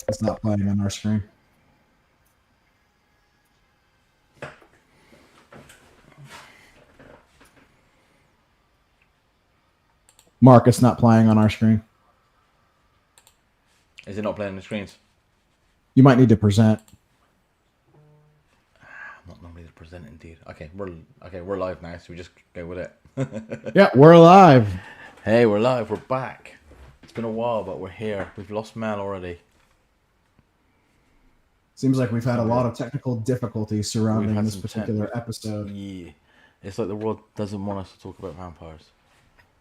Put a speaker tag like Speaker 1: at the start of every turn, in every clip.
Speaker 1: It's not playing on our screen. Marc, it's not playing on our screen.
Speaker 2: Is it not playing on the screens?
Speaker 1: You might need to present.
Speaker 2: I'm not normally the present, indeed. Okay, we're live now, so we just go with it.
Speaker 1: Yeah, we're live.
Speaker 2: Hey, we're live. We're back. It's been a while, but we're here. We've lost Mel already.
Speaker 1: Seems like we've had a lot of technical difficulties surrounding this
Speaker 2: some
Speaker 1: particular episode.
Speaker 2: Yeah, it's like the world doesn't want us to talk about vampires.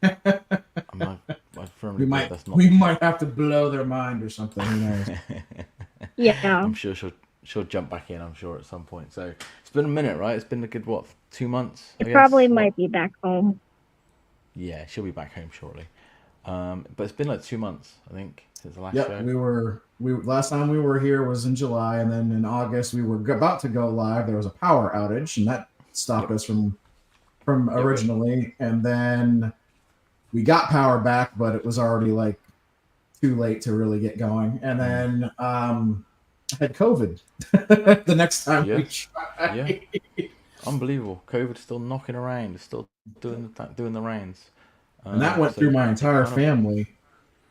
Speaker 2: I firmly believe that's not.
Speaker 1: We might have to blow their mind or something. Who knows?
Speaker 3: Yeah.
Speaker 2: I'm sure she'll jump back in. I'm sure at some point. So it's been a minute, right? It's been a good 2 months.
Speaker 3: It probably might be back home.
Speaker 2: Yeah, she'll be back home shortly. But it's been like 2 months, I think, since the last
Speaker 1: Yep,
Speaker 2: show.
Speaker 1: last time we were here was in July, and then in August we were about to go live. There was a power outage, and that stopped us from originally. And then we got power back, but it was already like too late to really get going. And then I had COVID the next time we tried.
Speaker 2: Yeah. Unbelievable. COVID's still knocking around. It's still doing the rounds.
Speaker 1: And that went through my entire family.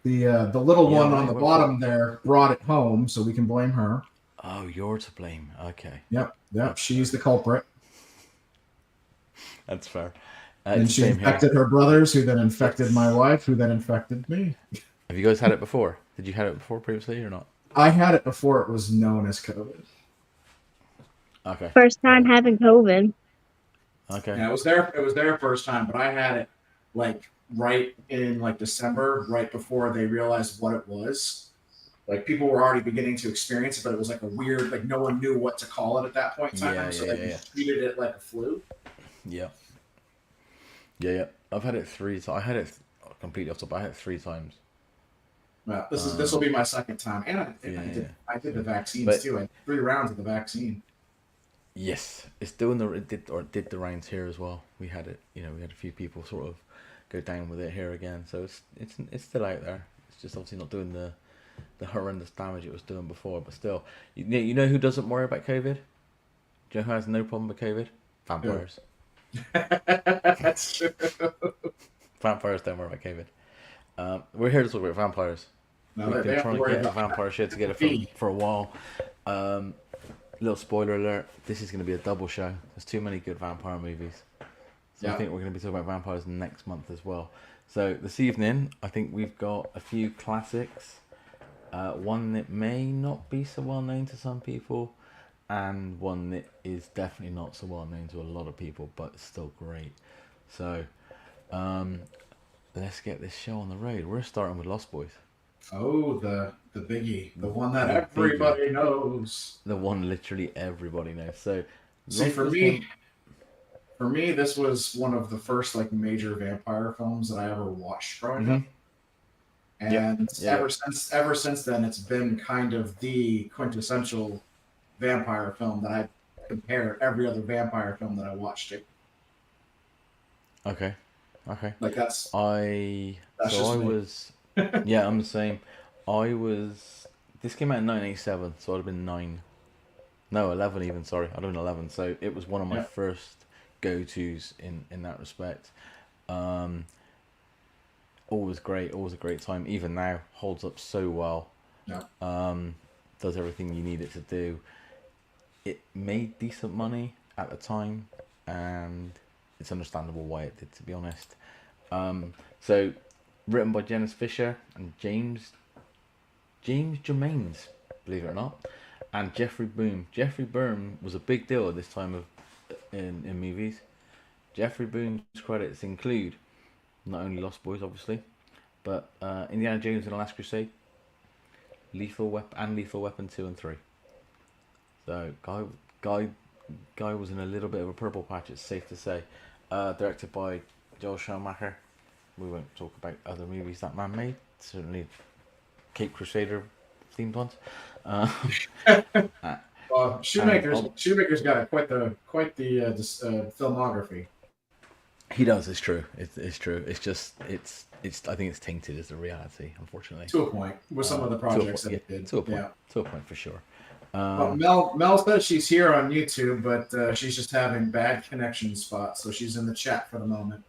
Speaker 1: The little one on the bottom there brought it home, so we can blame her.
Speaker 2: Oh, you're to blame. Okay.
Speaker 1: Yep. She's the culprit.
Speaker 2: That's fair.
Speaker 1: And she infected her brothers, who then infected my wife, who then infected me.
Speaker 2: Have you guys had it before? Did you have it before previously or not?
Speaker 1: I had it before it was known as COVID.
Speaker 2: Okay.
Speaker 3: First time having COVID.
Speaker 2: Okay.
Speaker 1: Yeah, it was their first time, but I had it like right in like December, right before they realized what it was. Like people were already beginning to experience it, but it was like a weird, like no one knew what to call it at that point in time. They treated it like a flu.
Speaker 2: Yeah. Yeah. I've had it 3 times. I had it completely off the top. I had it 3 times.
Speaker 1: Well, this will be my second time, and I did the vaccines too. I had 3 rounds of the vaccine.
Speaker 2: Yes, it's doing did the rounds here as well. We had it, we had a few people sort of go down with it here again. So it's still out there. It's just obviously not doing the horrendous damage it was doing before, but still, you know who doesn't worry about COVID? Do you know who has no problem with COVID? Vampires.
Speaker 1: That's true.
Speaker 2: Vampires don't worry about COVID. We're here to talk about vampires.
Speaker 1: No,
Speaker 2: We've been trying to get the vampire shit together for a while. Little spoiler alert, this is going to be a double show. There's too many good vampire movies. So I think we're going to be talking about vampires next month as well. So this evening, I think we've got a few classics. One that may not be so well known to some people, and one that is definitely not so well known to a lot of people, but it's still great. So let's get this show on the road. We're starting with Lost Boys.
Speaker 1: Oh, the biggie, the one that everybody knows.
Speaker 2: The one literally everybody knows. So,
Speaker 1: see, for me, this was one of the first like major vampire films that I ever watched growing up. And ever since then, it's been kind of the quintessential vampire film that I compare every other vampire film that I watched to.
Speaker 2: Okay.
Speaker 1: Like that's
Speaker 2: I was. Yeah, I'm the same. This came out in 1987, so I'd have been 9. No, 11 even, sorry. I'd have been 11. So it was one of my first go-tos in that respect. Always great, always a great time. Even now, holds up so well.
Speaker 1: Yeah.
Speaker 2: Does everything you need it to do. It made decent money at the time, and it's understandable why it did, to be honest. So, written by Janice Fisher and James Germains, believe it or not, and Jeffrey Boone. Jeffrey Boone was a big deal at this time in movies. Jeffrey Boone's credits include not only Lost Boys, obviously, but Indiana Jones and the Last Crusade, Lethal Weapon 2 and 3. So guy was in a little bit of a purple patch, it's safe to say. Directed by Joel Schumacher. We won't talk about other movies that man made. Certainly, Cape Crusader themed ones.
Speaker 1: Shoemaker's got quite the filmography.
Speaker 2: He does. It's true. It's true. It's just I think it's tainted as the reality, unfortunately.
Speaker 1: To a point with some of the projects that it did.
Speaker 2: To a point.
Speaker 1: Yeah.
Speaker 2: To a point for sure.
Speaker 1: Well, Mel says she's here on YouTube, but she's just having bad connection spots, so she's in the chat for the moment.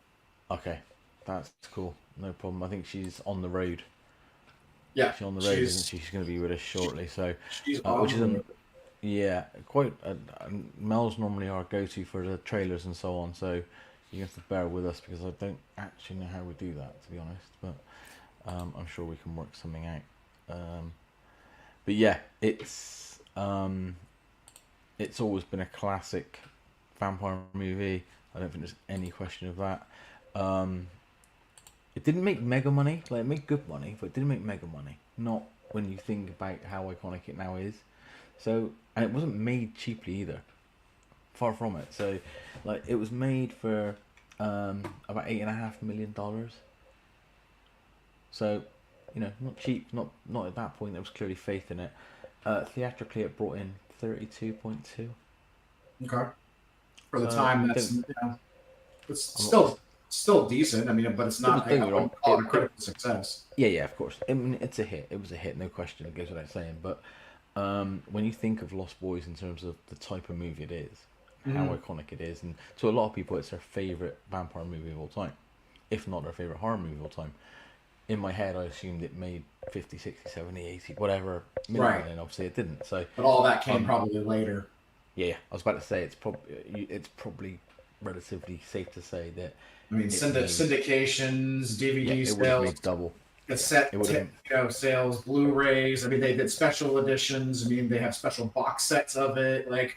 Speaker 2: Okay, that's cool. No problem. I think she's on the road.
Speaker 1: Yeah,
Speaker 2: she's on the road, isn't she? She's going to be with us shortly. So,
Speaker 1: she's on
Speaker 2: which is
Speaker 1: the road.
Speaker 2: yeah, quite. Mel's normally our go-to for the trailers and so on. So you have to bear with us because I don't actually know how we do that, to be honest. But I'm sure we can work something out. But yeah, it's always been a classic vampire movie. I don't think there's any question of that. It didn't make mega money. Like, it made good money, but it didn't make mega money. Not when you think about how iconic it now is. So, and it wasn't made cheaply either. Far from it. So, like, it was made for about $8.5 million. So, you know, not cheap. Not at that point. There was clearly faith in it. Theatrically, it brought in 32.2.
Speaker 1: Okay. For the
Speaker 2: So,
Speaker 1: time, that's it's still decent. I mean, but it's not. I wouldn't call it a critical success.
Speaker 2: Yeah, of course. I mean, it's a hit. It was a hit, no question. It goes without saying. But when you think of Lost Boys in terms of the type of movie it is, how iconic it is, and to a lot of people, it's their favorite vampire movie of all time, if not their favorite horror movie of all time. In my head, I assumed it made 50, 60, 70, 80, whatever million,
Speaker 1: Right.
Speaker 2: and obviously it didn't. So,
Speaker 1: But all that came probably later.
Speaker 2: yeah, I was about to say it's probably relatively safe to say that.
Speaker 1: I mean, syndications, DVD
Speaker 2: it would have
Speaker 1: sales,
Speaker 2: made double.
Speaker 1: cassette,
Speaker 2: It would've
Speaker 1: sales, Blu-rays. I mean, they did special editions. I mean, they have special box sets of it. Like,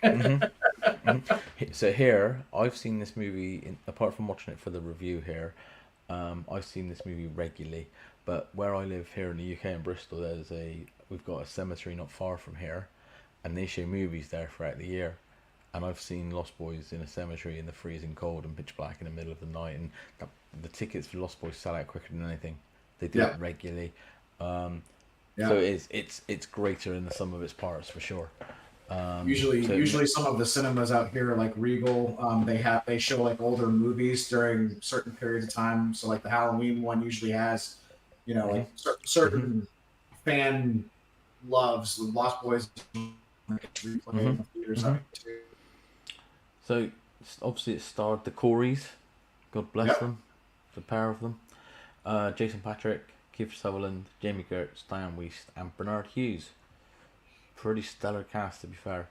Speaker 2: So here, I've seen this movie. Apart from watching it for the review here, I've seen this movie regularly. But where I live here in the UK in Bristol, we've got a cemetery not far from here, and they show movies there throughout the year. And I've seen Lost Boys in a cemetery in the freezing cold and pitch black in the middle of the night, and the tickets for Lost Boys sell out quicker than anything. They do it regularly. So it's greater in the sum of its parts for sure.
Speaker 1: Usually some of the cinemas out here, like Regal, they show like older movies during certain periods of time. So like the Halloween one usually has, like certain fan loves with Lost Boys.
Speaker 2: So obviously it starred the Coreys, God bless them, the pair of them. Jason Patric, Kiefer Sutherland, Jamie Gertz, Diane Wiest, and Bernard Hughes. Pretty stellar cast, to be fair.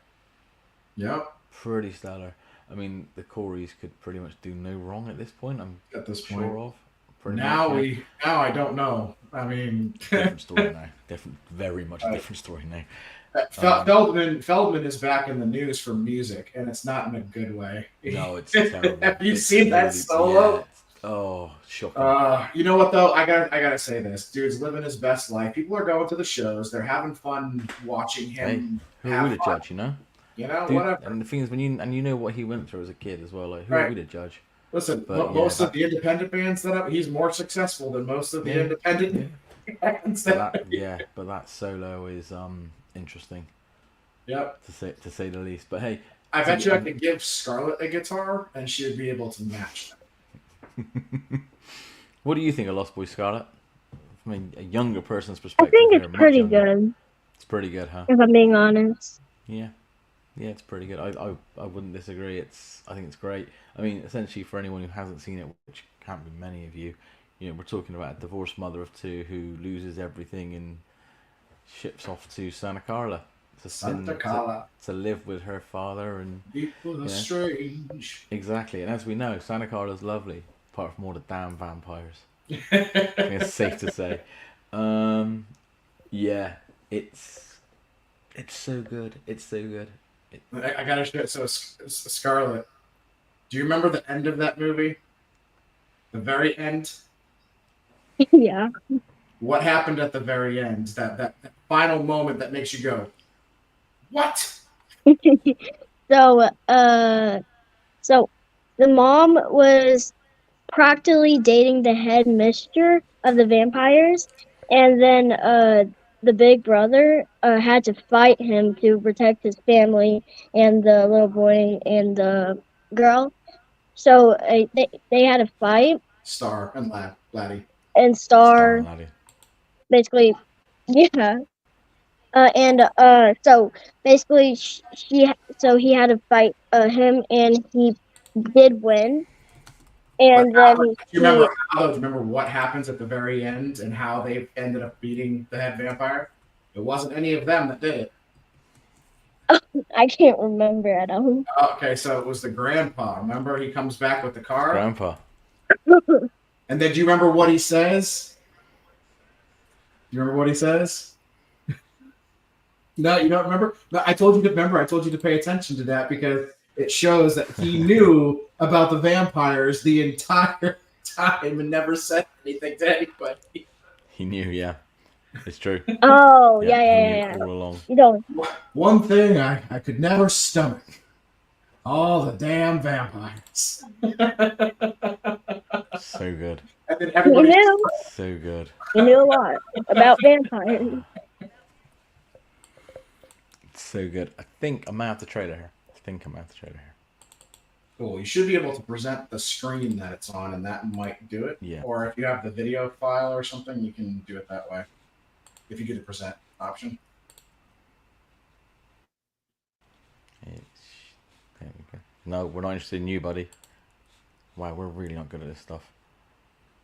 Speaker 1: Yep.
Speaker 2: Pretty stellar. I mean, the Coreys could pretty much do no wrong at this point. Sure of.
Speaker 1: Now I don't know. I mean,
Speaker 2: different story now. Very much different story now.
Speaker 1: Feldman is back in the news for music, and it's not in a good way.
Speaker 2: No, it's terrible.
Speaker 1: Have you seen that solo?
Speaker 2: Yeah. Oh, shocking.
Speaker 1: You know what though? I gotta say this. Dude's living his best life. People are going to the shows. They're having fun watching him.
Speaker 2: Hey, who are we to judge?
Speaker 1: You know,
Speaker 2: Dude,
Speaker 1: whatever.
Speaker 2: And the thing is, you know what he went through as a kid as well. Like, who are we to judge?
Speaker 1: Listen, most of the independent bands he's more successful than most of the independent bands.
Speaker 2: But that solo is interesting.
Speaker 1: Yep.
Speaker 2: To say the least. But hey,
Speaker 1: I bet you I could give Scarlett a guitar and she would be able to match them.
Speaker 2: What do you think of Lost Boys, Scarlett? I mean, a younger person's perspective.
Speaker 3: I think it's pretty good.
Speaker 2: It's pretty good, huh?
Speaker 3: If I'm being honest.
Speaker 2: Yeah, it's pretty good. I wouldn't disagree. I think it's great. I mean, essentially, for anyone who hasn't seen it, which can't be many of you, we're talking about a divorced mother of two who loses everything and ships off to Santa Carla to live with her father, and
Speaker 1: people are strange.
Speaker 2: Exactly, and as we know, Santa Carla's lovely, apart from all the damn vampires. I think it's safe to say. It's so good. It's so good.
Speaker 1: I gotta show it. So Scarlett, do you remember the end of that movie? The very end.
Speaker 3: Yeah.
Speaker 1: What happened at the very end? That final moment that makes you go, what?
Speaker 3: So the mom was practically dating the head mistress of the vampires, and then the big brother had to fight him to protect his family and the little boy and the girl. So they had a fight,
Speaker 1: Star and Laddie.
Speaker 3: and
Speaker 2: Star and
Speaker 3: Star
Speaker 2: Laddie.
Speaker 3: basically, yeah. So basically, so he had to fight him, and he did win.
Speaker 1: But
Speaker 3: And then
Speaker 1: do you remember what happens at the very end and how they ended up beating the head vampire? It wasn't any of them that did it.
Speaker 3: I can't remember at all.
Speaker 1: Okay, so it was the grandpa. Remember, he comes back with the car.
Speaker 2: Grandpa.
Speaker 1: And then, do you remember what he says? Do you remember what he says? No, you don't remember? No, I told you to remember. I told you to pay attention to that because it shows that he knew about the vampires the entire time and never said anything to anybody.
Speaker 2: He knew, yeah. It's true.
Speaker 3: Oh,
Speaker 2: he
Speaker 3: yeah.
Speaker 2: knew all along.
Speaker 3: You don't.
Speaker 1: One thing I could never stomach. All the damn vampires.
Speaker 2: So good.
Speaker 1: And then
Speaker 3: You
Speaker 1: everybody
Speaker 3: knew.
Speaker 2: So good.
Speaker 3: You knew a lot about vampires.
Speaker 2: It's so good. I think I might have to trailer here.
Speaker 1: Cool. You should be able to present the screen that it's on, and that might do it.
Speaker 2: Yeah.
Speaker 1: Or if you have the video file or something, you can do it that way. If you get a present option.
Speaker 2: There we go. No, we're not interested in you, buddy. Wow, we're really not good at this stuff.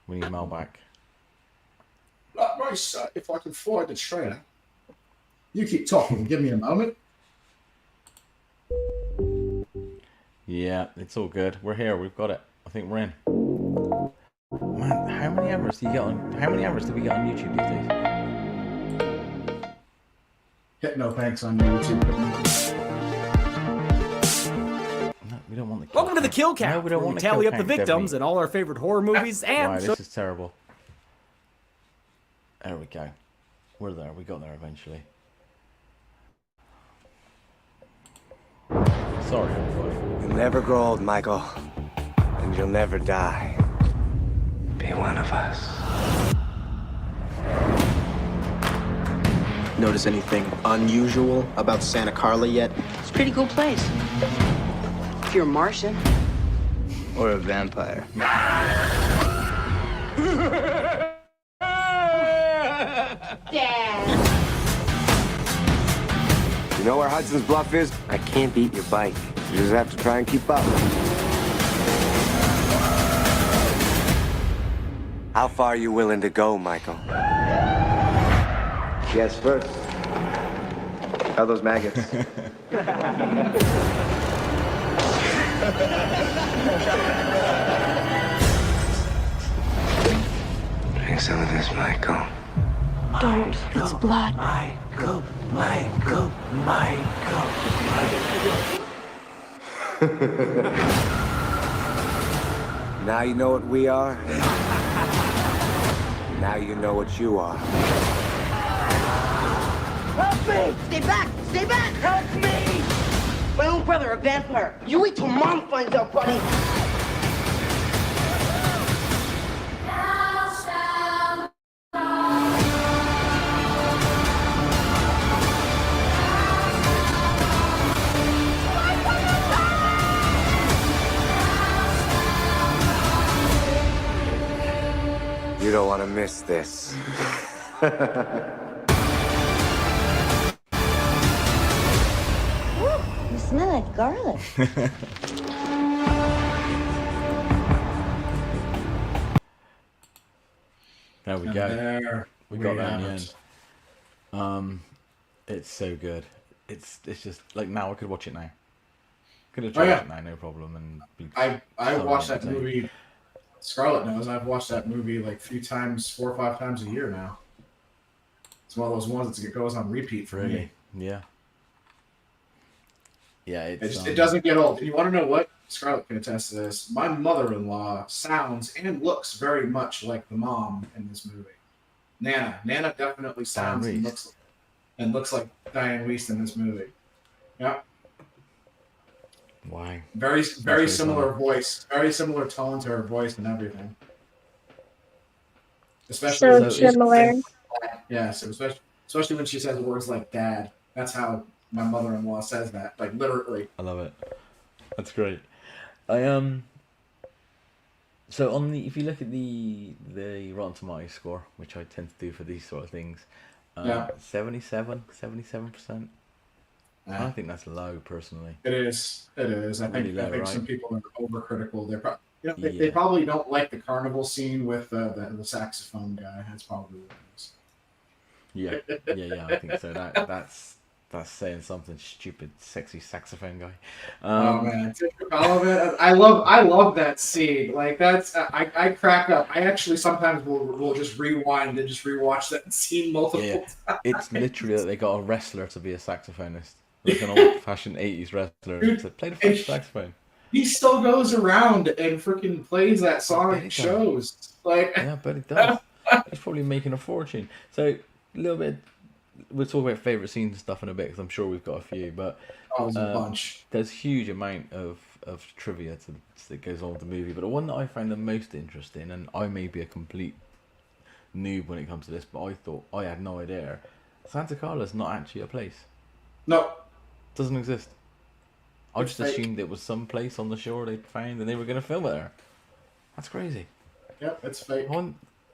Speaker 2: We need Mel back.
Speaker 1: Right, if I can find the trailer. You keep talking. Give me a moment.
Speaker 2: Yeah, it's all good. We're here. We've got it. I think we're in. Man, how many hours do we get on YouTube these days?
Speaker 1: Hit no thanks on YouTube.
Speaker 2: No, we don't want the kill
Speaker 4: Welcome to the Kill Count,
Speaker 2: No, we don't
Speaker 4: where
Speaker 2: want
Speaker 4: we
Speaker 2: the kill
Speaker 4: tally up the
Speaker 2: count,
Speaker 4: victims
Speaker 2: Debbie.
Speaker 4: and all our favorite horror movies and
Speaker 2: Right, this is terrible. There we go. We're there. We got there eventually. Sorry, everybody.
Speaker 5: You'll never grow old, Michael. And you'll never die. Be one of us.
Speaker 6: Notice anything unusual about Santa Carla yet?
Speaker 7: It's a pretty cool place. If you're a Martian.
Speaker 5: Or a vampire.
Speaker 7: Dad!
Speaker 5: You know where Hudson's Bluff is? I can't beat your bike. You just have to try and keep up. How far are you willing to go, Michael? Yes, first. How are those maggots? Drink some of this, Michael.
Speaker 7: Don't. It's blood.
Speaker 5: Michael. Now you know what we are. Now you know what you are.
Speaker 7: Help me! Stay back! Stay back! Help me! My own brother, a vampire. You wait till Mom finds out, buddy.
Speaker 5: You don't want to miss this.
Speaker 7: You smell like garlic.
Speaker 2: There we
Speaker 1: And
Speaker 2: go.
Speaker 1: there
Speaker 2: We got that in the
Speaker 1: have
Speaker 2: end.
Speaker 1: it.
Speaker 2: It's so good. It's just like now I could watch it now. Could have
Speaker 1: Oh,
Speaker 2: tried
Speaker 1: yeah.
Speaker 2: it now, no problem. And be
Speaker 1: I
Speaker 2: so
Speaker 1: watched that
Speaker 2: entertained.
Speaker 1: movie. Scarlett knows I've watched that movie like 4 or 5 times a year now. It's one of those ones that goes on repeat for
Speaker 2: Really?
Speaker 1: me.
Speaker 2: Yeah. Yeah, it's
Speaker 1: It doesn't get old. And you want to know what? Scarlett can attest to this. My mother-in-law sounds and looks very much like the mom in this movie. Nana. Nana definitely sounds and
Speaker 2: Reese.
Speaker 1: looks like Diane Wiest in this movie. Yeah.
Speaker 2: Why?
Speaker 1: Very
Speaker 2: really
Speaker 1: similar
Speaker 2: funny.
Speaker 1: voice. Very similar tone to her voice and everything. Especially
Speaker 3: So
Speaker 1: when she
Speaker 3: similar.
Speaker 1: says- Yeah, so especially when she says words like dad. That's how my mother-in-law says that. Like literally.
Speaker 2: I love it. That's great. I So if you look at the Rotten Tomatoes score, which I tend to do for these sort of things, 77%. I think that's low, personally.
Speaker 1: It is. It is. I
Speaker 2: Really
Speaker 1: think
Speaker 2: low, right?
Speaker 1: some people are overcritical. They probably don't like the carnival scene with the saxophone guy. That's probably what it is.
Speaker 2: Yeah, I think so. That's saying something. Stupid, sexy saxophone guy.
Speaker 1: Oh man, all of it. I love that scene. Like that's I crack up. I actually sometimes will just rewind and just rewatch that scene multiple times.
Speaker 2: It's literally that they got a wrestler to be a saxophonist, like an old-fashioned '80s wrestler to play the French saxophone.
Speaker 1: He still goes around and freaking plays that song at shows. Like,
Speaker 2: yeah, but it does. He's probably making a fortune. So a little bit. We'll talk about favourite scenes and stuff in a bit, because I'm sure we've got a few. But
Speaker 1: there's a bunch.
Speaker 2: There's a huge amount of trivia that goes on with the movie. But the one that I find the most interesting, and I may be a complete noob when it comes to this, but I had no idea. Santa Carla's not actually a place.
Speaker 1: No.
Speaker 2: Doesn't exist. I
Speaker 1: It's
Speaker 2: just
Speaker 1: fake.
Speaker 2: assumed it was some place on the shore they found and they were going to film it there. That's crazy.
Speaker 1: Yep, it's fake.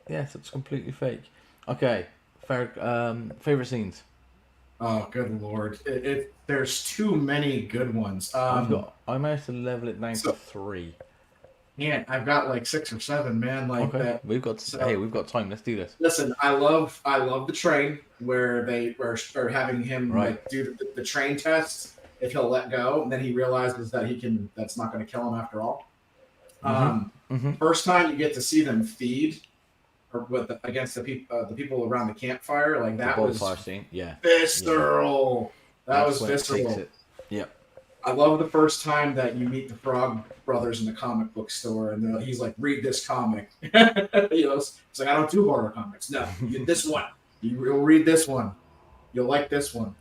Speaker 2: Yes, it's completely fake. Okay, favorite scenes.
Speaker 1: Oh, good lord! There's too many good ones.
Speaker 2: I managed to level it down to 3.
Speaker 1: Yeah, I've got like 6 or 7, man. Like that.
Speaker 2: We've got time. Let's do this.
Speaker 1: Listen, I love the train where they are having him like do the train test if he'll let go, and then he realizes that that's not going to kill him after all. First time you get to see them feed against the people around the campfire, like that was
Speaker 2: scene. Yeah,
Speaker 1: visceral. That was visceral.
Speaker 2: Yeah.
Speaker 1: I love the first time that you meet the Frog Brothers in the comic book store, and he's like, "Read this comic." It's like, "I don't do horror comics." No, this one. You'll read this one. You'll like this one.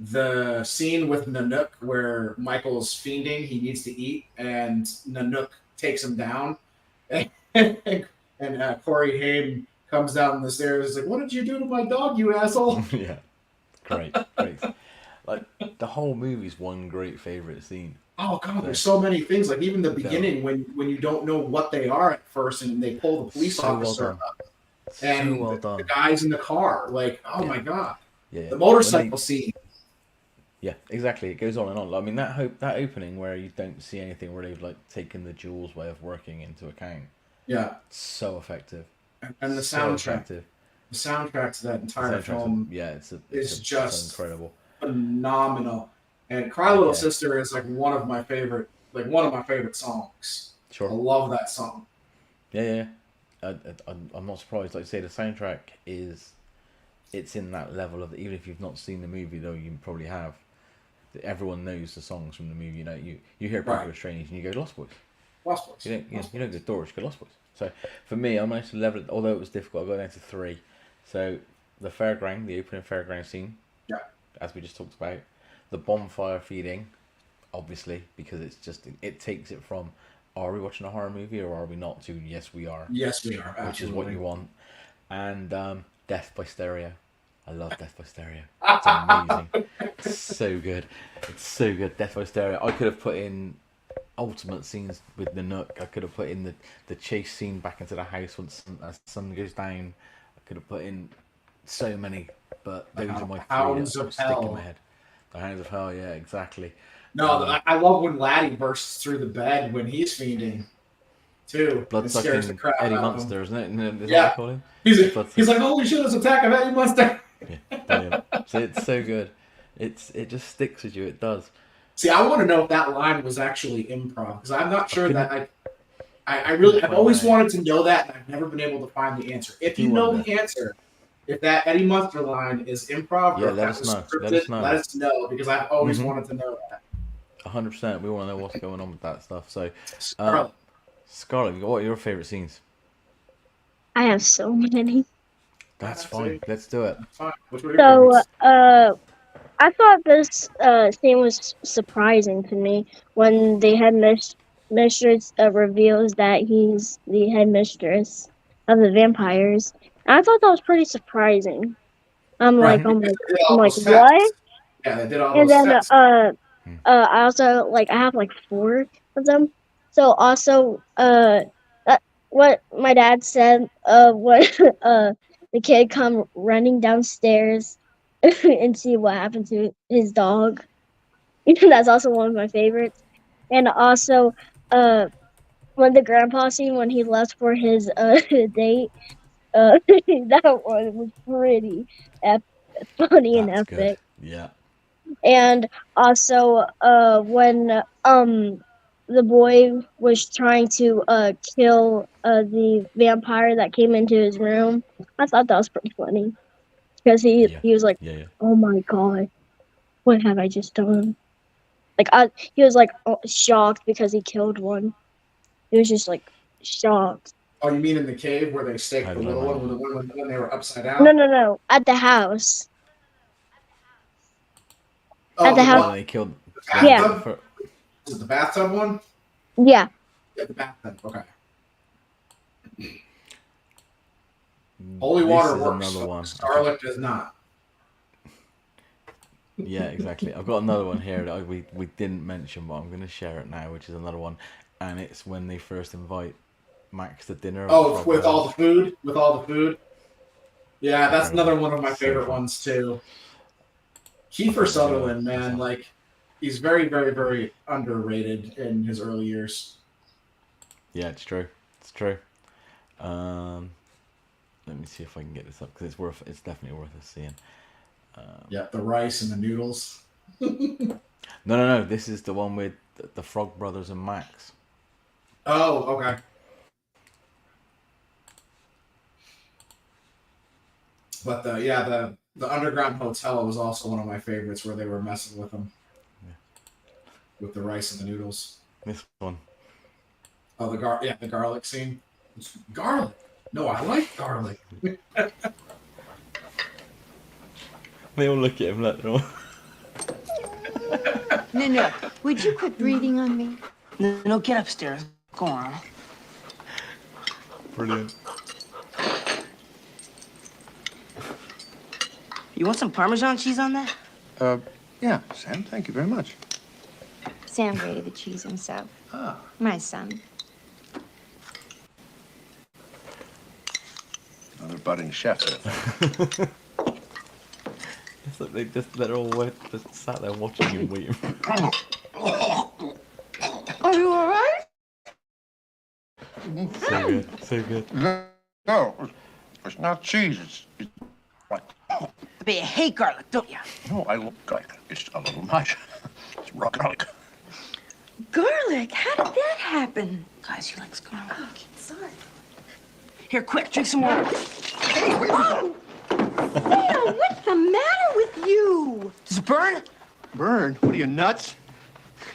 Speaker 1: The scene with Nanook where Michael's fiending, he needs to eat, and Nanook takes him down, and Corey Haim comes down the stairs. Is like, "What did you do to my dog, you asshole?"
Speaker 2: Yeah, great. Like the whole movie's one great favorite scene.
Speaker 1: Oh god, there's so many things. Like even the beginning when you don't know what they are at first, and they pull the police officer up, and the guys in the car. Like, oh my god, the motorcycle scene.
Speaker 2: Yeah, exactly. It goes on and on. I mean, that opening where you don't see anything where they've like taken the Jules way of working into account.
Speaker 1: Yeah,
Speaker 2: so effective.
Speaker 1: And the soundtrack, the soundtrack to that entire film, it's just
Speaker 2: incredible,
Speaker 1: phenomenal. And "Cry Little Sister" is like one of my favorite songs.
Speaker 2: Sure,
Speaker 1: I love that song.
Speaker 2: Yeah. I'm not surprised. Like I say, the soundtrack it's in that level of, even if you've not seen the movie, though you probably have. Everyone knows the songs from the movie. You know, you hear Popular Strange and you go Lost Boys.
Speaker 1: Lost Boys.
Speaker 2: You don't go Doors, you go Lost Boys. So for me, I managed to level it. Although it was difficult, I got down to 3. So the fairground, the opening fairground scene, as we just talked about, the bonfire feeding, obviously, because it takes it from, are we watching a horror movie or are we not, to yes we are.
Speaker 1: Yes we are. Absolutely.
Speaker 2: Which is what you want. And Death by Stereo. I love Death by Stereo. It's amazing. It's so good. It's so good. Death by Stereo. I could have put in ultimate scenes with the Nook. I could have put in the chase scene back into the house once the sun goes down. I could have put in so many, but those are my 3 that stick in my head. The Hounds of Hell, yeah, exactly.
Speaker 1: No, I love when Laddie bursts through the bed when he's fiending, too.
Speaker 2: Blood-sucking Eddie Munster, isn't it? Is that what they call him?
Speaker 1: He's like, "Holy shit, it's Attack of Eddie Munster."
Speaker 2: Yeah, brilliant. So it's so good. It just sticks with you. It does.
Speaker 1: See, I want to know if that line was actually improv, because I'm not sure that I've always wanted to know that, and I've never been able to find the answer. If you know the answer, if that Eddie Munster line is improv, or if
Speaker 2: let
Speaker 1: that was
Speaker 2: us know.
Speaker 1: scripted, let us know, because I've always wanted to know that.
Speaker 2: 100%. We want to know what's going on with that stuff. So,
Speaker 1: Scarlett,
Speaker 2: what are your favorite scenes?
Speaker 3: I have so many.
Speaker 2: That's fine. Let's do it.
Speaker 3: So, I thought this scene was surprising to me when the headmistress reveals that he's the headmistress of the vampires. And I thought that was pretty surprising. I'm like, what?
Speaker 1: Yeah, they did all
Speaker 3: and
Speaker 1: those
Speaker 3: then
Speaker 1: steps.
Speaker 3: I also I have 4 of them. So also, what my dad said, when the kid come running downstairs and see what happened to his dog. That's also one of my favorites. And also, uh, when the grandpa scene when he left for his date, that one was pretty ep- funny and
Speaker 2: That's good.
Speaker 3: epic.
Speaker 2: Yeah.
Speaker 3: And also, when the boy was trying to kill the vampire that came into his room, I thought that was pretty funny because
Speaker 2: Yeah.
Speaker 3: he was like,
Speaker 2: Yeah.
Speaker 3: "Oh my god, what have I just done?" Like he was like shocked because he killed one. He was just like shocked.
Speaker 1: Oh, you mean in the cave where they
Speaker 2: I
Speaker 1: staked the
Speaker 2: don't
Speaker 1: little
Speaker 2: know.
Speaker 1: one when they were upside
Speaker 3: No,
Speaker 1: down?
Speaker 3: no, no, at the house. At
Speaker 1: Oh,
Speaker 3: the
Speaker 1: the
Speaker 3: house.
Speaker 2: When
Speaker 1: one,
Speaker 2: they killed.
Speaker 1: the
Speaker 2: When they
Speaker 3: Yeah,
Speaker 2: killed the
Speaker 1: bathtub?
Speaker 2: fir-
Speaker 1: Was it the bathtub one?
Speaker 3: yeah.
Speaker 1: Yeah, the bathtub. Okay. Holy
Speaker 2: This
Speaker 1: water
Speaker 2: is
Speaker 1: works.
Speaker 2: another one.
Speaker 1: Scarlet does not.
Speaker 2: Yeah, exactly. I've got another one here that we didn't mention, but I'm going to share it now, which is another one, and it's when they first invite Max to dinner.
Speaker 1: Oh, with all the food? With all the food? Yeah, that's
Speaker 2: Incredible.
Speaker 1: another one of my
Speaker 2: So
Speaker 1: favorite
Speaker 2: fun.
Speaker 1: ones, too.
Speaker 2: I
Speaker 1: Kiefer
Speaker 2: think
Speaker 1: Sutherland,
Speaker 2: that's
Speaker 1: man,
Speaker 2: all.
Speaker 1: like, he's very, very, very underrated in his early years.
Speaker 2: Yeah, it's true. It's true. Um, Let me see if I can get this up because it's definitely worth us seeing.
Speaker 1: Yeah, the rice and the noodles.
Speaker 2: No. This is the one with the Frog Brothers and Max.
Speaker 1: Oh, okay. But the underground hotel was also one of my favorites where they were messing with them.
Speaker 2: Yeah.
Speaker 1: With the rice and the noodles.
Speaker 2: This one.
Speaker 1: Oh, the garlic scene. It's garlic. No, I like garlic.
Speaker 2: They all look at him like they're all...
Speaker 8: No. Would you quit breathing on me?
Speaker 7: No, get upstairs. Go on.
Speaker 2: Brilliant.
Speaker 7: You want some Parmesan cheese on that?
Speaker 9: Yeah, Sam, thank you very much.
Speaker 8: Sam grated the cheese himself.
Speaker 9: Ah.
Speaker 8: My son.
Speaker 9: Another budding chef.
Speaker 2: It's like they're all just sat there watching him waiting.
Speaker 8: Are you all right?
Speaker 2: So good, so good.
Speaker 9: No, it's not cheese. It's like,
Speaker 7: But you hate garlic, don't you?
Speaker 9: no, I look like it's a little much. It's raw garlic.
Speaker 8: Garlic? How did that happen?
Speaker 7: Guys, he likes garlic.
Speaker 8: Oh, sorry.
Speaker 7: Here, quick, drink some water.
Speaker 8: Oh! Sam, what's the matter with you?
Speaker 7: Does it burn?
Speaker 9: Burn? What are you, nuts?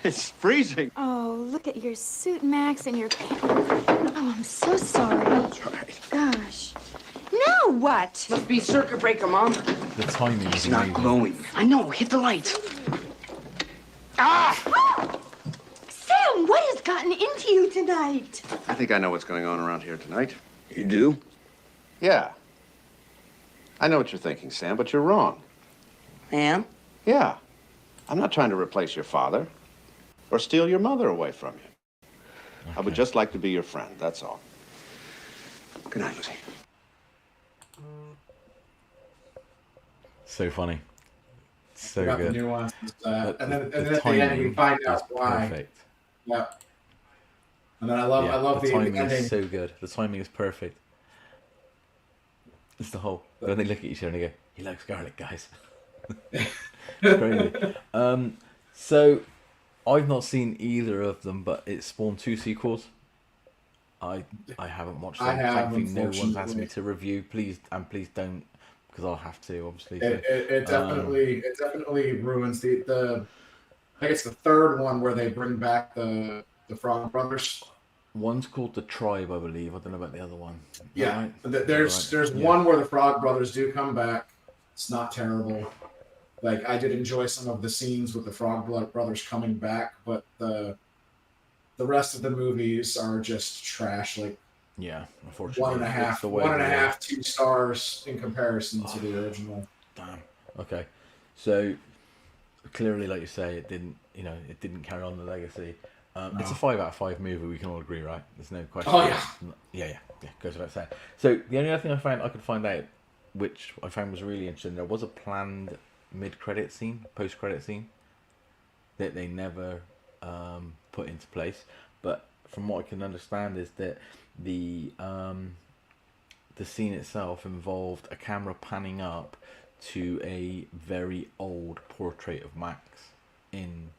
Speaker 9: It's freezing.
Speaker 10: Oh, look at your suit, Max, and your pants. Oh, I'm so sorry.
Speaker 9: That's right.
Speaker 10: Gosh. Now what?
Speaker 7: Must be circuit breaker, Mom.
Speaker 2: The timing is
Speaker 6: It's not
Speaker 2: amazing.
Speaker 6: glowing.
Speaker 7: I know, hit the light.
Speaker 8: Sam, what has gotten into you tonight?
Speaker 9: I think I know what's going on around here tonight.
Speaker 6: You do?
Speaker 9: Yeah. I know what you're thinking, Sam, but you're wrong.
Speaker 7: I am?
Speaker 9: Yeah. I'm not trying to replace your father or steal your mother away from you. I would just like to be your friend, that's all. Good night, Lucy.
Speaker 2: So funny. So
Speaker 1: About the
Speaker 2: good.
Speaker 1: nuances.
Speaker 2: But
Speaker 1: And then at the
Speaker 2: timing
Speaker 1: end, you find
Speaker 2: is
Speaker 1: out why.
Speaker 2: perfect.
Speaker 1: Yeah. And then I love
Speaker 2: the
Speaker 1: the
Speaker 2: timing
Speaker 1: ending.
Speaker 2: is so good. The timing is perfect. It's the whole. When they look at each other and they go, "He likes garlic, guys." It's crazy. So I've not seen either of them, but it spawned 2 sequels. I haven't watched them.
Speaker 1: I have,
Speaker 2: Thankfully, no one's asked me
Speaker 1: unfortunately.
Speaker 2: to review. Please don't, because I'll have to, obviously. So,
Speaker 1: It definitely ruins the I guess the third one where they bring back the Frog Brothers.
Speaker 2: one's called The Tribe, I believe. I don't know about the other one. Is that
Speaker 1: Yeah,
Speaker 2: right?
Speaker 1: there's
Speaker 2: Yeah.
Speaker 1: one where the Frog Brothers do come back. It's not terrible. Like I did enjoy some of the scenes with the Frog Brothers coming back, but the rest of the movies are just trash. Like
Speaker 2: Yeah, unfortunately.
Speaker 1: 1.5,
Speaker 2: It's the way
Speaker 1: 1.5, 2 stars in comparison to the original.
Speaker 2: Damn. Okay. So clearly, like you say, it didn't carry on the legacy. It's a 5 out of 5 movie. We can all agree, right? There's no question.
Speaker 1: Oh yeah.
Speaker 2: Yeah. Goes without saying. So the only other thing I could find out, which I found was really interesting, there was a planned mid-credit scene, post-credit scene, that they never put into place. But from what I can understand is that the scene itself involved a camera panning up to a very old portrait of Max in,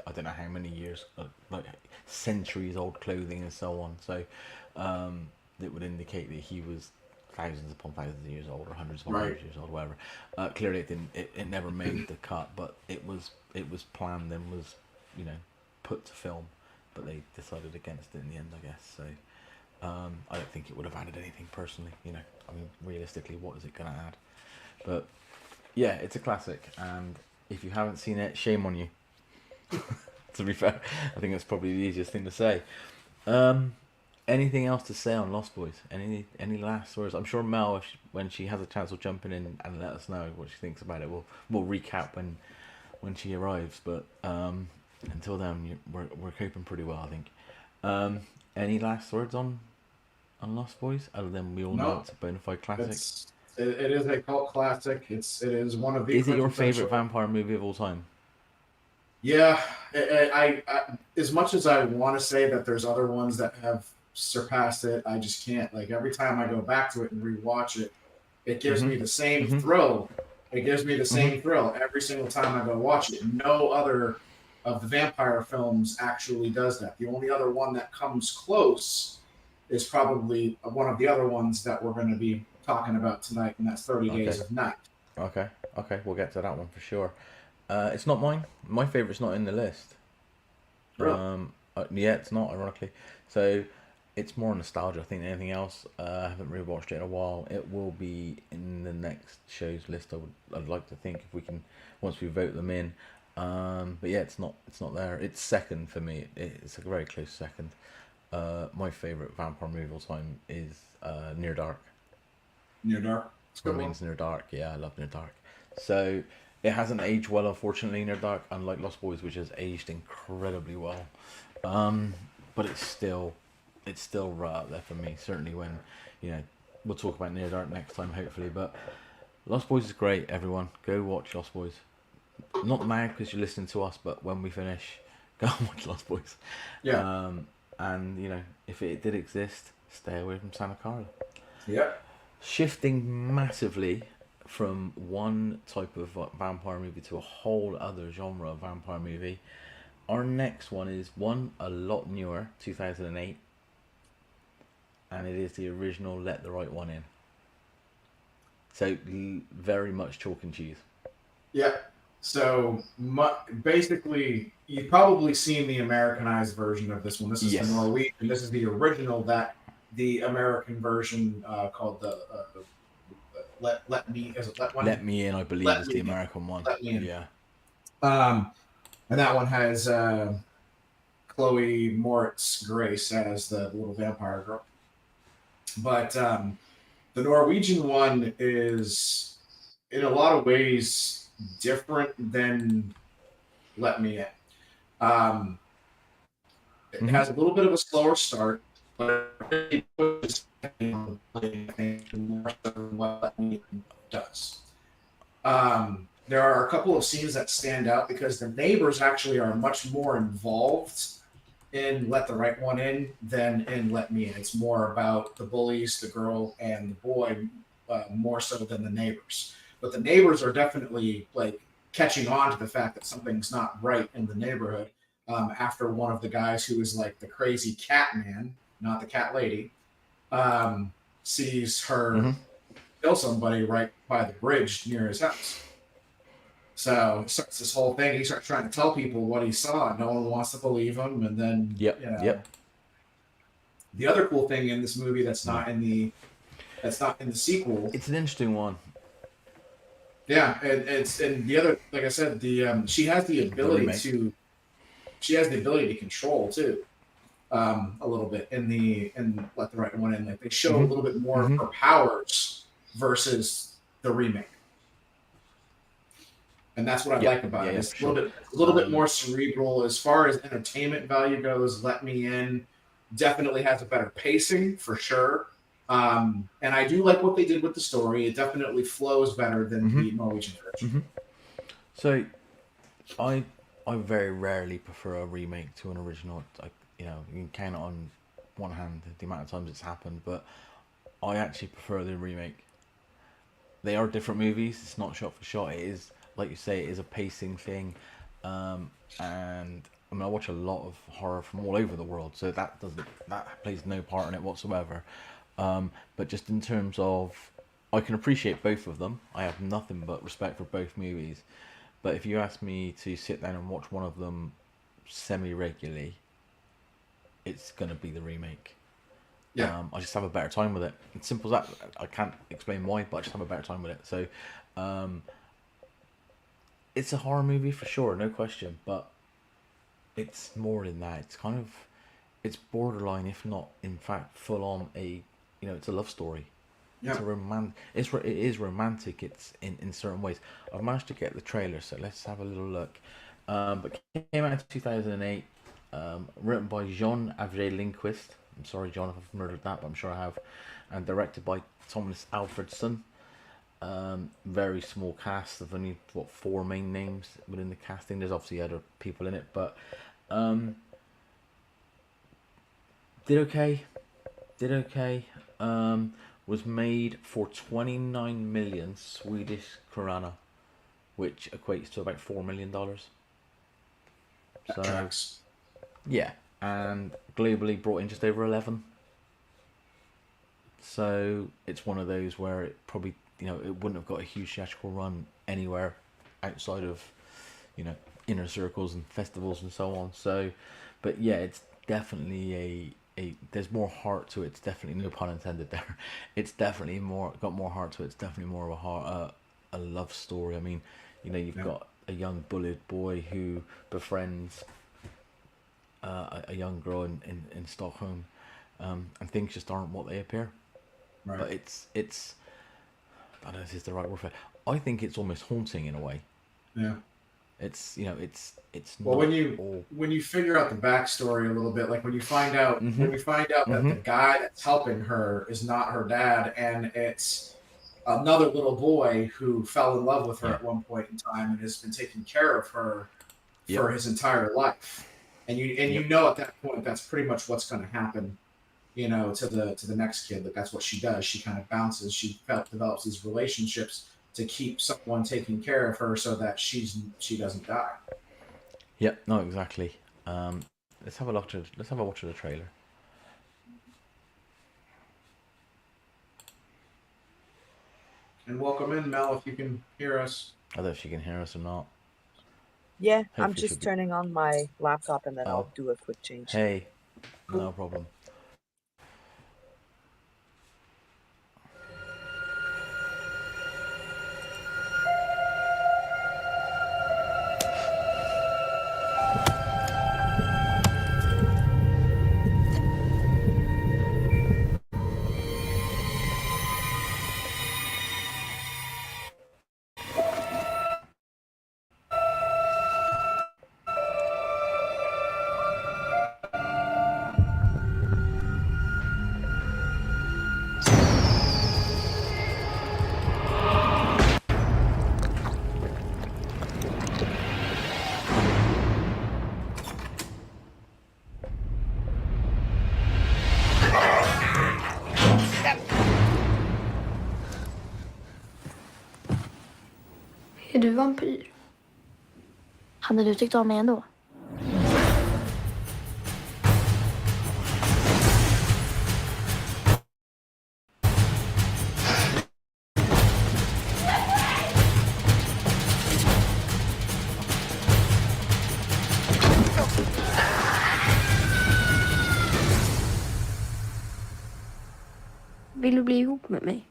Speaker 2: I don't know how many years, like centuries old clothing and so on. So that would indicate that he was thousands upon thousands of years old, or hundreds upon hundreds of years old, whatever. Clearly, it never made the cut, but it was planned and was, put to film, but they decided against it in the end, I guess. So I don't think it would have added anything personally. I mean, realistically, what is it going to add? But yeah, it's a classic, and if you haven't seen it, shame on you. To be fair, I think that's probably the easiest thing to say. Anything else to say on Lost Boys? Any last words? I'm sure Mel, when she has a chance, will jump in and let us know what she thinks about it. We'll recap when she arrives. But until then, we're coping pretty well, I think. Any last words on Lost Boys? Other than we all know it's a bona fide classic.
Speaker 1: It is a cult classic. It is one of the.
Speaker 2: Is it your favorite vampire movie of all time?
Speaker 1: Yeah, I as much as I want to say that there's other ones that have surpassed it, I just can't. Like, every time I go back to it and rewatch it, it gives me the same thrill. It gives me the same thrill every single time I go watch it. No other of the vampire films actually does that. The only other one that comes close is probably one of the other ones that we're going to be talking about tonight, and that's 30 Days of Night.
Speaker 2: Okay, we'll get to that one for sure. It's not mine. My favourite's not in the list.
Speaker 1: Really?
Speaker 2: Yeah, it's not, ironically. So it's more nostalgia, I think, than anything else. I haven't rewatched it in a while. It will be in the next show's list. I'd like to think, if we can, once we vote them in. But yeah, it's not there. It's second for me. It's a very close second. My favourite vampire movie of all time is Near Dark.
Speaker 1: Near Dark?
Speaker 2: Near Dark. Yeah, I love Near Dark. So it hasn't aged well, unfortunately, Near Dark, unlike Lost Boys, which has aged incredibly well. But it's still right up there for me. Certainly when, we'll talk about Near Dark next time, hopefully. But Lost Boys is great, everyone. Go watch Lost Boys. Not now because you're listening to us, but when we finish, go and watch Lost Boys.
Speaker 1: Yeah.
Speaker 2: And, if it did exist, stay away from Santa Carla.
Speaker 1: Yeah.
Speaker 2: Shifting massively from one type of vampire movie to a whole other genre of vampire movie. Our next one is a lot newer, 2008, and it is the original Let the Right One In. So very much chalk and cheese. Yeah.
Speaker 1: So basically, you've probably seen the Americanized version of this one. This is the Norwegian. This is the original, that the American version called the Let Me In, I believe,
Speaker 2: is the American one.
Speaker 1: Let Me In.
Speaker 2: Yeah.
Speaker 1: And that one has Chloe Moritz Grace as the little vampire girl. But the Norwegian one is, in a lot of ways, different than Let Me In. It has a little bit of a slower start, but it was more than what Let Me In does. There are a couple of scenes that stand out because the neighbors actually are much more involved in Let the Right One In than in Let Me In. It's more about the bullies, the girl, and the boy, more so than the neighbors. But the neighbors are definitely like catching on to the fact that something's not right in the neighborhood after one of the guys who is like the crazy cat man, not the cat lady, sees her kill somebody right by the bridge near his house. So it starts this whole thing. He starts trying to tell people what he saw. No one wants to believe him. And then, The other cool thing in this movie that's not in the sequel.
Speaker 2: It's an interesting one.
Speaker 1: Yeah, and the other, like I said, she has the ability to control too, a little bit in Let the Right One In. Like, they show a little bit more of her powers versus the remake. and that's what I
Speaker 2: Yeah,
Speaker 1: like about it.
Speaker 2: yeah,
Speaker 1: It's
Speaker 2: for
Speaker 1: a little bit more cerebral as far as entertainment value goes. Let Me In definitely has a better pacing for sure. And I do like what they did with the story. It definitely flows better than the Norwegian version.
Speaker 2: So, I very rarely prefer a remake to an original. You can count on one hand the amount of times it's happened, but I actually prefer the remake. They are different movies. It's not shot for shot. It is, like you say, it is a pacing thing. And I mean, I watch a lot of horror from all over the world, so that plays no part in it whatsoever. But just in terms of, I can appreciate both of them. I have nothing but respect for both movies. But if you ask me to sit down and watch one of them semi-regularly, it's going to be the remake.
Speaker 1: Yeah.
Speaker 2: I just have a better time with it. It's simple as that. I can't explain why, but I just have a better time with it. So, it's a horror movie for sure, no question. But it's more than that. It's borderline, if not, in fact, full on it's a love story.
Speaker 1: Yeah.
Speaker 2: It is romantic. It's in certain ways. I've managed to get the trailer, so let's have a little look. But it came out in 2008. Written by John Avray Lindquist. I'm sorry, John, if I've murdered that, but I'm sure I have. And directed by Thomas Alfredson. Very small cast of only 4 main names within the casting. There's obviously other people in it, but did okay. Was made for 29 million Swedish krona, which equates to about $4 million. So
Speaker 1: Tracks.
Speaker 2: yeah, and globally brought in just over 11. So it's one of those where it probably, it wouldn't have got a huge theatrical run anywhere outside of, inner circles and festivals and so on. So, but yeah, it's definitely there's more heart to it. It's definitely, no pun intended there. It's definitely got more heart to it. It's definitely more of a love story. I mean, you've got a young bullied boy who befriends a young girl in Stockholm, and things just aren't what they appear.
Speaker 1: Right.
Speaker 2: But it's I don't know if this is the right word for it. I think it's almost haunting in a way.
Speaker 1: Yeah.
Speaker 2: It's
Speaker 1: well,
Speaker 2: not
Speaker 1: when you figure out the backstory a little bit, like when we find out that the guy that's helping her is not her dad, and it's another little boy who fell in love with her at one point in time and has been taking care of her for his entire life, and you know at that point that's pretty much what's going to happen, to the next kid. That's what she does. She kind of bounces. She develops these relationships to keep someone taking care of her so that she doesn't die.
Speaker 2: Yeah, no, exactly. Let's have a watch of the trailer.
Speaker 1: And welcome in, Mel, if you can hear us.
Speaker 2: I don't know if she can hear us or not.
Speaker 11: Yeah,
Speaker 2: Hopefully
Speaker 11: I'm just turning on my laptop and then I'll do a quick change.
Speaker 2: Hey, no problem.
Speaker 10: Är du vampyr? Hade du tyckt om mig ändå? Vill du bli ihop med mig?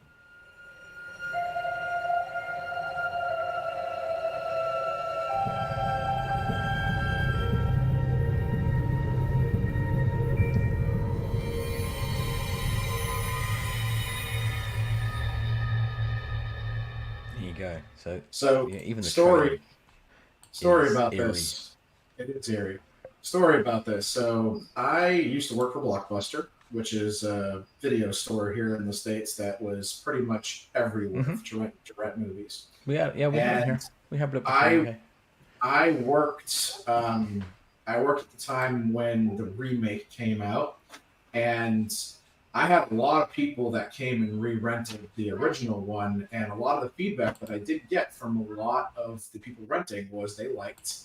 Speaker 2: There you go. So
Speaker 1: So
Speaker 2: yeah, even the
Speaker 1: story.
Speaker 2: trailer,
Speaker 1: Story
Speaker 2: is
Speaker 1: about
Speaker 2: eerie.
Speaker 1: this. It is eerie. Story about this. So I used to work for Blockbuster, which is a video store here in the States that was pretty much everywhere to rent movies.
Speaker 2: We had one here. We have it.
Speaker 1: I worked at the time when the remake came out, and I had a lot of people that came and re-rented the original one, and a lot of the feedback that I did get from a lot of the people renting was they liked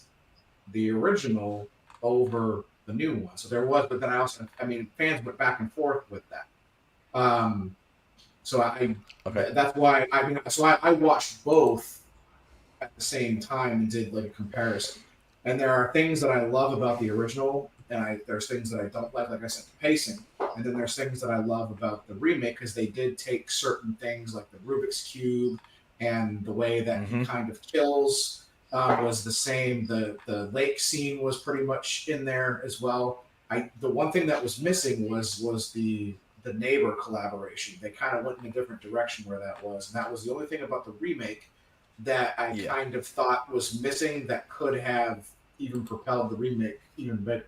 Speaker 1: the original over the new one. So there was, but then fans went back and forth with that. That's why I watched both at the same time and did like a comparison. And there are things that I love about the original, and there's things that I don't like I said, the pacing. And then there's things that I love about the remake because they did take certain things like the Rubik's Cube and the way that he kind of kills was the same. The lake scene was pretty much in there as well. The one thing that was missing was the neighbor collaboration. They kind of went in a different direction where that was. And that was the only thing about the remake that I kind of thought was missing that could have even propelled the remake even better.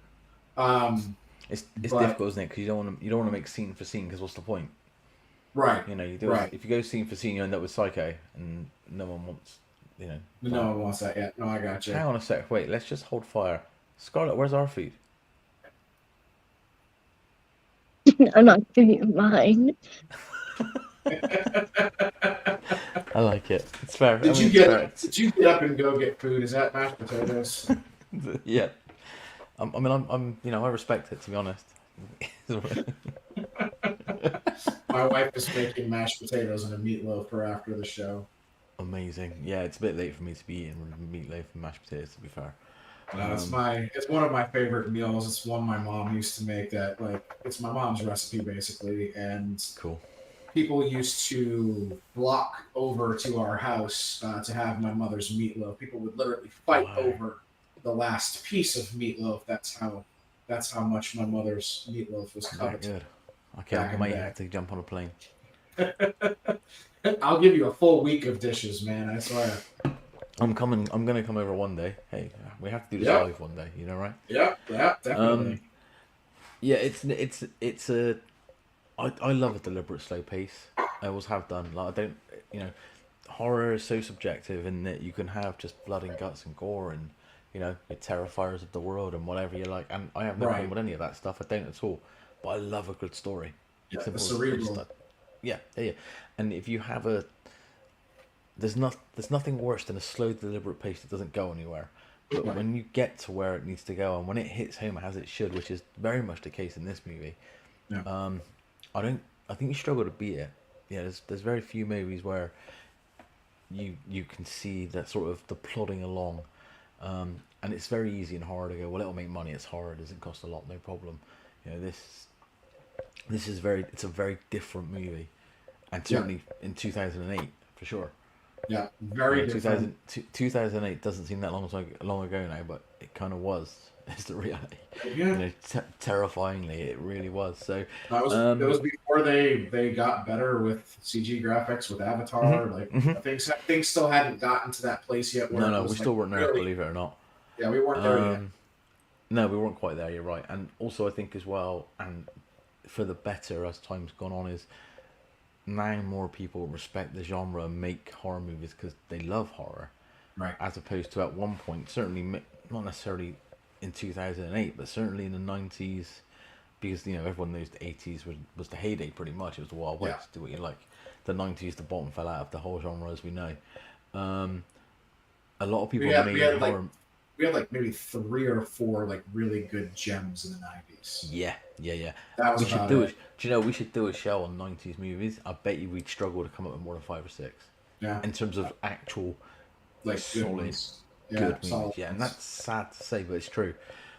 Speaker 2: It's difficult, isn't it? Because you don't want to make scene for scene. Because what's the point?
Speaker 1: Right.
Speaker 2: You know, you do it. If you go scene for scene, you end up with Psycho, and no one wants.
Speaker 1: No one wants that yet. No, I got you.
Speaker 2: Hang on a sec. Wait, let's just hold fire. Scarlett, where's our food?
Speaker 3: I'm not giving you mine.
Speaker 2: I like it. It's fair.
Speaker 1: Did you get up and go get food? Is that mashed potatoes?
Speaker 2: Yeah. I respect it, to be honest.
Speaker 1: My wife is making mashed potatoes and a meatloaf for after the show.
Speaker 2: Amazing. Yeah, it's a bit late for me to be eating meatloaf and mashed potatoes, to be fair.
Speaker 1: It's one of my favorite meals. It's one my mom used to make that, it's my mom's recipe, basically. And
Speaker 2: cool.
Speaker 1: People used to flock over to our house to have my mother's meatloaf. People would literally fight over the last piece of meatloaf. That's how much my mother's meatloaf was coveted.
Speaker 2: Good. Okay, I might have to jump on a plane.
Speaker 1: I'll give you a full week of dishes, man. I swear.
Speaker 2: I'm coming. I'm gonna come over one day. Hey, we have to do this live one day. You know, right?
Speaker 1: Yeah, definitely.
Speaker 2: I love a deliberate slow pace. I always have done. Like, I don't, horror is so subjective in that you can have just blood and guts and gore and, the terrifiers of the world and whatever you like. And I have no problem with any of that stuff. I don't at all. But I love a good story.
Speaker 1: Yeah, the cerebral.
Speaker 2: Yeah. And if you have there's nothing worse than a slow, deliberate pace that doesn't go anywhere. But when you get to where it needs to go and when it hits home as it should, which is very much the case in this movie, I think you struggle to beat it. Yeah, there's very few movies where you can see that sort of the plodding along, and it's very easy in horror to go, well, it'll make money. It's horror. It doesn't cost a lot. No problem. This is it's a very different movie, and certainly in 2008 for sure.
Speaker 1: Yeah, very different.
Speaker 2: 2008 doesn't seem that long ago now, but it kind of was. It's the reality.
Speaker 1: Yeah.
Speaker 2: Terrifyingly, it really was. So
Speaker 1: it was before they got better with CG graphics with Avatar. Things still hadn't gotten to that place yet. Where
Speaker 2: we still weren't there, believe it or not.
Speaker 1: Yeah, we weren't there yet.
Speaker 2: No, we weren't quite there. You're right. And also, I think as well, and for the better as time's gone on, is now more people respect the genre and make horror movies because they love horror,
Speaker 1: right? As
Speaker 2: opposed to at one point, certainly not necessarily in 2008, but certainly in the 90s, because everyone knows the 80s was the heyday pretty much. It was the Wild West. Do what you like. The 90s, the bottom fell out of the whole genre, as we know. A lot of people made horror.
Speaker 1: We had maybe 3 or 4 really good gems in the 90s.
Speaker 2: Yeah.
Speaker 1: That was
Speaker 2: we should do it. Do you know we should do a show on 90s movies? I bet you we'd struggle to come up with more than 5 or 6.
Speaker 1: Yeah.
Speaker 2: In terms of actual
Speaker 1: solid,
Speaker 2: good movies. Yeah, and that's sad to say, but it's true.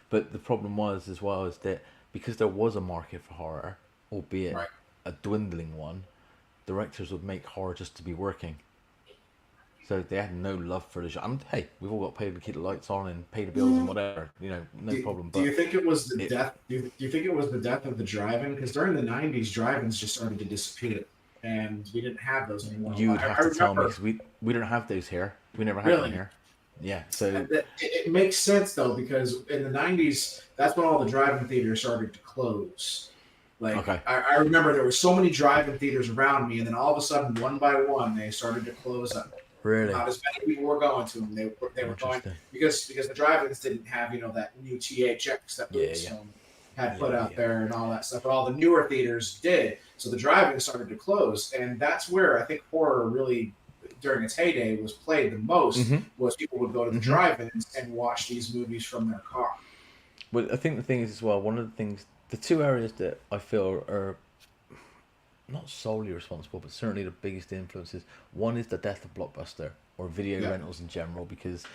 Speaker 2: But the problem was as well is that because there was a market for horror, albeit a dwindling one, directors would make horror just to be working. So they had no love for the genre. Hey, we've all got paid to keep the lights on and pay the bills and whatever. No problem.
Speaker 1: Do you think it was the death? Do you think it was the death of the drive-in? Because during the 90s, drive-ins just started to disappear, and we didn't have those anymore.
Speaker 2: You would have to tell me because we don't have those here. We never had them here. Yeah, so
Speaker 1: it makes sense though, because in the 90s, that's when all the drive-in theaters started to close. Like,
Speaker 2: okay.
Speaker 1: I remember there were so many drive-in theaters around me, and then all of a sudden, one by one, they started to close up.
Speaker 2: Really?
Speaker 1: Not as many people were going to them. They were going because the drive-ins didn't have, you know, that new THX that Lucasfilm had put out there and all that stuff. But all the newer theaters did. So the drive-ins started to close, and that's where I think horror really, during its heyday, was played the most. Was people would go to the drive-ins and watch these movies from their car.
Speaker 2: Well, I think the thing is as well, one of the things, the two areas that I feel are not solely responsible, but certainly the biggest influences. One is the death of Blockbuster or video rentals in general, because,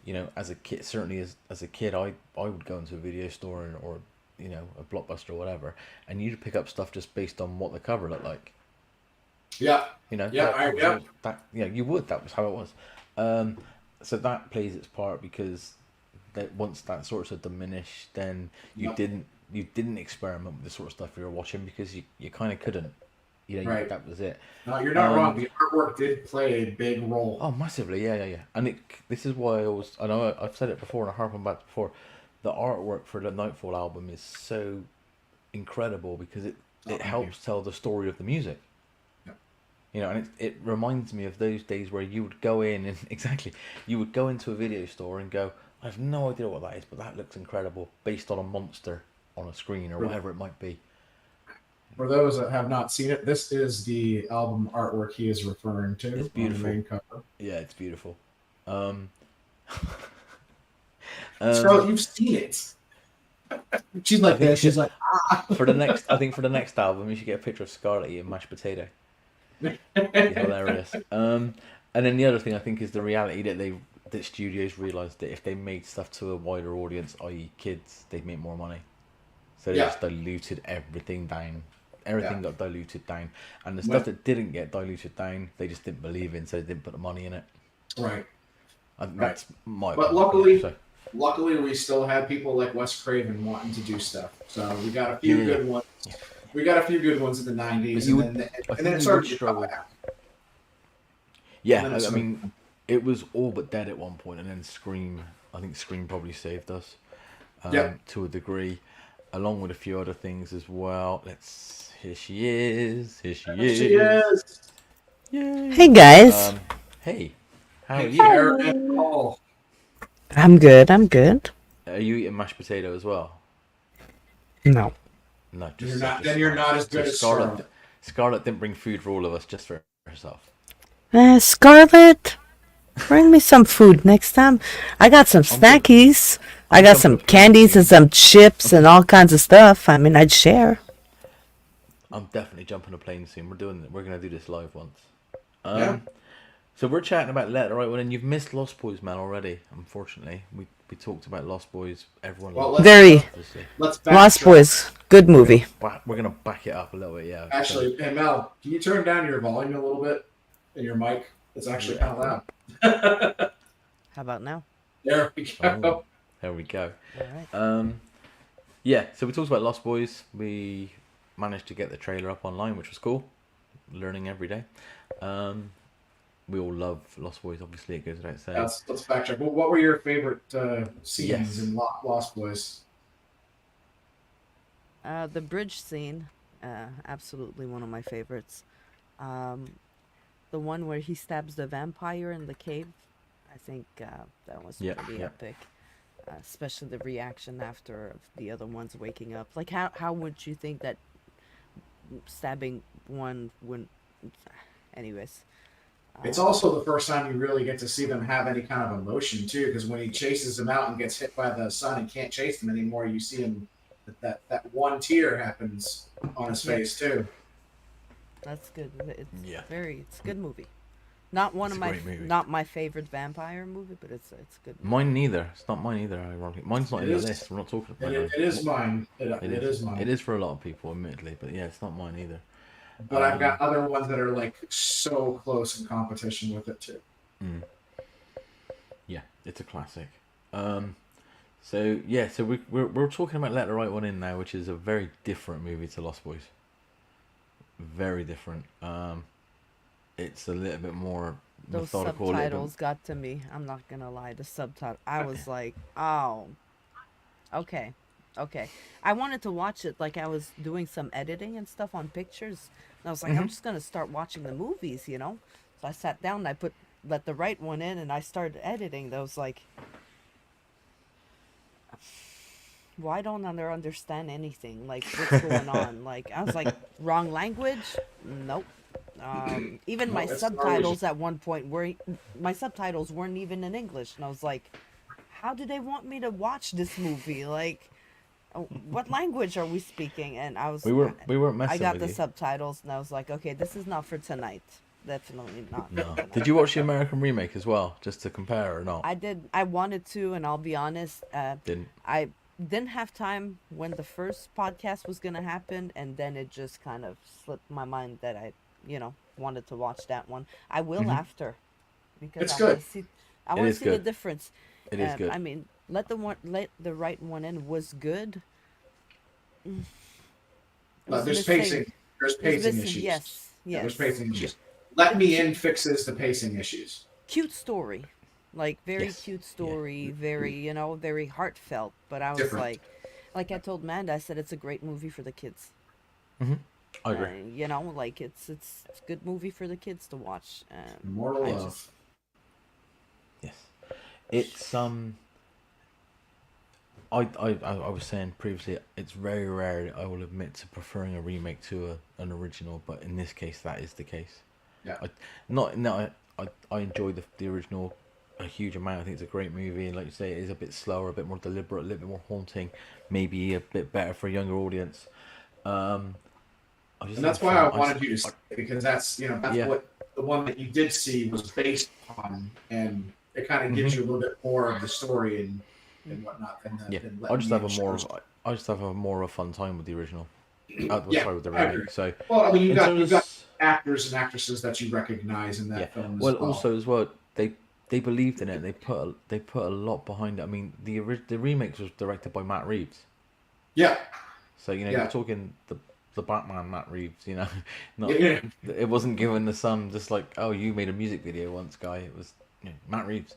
Speaker 2: you know, as a kid, certainly as a kid, I would go into a video store or you know, a Blockbuster or whatever, and you'd pick up stuff just based on what the cover looked like.
Speaker 1: Yeah.
Speaker 2: You know. You would. That was how it was. So that plays its part, because that once that sort of diminished, then you didn't experiment with the sort of stuff you were watching, because you kind of couldn't. You know, that was it.
Speaker 1: No, you're not wrong. The artwork did play a big role.
Speaker 2: Oh, massively, yeah. And this is why I know I've said it before and I harp on back before. The artwork for the Knightfall album is so incredible, because it helps tell the story of the music.
Speaker 1: Yeah.
Speaker 2: You know, and it reminds me of those days where you would go in and you would go into a video store and go, I have no idea what that is, but that looks incredible, based on a monster on a screen or whatever it might be.
Speaker 1: For those that have not seen it, this is the album artwork he is referring to.
Speaker 2: It's beautiful.
Speaker 1: On the main cover.
Speaker 2: Yeah, it's beautiful.
Speaker 1: Scarlett, you've seen it. She's like this. She's like,
Speaker 2: for the next album, you should get a picture of Scarlett eating mashed potato. Hilarious. And then the other thing I think is the reality that studios realised that if they made stuff to a wider audience, i.e. kids, they'd make more money. So they just diluted everything down. Everything got diluted down, and the stuff that didn't get diluted down, they just didn't believe in, so they didn't put the money in it.
Speaker 1: Right.
Speaker 2: That's my.
Speaker 1: But
Speaker 2: opinion,
Speaker 1: luckily, we still had people like Wes Craven wanting to do stuff. So we got a few good ones. We got a few good ones in the '90s, and then it started to struggle.
Speaker 2: Yeah, I mean, it was all but dead at one point, and then Scream. I think Scream probably saved us to a degree, along with a few other things as well. Here she is. Yay.
Speaker 12: Hey guys.
Speaker 2: Hey. How are you?
Speaker 12: I'm good.
Speaker 2: Are you eating mashed potato as well?
Speaker 12: No.
Speaker 2: No,
Speaker 1: you're not as good as Scarlett.
Speaker 2: Scarlett didn't bring food for all of us, just for herself.
Speaker 12: Scarlett, bring me some food next time. I got some snackies. I got some candies and some chips and all kinds of stuff. I mean, I'd share.
Speaker 2: I'm definitely jumping a plane soon. We're gonna do this live once. So we're chatting about Let the Right One, and you've missed Lost Boys, man, already. Unfortunately, we talked about Lost Boys. Everyone
Speaker 12: Lost Boys, good movie.
Speaker 2: We're gonna back it up a little bit, yeah.
Speaker 1: Actually, hey Mel, can you turn down your volume a little bit in your mic? It's actually kind of loud.
Speaker 12: How about now?
Speaker 1: There we go.
Speaker 2: Oh, there we go. All right. Yeah. So we talked about Lost Boys. We managed to get the trailer up online, which was cool. Learning every day. We all love Lost Boys, obviously, it goes without saying.
Speaker 1: Let's backtrack. Well, what were your favorite scenes in Lost Boys?
Speaker 12: The bridge scene, absolutely one of my favorites. The one where he stabs the vampire in the cave, I think that was pretty epic. Especially the reaction after the other ones waking up. Like, how would you think that stabbing one wouldn't... Anyways.
Speaker 1: It's also the first time you really get to see them have any kind of emotion, too, because when he chases him out and gets hit by the sun and can't chase them anymore, you see him, that one tear happens on his face, too.
Speaker 12: That's good. It's a good movie. Not my favorite vampire movie, but it's good.
Speaker 2: Mine neither. It's not mine either, ironically. Mine's not in the list. We're not talking about it.
Speaker 1: It is mine. It is mine.
Speaker 2: It is for a lot of people, admittedly, but yeah, it's not mine either.
Speaker 1: But I've got other ones that are like so close in competition with it too.
Speaker 2: Yeah, it's a classic. So we're talking about Let the Right One In now, which is a very different movie to Lost Boys. Very different. it's a little bit more
Speaker 12: Those
Speaker 2: methodical.
Speaker 12: subtitles got to me. I'm not gonna lie. The subtitle. I was like, oh, okay. I wanted to watch it like I was doing some editing and stuff on pictures. And I was like, I'm just gonna start watching the movies, you know. So I sat down and I let the right one in and I started editing. That was like, why don't I understand anything? Like, what's going on? Like, I was like, wrong language? Nope. Even my subtitles at one point my subtitles weren't even in English, and I was like, how do they want me to watch this movie? Like, what language are we speaking? And
Speaker 2: we weren't messing
Speaker 12: I got
Speaker 2: with
Speaker 12: the
Speaker 2: you.
Speaker 12: subtitles, and I was like, okay, this is not for tonight. Definitely not.
Speaker 2: No. Did you watch the American remake as well, just to compare or not?
Speaker 12: I did. I wanted to, and I'll be honest.
Speaker 2: Didn't.
Speaker 12: I didn't have time when the first podcast was gonna happen, and then it just kind of slipped my mind that I, wanted to watch that one. I will after, because
Speaker 1: It's good.
Speaker 12: I want to see the
Speaker 2: good.
Speaker 12: difference.
Speaker 2: It is good.
Speaker 12: I mean, let the right one in was good. It was
Speaker 1: There's
Speaker 12: missing-
Speaker 1: pacing. There's
Speaker 12: it was
Speaker 1: pacing
Speaker 12: missing-
Speaker 1: issues.
Speaker 12: Yes.
Speaker 1: Yeah, there's
Speaker 12: Yes.
Speaker 1: pacing issues. Let Me In fixes the pacing issues.
Speaker 12: Cute story, like very
Speaker 2: Yes.
Speaker 12: cute story, very very heartfelt. But I was
Speaker 1: Different.
Speaker 12: like I told Amanda, I said it's a great movie for the kids.
Speaker 2: I agree.
Speaker 12: Like it's a good movie for the kids to watch.
Speaker 1: Moral
Speaker 12: I
Speaker 1: love.
Speaker 12: just-
Speaker 2: Yes, it's I was saying previously, it's very rare, I will admit, to preferring a remake to an original, but in this case, that is the case.
Speaker 1: Yeah.
Speaker 2: I enjoy the original a huge amount. I think it's a great movie, and like you say, it is a bit slower, a bit more deliberate, a little bit more haunting, maybe a bit better for a younger audience.
Speaker 1: And that's why I wanted you to see it, because that's what the one that you did see was based on, and it kind of gives you a little bit more of the story and whatnot. Than
Speaker 2: I just have a more of a fun time with the original. With the
Speaker 1: I agree.
Speaker 2: remake. So,
Speaker 1: well, I mean, you've
Speaker 2: in
Speaker 1: got actors and actresses that you recognize in that film.
Speaker 2: Well, also as well, they believed in it. They put a lot behind it. I mean, the remake was directed by Matt Reeves.
Speaker 1: Yeah.
Speaker 2: So you're talking the Batman Matt Reeves. It wasn't given the Sun just like, oh, you made a music video once, guy. It was Matt Reeves.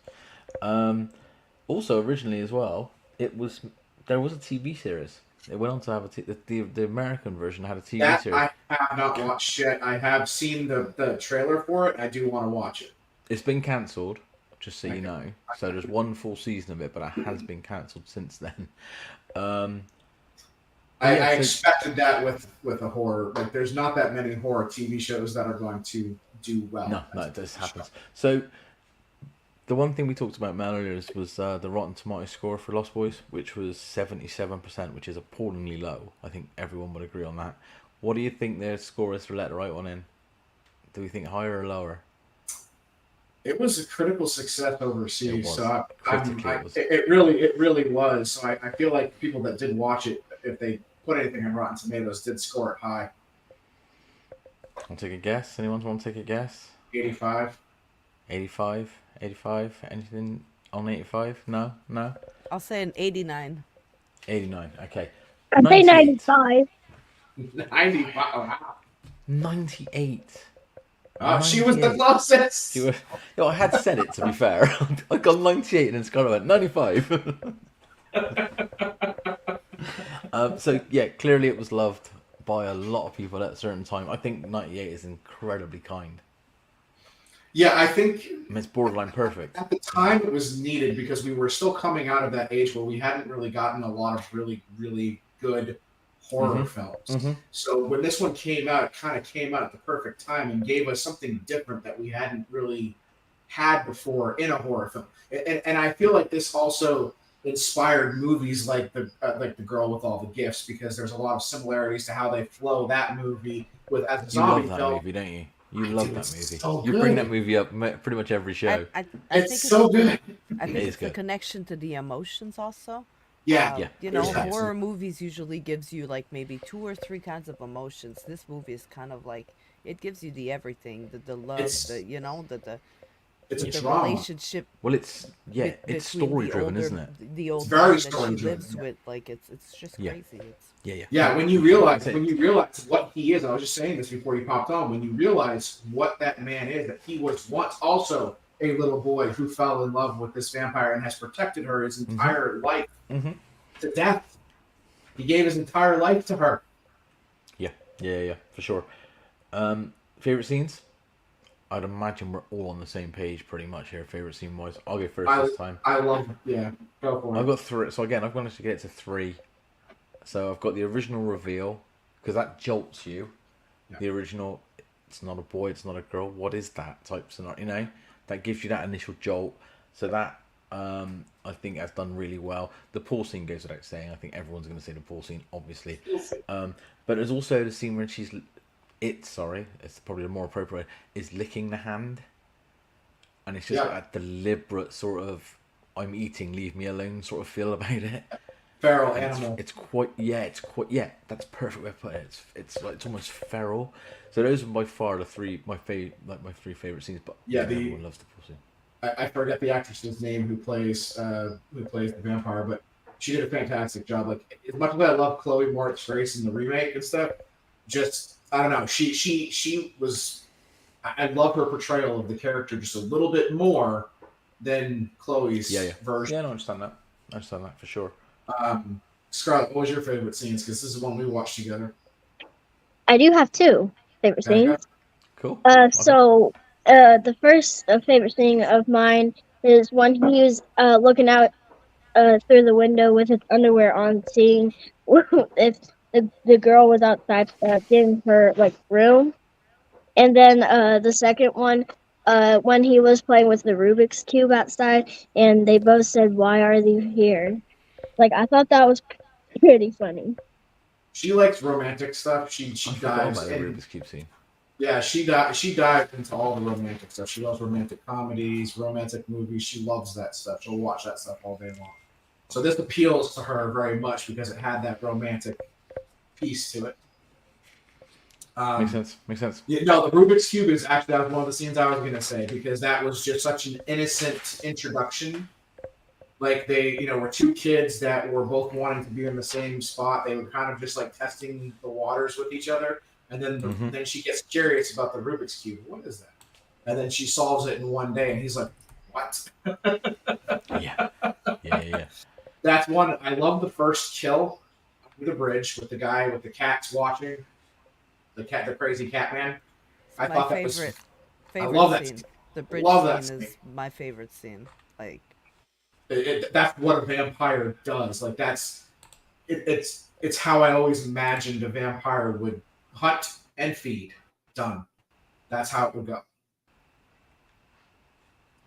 Speaker 2: Also, originally as well, there was a TV series. It went on to have the American version had a TV series.
Speaker 1: I have not watched yet. I have seen the trailer for it. I do want to watch it.
Speaker 2: It's been cancelled, just so you know. So there's one full season of it, but it has been cancelled since then.
Speaker 1: I expected that with a horror. Like, there's not that many horror TV shows that are going to do well.
Speaker 2: No, it just happens. So the one thing we talked about earlier was the Rotten Tomatoes score for Lost Boys, which was 77%, which is appallingly low. I think everyone would agree on that. What do you think their score is for Let the Right One In? Do we think higher or lower?
Speaker 1: It was a critical success overseas, so
Speaker 2: it
Speaker 1: really was. So I feel like people that did watch it, if they put anything on Rotten Tomatoes, did score it high.
Speaker 2: Want to take a guess? Anyone want to take a guess?
Speaker 1: 85.
Speaker 2: 85? Anything on 85? No?
Speaker 12: I'll say an 89.
Speaker 2: 89, okay.
Speaker 3: I say 95.
Speaker 1: 95. Wow.
Speaker 2: 98.
Speaker 1: She was the closest.
Speaker 2: I had said it, to be fair. I got 98 and it's kind of went 95. So, yeah, clearly it was loved by a lot of people at a certain time. I think 98 is incredibly kind.
Speaker 1: Yeah, I think
Speaker 2: it's borderline perfect.
Speaker 1: At the time, it was needed because we were still coming out of that age where we hadn't really gotten a lot of really, really good horror films. So when this one came out, it kind of came out at the perfect time and gave us something different that we hadn't really had before in a horror film. And I feel like this also inspired movies like the Girl with All the Gifts, because there's a lot of similarities to how they flow that movie with as a zombie
Speaker 2: film. You love that movie, don't you? You love that movie.
Speaker 1: So
Speaker 2: you bring that movie up pretty much every show.
Speaker 12: I
Speaker 1: it's
Speaker 12: think
Speaker 1: so good.
Speaker 12: I think it's the connection to the emotions also.
Speaker 1: Yeah.
Speaker 12: Horror movies usually gives you like maybe 2 or 3 kinds of emotions. This movie is kind of like, it gives you the everything, the love,
Speaker 1: It's a
Speaker 12: the
Speaker 1: drama.
Speaker 12: relationship.
Speaker 2: Well, it's
Speaker 12: between
Speaker 2: it's story
Speaker 12: the
Speaker 2: driven,
Speaker 12: older,
Speaker 2: isn't it?
Speaker 12: The old
Speaker 1: very
Speaker 12: man that she
Speaker 1: story-driven,
Speaker 12: lives
Speaker 1: yeah.
Speaker 12: with, like it's just
Speaker 2: Yeah.
Speaker 12: crazy. It's
Speaker 2: Yeah.
Speaker 1: When you realize what he is, I was just saying this before you popped on. When you realize what that man is, that he was once also a little boy who fell in love with this vampire and has protected her his entire life to death. He gave his entire life to her.
Speaker 2: Yeah, for sure. Favorite scenes? I'd imagine we're all on the same page pretty much here. Favorite scene wise, I'll go first this time.
Speaker 1: I love go for it.
Speaker 2: I've got 3. So again, I've managed to get it to 3. So I've got the original reveal because that jolts you. Yeah. The original, it's not a boy, it's not a girl. What is that type scenario? That gives you that initial jolt. So that I think has done really well. The pool scene goes without saying. I think everyone's going to say the pool scene, obviously. But there's also the scene where it's probably the more appropriate, is licking the hand. And it's just that deliberate sort of, I'm eating, leave me alone sort of feel about it.
Speaker 1: Feral animal.
Speaker 2: It's quite, that's perfect way to put it. It's almost feral. So those are by far my 3 favorite scenes. But everyone loves the pool scene.
Speaker 1: I forget the actress's name who plays the vampire, but she did a fantastic job. Like, as much as I love Chloe Moretz Grace in the remake and stuff, just I don't know. She was. I love her portrayal of the character just a little bit more than Chloe's version.
Speaker 2: Yeah, I understand that for sure.
Speaker 1: Scarlett, what was your favorite scenes? Because this is one we watched together.
Speaker 3: I do have 2 favorite scenes.
Speaker 2: Cool.
Speaker 3: So the first favorite scene of mine is when he was looking out through the window with his underwear on, seeing if the girl was outside getting her room. And then the second one, when he was playing with the Rubik's Cube outside, and they both said, "Why are you here?" I thought that was pretty funny.
Speaker 1: She likes romantic stuff. She dives
Speaker 2: the
Speaker 1: in.
Speaker 2: Rubik's Cube scene.
Speaker 1: Yeah, she dived into all the romantic stuff. She loves romantic comedies, romantic movies. She loves that stuff. She'll watch that stuff all day long. So this appeals to her very much because it had that romantic piece to it.
Speaker 2: Makes sense.
Speaker 1: Yeah, no, the Rubik's Cube is actually that was one of the scenes I was going to say because that was just such an innocent introduction. Like they, were 2 kids that were both wanting to be in the same spot. They were kind of just testing the waters with each other. And then then she gets curious about the Rubik's Cube. What is that? And then she solves it in one day. And he's like, what?
Speaker 2: Yeah.
Speaker 1: That's one. I love the first kill under the bridge with the guy with the cats watching. The crazy cat man. I thought that was. I love that scene.
Speaker 12: The bridge scene is my favorite scene.
Speaker 1: That's what a vampire does. It's how I always imagined a vampire would hunt and feed. Done. That's how it would go.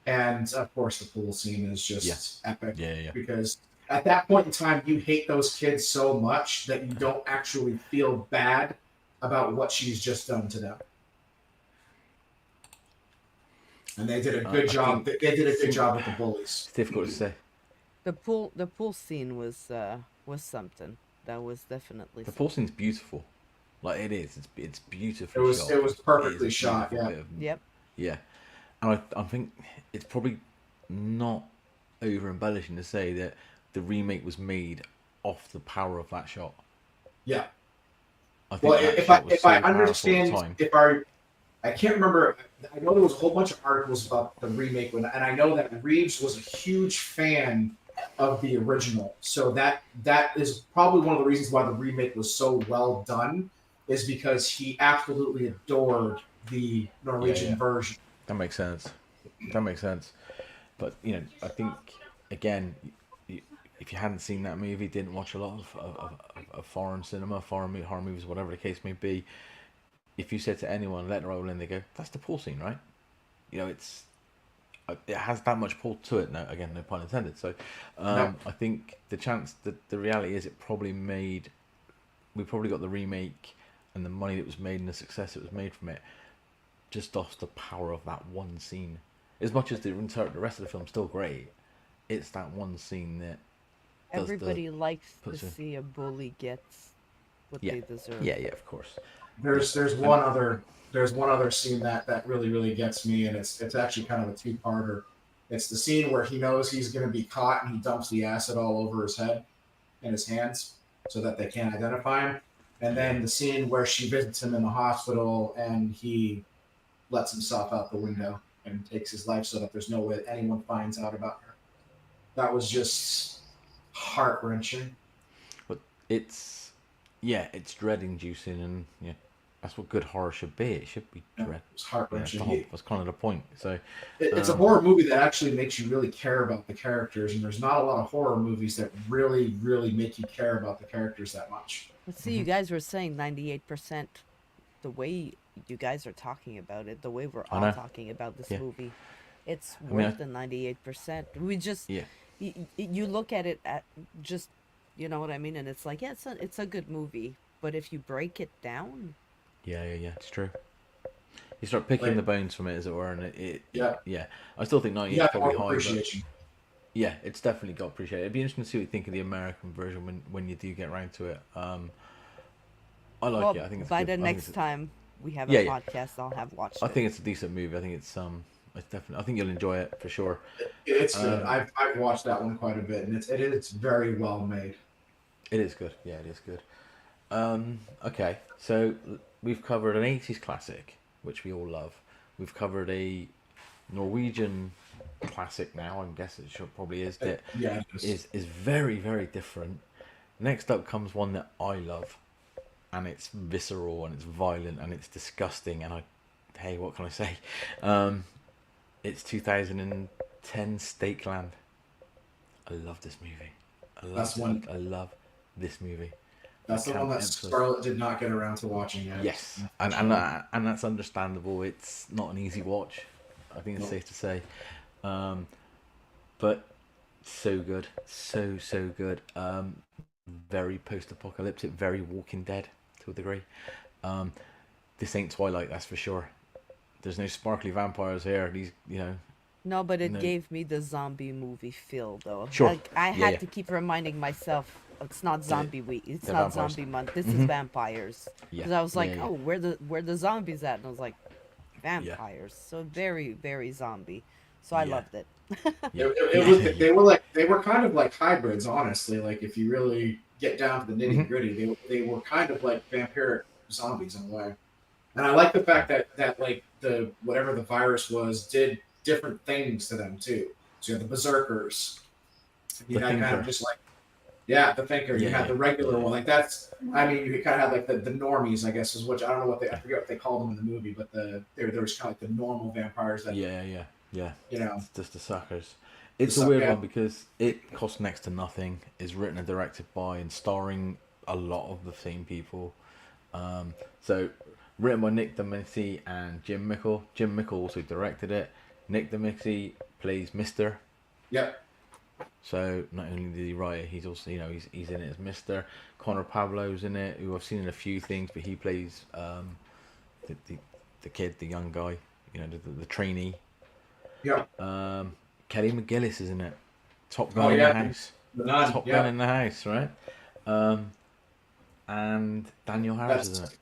Speaker 1: And of course, the pool scene is just epic.
Speaker 2: Yeah.
Speaker 1: Because at that point in time, you hate those kids so much that you don't actually feel bad about what she's just done to them. And they did a good job. They did a good job with the bullies.
Speaker 2: It's difficult to say.
Speaker 12: The pool scene was something. That was definitely
Speaker 2: the pool scene's beautiful. It is. It's beautiful.
Speaker 1: It was perfectly shot.
Speaker 12: Yep.
Speaker 2: Yeah, and I think it's probably not over embellishing to say that the remake was made off the power of that shot.
Speaker 1: Yeah.
Speaker 2: I think
Speaker 1: I can't remember. I know there was a whole bunch of articles about the remake, and I know that Reeves was a huge fan of the original. So that is probably one of the reasons why the remake was so well done, is because he absolutely adored the Norwegian version.
Speaker 2: That makes sense. But I think again, if you hadn't seen that movie, didn't watch a lot of foreign cinema, horror movies, whatever the case may be, if you said to anyone, let it roll in, they go, that's the pool scene, right? It has that much pull to it. No, again, no pun intended. So I think the reality is we probably got the remake and the money that was made and the success that was made from it just off the power of that one scene. As much as the rest of the film's still great, it's that one scene that
Speaker 12: everybody likes to see a bully get what they deserve.
Speaker 2: Yeah, of course.
Speaker 1: There's one other scene that really gets me, and it's actually kind of a two-parter. It's the scene where he knows he's going to be caught, and he dumps the acid all over his head and his hands so that they can't identify him. And then the scene where she visits him in the hospital, and he lets himself out the window and takes his life so that there's no way that anyone finds out about her. That was just heart-wrenching.
Speaker 2: But it's dread-inducing, and that's what good horror should be. It should be dread.
Speaker 1: It's heart-wrenching.
Speaker 2: That's kind of the point. So
Speaker 1: it's a horror movie that actually makes you really care about the characters, and there's not a lot of horror movies that really make you care about the characters that much.
Speaker 12: Let's see, you guys were saying 98%. The way you guys are talking about it, the way we're all talking about this movie, it's worth the 98%. We just you look at it at just, you know what I mean, and it's like, it's a good movie, but if you break it down,
Speaker 2: it's true. You start picking the bones from it, as it were, and I still think 98 is probably high, but it's definitely got appreciated. It'd be interesting to see what you think of the American version when you do get around to it. I like it. I think it's
Speaker 12: by
Speaker 2: good.
Speaker 12: the next time we have a podcast, I'll have watched it.
Speaker 2: I think it's a decent movie. I think it's definitely. I think you'll enjoy it for sure.
Speaker 1: It's good. I've watched that one quite a bit, and it's very well made.
Speaker 2: It is good. Yeah, it is good. Okay, so we've covered an 80s classic, which we all love. We've covered a Norwegian classic now. I guess it probably is. That is very, very different. Next up comes one that I love, and it's visceral, and it's violent, and it's disgusting, and hey, what can I say? It's 2010 Stakeland. I love this movie. I love this movie.
Speaker 1: That's the one that Scarlett did not get around to watching yet.
Speaker 2: Yes, and that's understandable. It's not an easy watch. I think it's safe to say, but so good, so good. Very post-apocalyptic, very Walking Dead to a degree. This ain't Twilight, that's for sure. There's no sparkly vampires here. These,
Speaker 12: No, but it gave me the zombie movie feel, though.
Speaker 2: Sure.
Speaker 12: Like, I had to keep reminding myself, it's not zombie week. It's not vampires. Zombie month. This is vampires. Because I was like, oh, where the zombies at? And I was like, vampires. So very, very zombie. So I loved it.
Speaker 1: They were kind of like hybrids, honestly. Like, if you really get down to the nitty gritty, they were kind of like vampiric zombies in a way. And I like the fact that like the whatever the virus was did different things to them too. So you had the berserkers. You had kind of just like the thinker. You had the regular one. Like that's you kind of had like the normies, I guess, is what I don't know I forget what they called them in the movie, but there was kind of like the normal vampires that
Speaker 2: It's just the suckers. It's a weird one because it cost next to nothing, is written and directed by and starring a lot of the same people. So written by Nick Dempsey and Jim Mickle. Jim Mickle also directed it. Nick Dempsey plays Mr.
Speaker 1: Yep.
Speaker 2: So not only did he write it, he's also he's in it as Mr. Connor Pablo's in it, who I've seen in a few things, but he plays the kid, the young guy, the trainee.
Speaker 1: Yeah.
Speaker 2: Kelly McGillis is in it. Top Gun in the house. Top Gun in the house, right? And Daniel Harris is in it.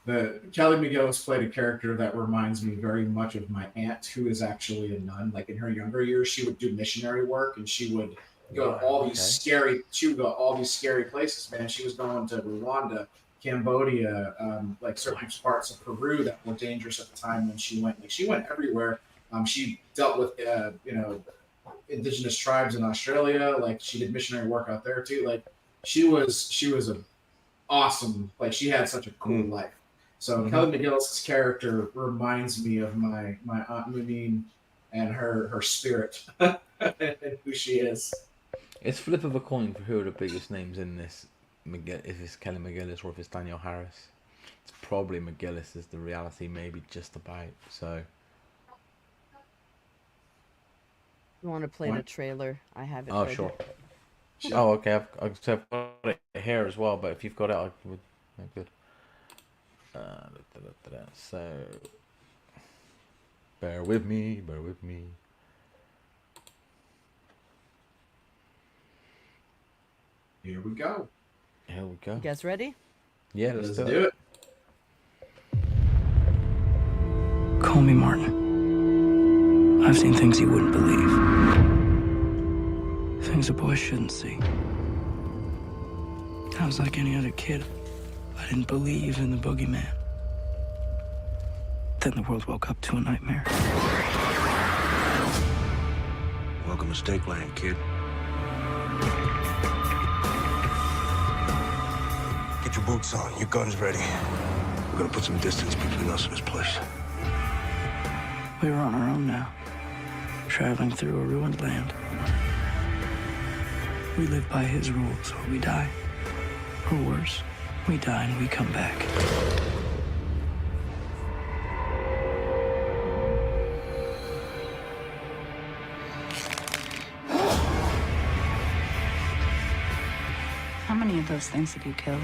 Speaker 1: The Kelly McGillis played a character that reminds me very much of my aunt, who is actually a nun. Like in her younger years, she would do missionary work, and she would go to all these scary. She would go to all these scary places. Man, she was going to Rwanda, Cambodia, like certain parts of Peru that were dangerous at the time when she went. Like she went everywhere. She dealt with indigenous tribes in Australia. Like she did missionary work out there too. Like she was a awesome. Like she had such a cool life. So Kelly McGillis' character reminds me of my Aunt Moonine and her spirit and who she is.
Speaker 2: It's flip of a coin for who are the biggest names in this. If it's Kelly McGillis or if it's Daniel Harris. It's probably McGillis is the reality, maybe just about. So.
Speaker 12: You want to play the trailer? I have it.
Speaker 2: Oh,
Speaker 12: ready.
Speaker 2: sure. Oh, okay. I've got it here as well, but if you've got it, I would. Good. So, bear with me.
Speaker 1: Here we go.
Speaker 2: Here we go.
Speaker 12: You guys ready?
Speaker 2: Yeah, let's do
Speaker 1: it.
Speaker 13: Call me Martin. I've seen things you wouldn't believe. Things a boy shouldn't see. I was like any other kid. I didn't believe in the boogeyman. Then the world woke up to a nightmare.
Speaker 14: Welcome to Stakeland, kid. Get your boots on, your guns ready. We're gonna put some distance between us and this place.
Speaker 13: We were on our own now, traveling through a ruined land. We live by his rules, or we die. Or worse, we die and we come back.
Speaker 15: How many of those things have you killed?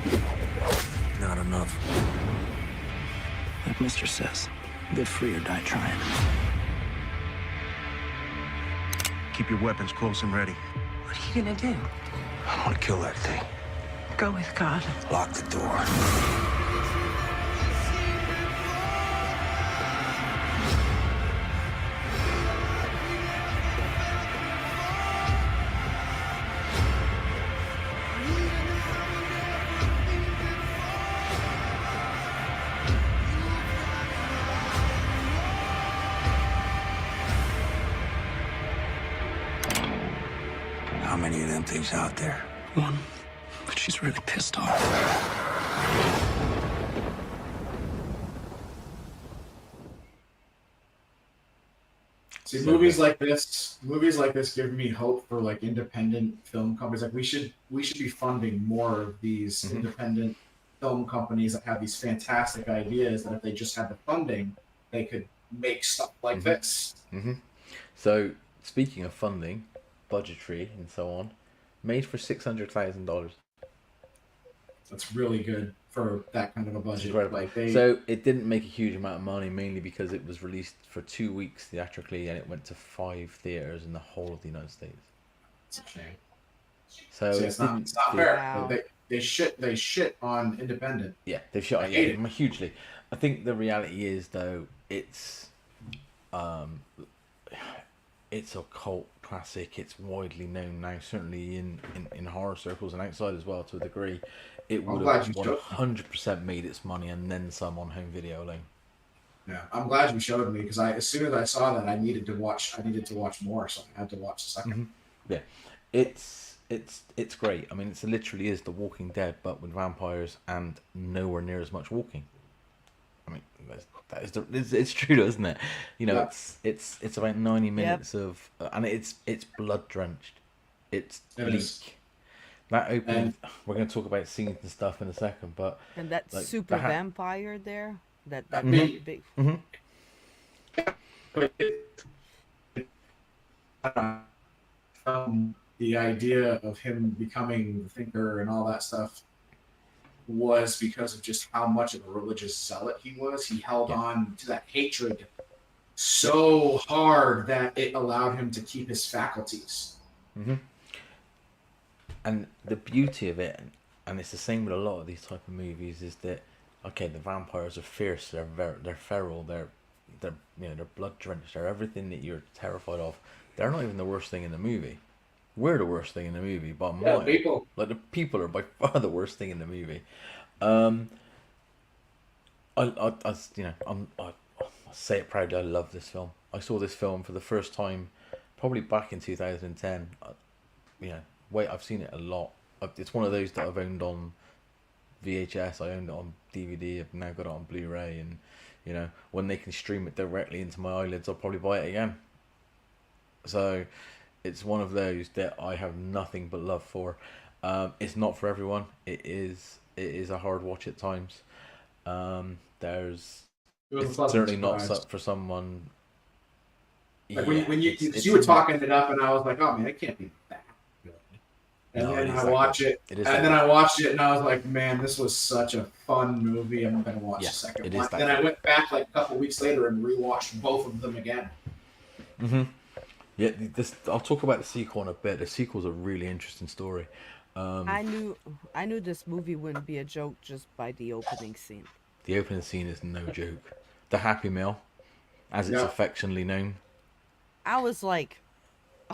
Speaker 14: Not enough.
Speaker 13: Like Mister says, live free or die trying.
Speaker 14: Keep your weapons close and ready.
Speaker 15: What are you gonna do?
Speaker 14: I want to kill that thing.
Speaker 15: Go with God.
Speaker 14: Lock the door. How many of them things out there?
Speaker 13: One, but she's really pissed off.
Speaker 1: See, movies like this give me hope for like independent film companies. Like we should be funding more of these independent film companies that have these fantastic ideas that if they just had the funding, they could make stuff like this.
Speaker 2: So speaking of funding, budgetary and so on, made for $600,000.
Speaker 1: That's really good for that kind of a budget. Like
Speaker 2: So it didn't make a huge amount of money, mainly because it was released for 2 weeks theatrically, and it went to 5 theaters in the whole of the United States.
Speaker 1: It's a shame.
Speaker 2: So
Speaker 1: it's not fair. Wow. They shit on independent.
Speaker 2: Yeah, they've shit on it hugely. I think the reality is though, it's a cult classic. It's widely known now, certainly in horror circles and outside as well to a degree. It would have 100% made its money and then some on home video alone.
Speaker 1: Yeah, I'm glad you showed me because as soon as I saw that, I needed to watch more, so I had to watch the second.
Speaker 2: Yeah, it's great. I mean, it literally is The Walking Dead, but with vampires and nowhere near as much walking. I mean, it's true, isn't it? You know, it's about 90 minutes of, and it's blood drenched. It's bleak. That opening, we're going to talk about scenes and stuff in a second, but
Speaker 12: and that like, super vampire there, that big.
Speaker 1: The idea of him becoming the thinker and all that stuff was because of just how much of a religious zealot he was. He held on to that hatred so hard that it allowed him to keep his faculties.
Speaker 2: And the beauty of it, and it's the same with a lot of these type of movies, is that okay, the vampires are fierce, they're feral, they're blood drenched, they're everything that you're terrified of. They're not even the worst thing in the movie. We're the worst thing in the movie, but
Speaker 1: people.
Speaker 2: Like the people are by far the worst thing in the movie. I say it proudly. I love this film. I saw this film for the first time, probably back in 2010. I've seen it a lot. It's one of those that I've owned on VHS. I owned it on DVD. I've now got it on Blu-ray, and when they can stream it directly into my eyelids, I'll probably buy it again. So it's one of those that I have nothing but love for. It's not for everyone. It is a hard watch at times. It's certainly not for someone.
Speaker 1: Like when you were talking it up, and I was like, oh man, it can't be that good. And then I watched it, and I was like, man, this was such a fun movie. I'm gonna watch the second one. Then I went back like a couple weeks later and rewatched both of them again.
Speaker 2: Yeah, I'll talk about the sequel in a bit. The sequel's a really interesting story.
Speaker 12: I knew this movie wouldn't be a joke just by the opening scene.
Speaker 2: The opening scene is no joke. The Happy Meal, as it's affectionately known.
Speaker 12: I was like,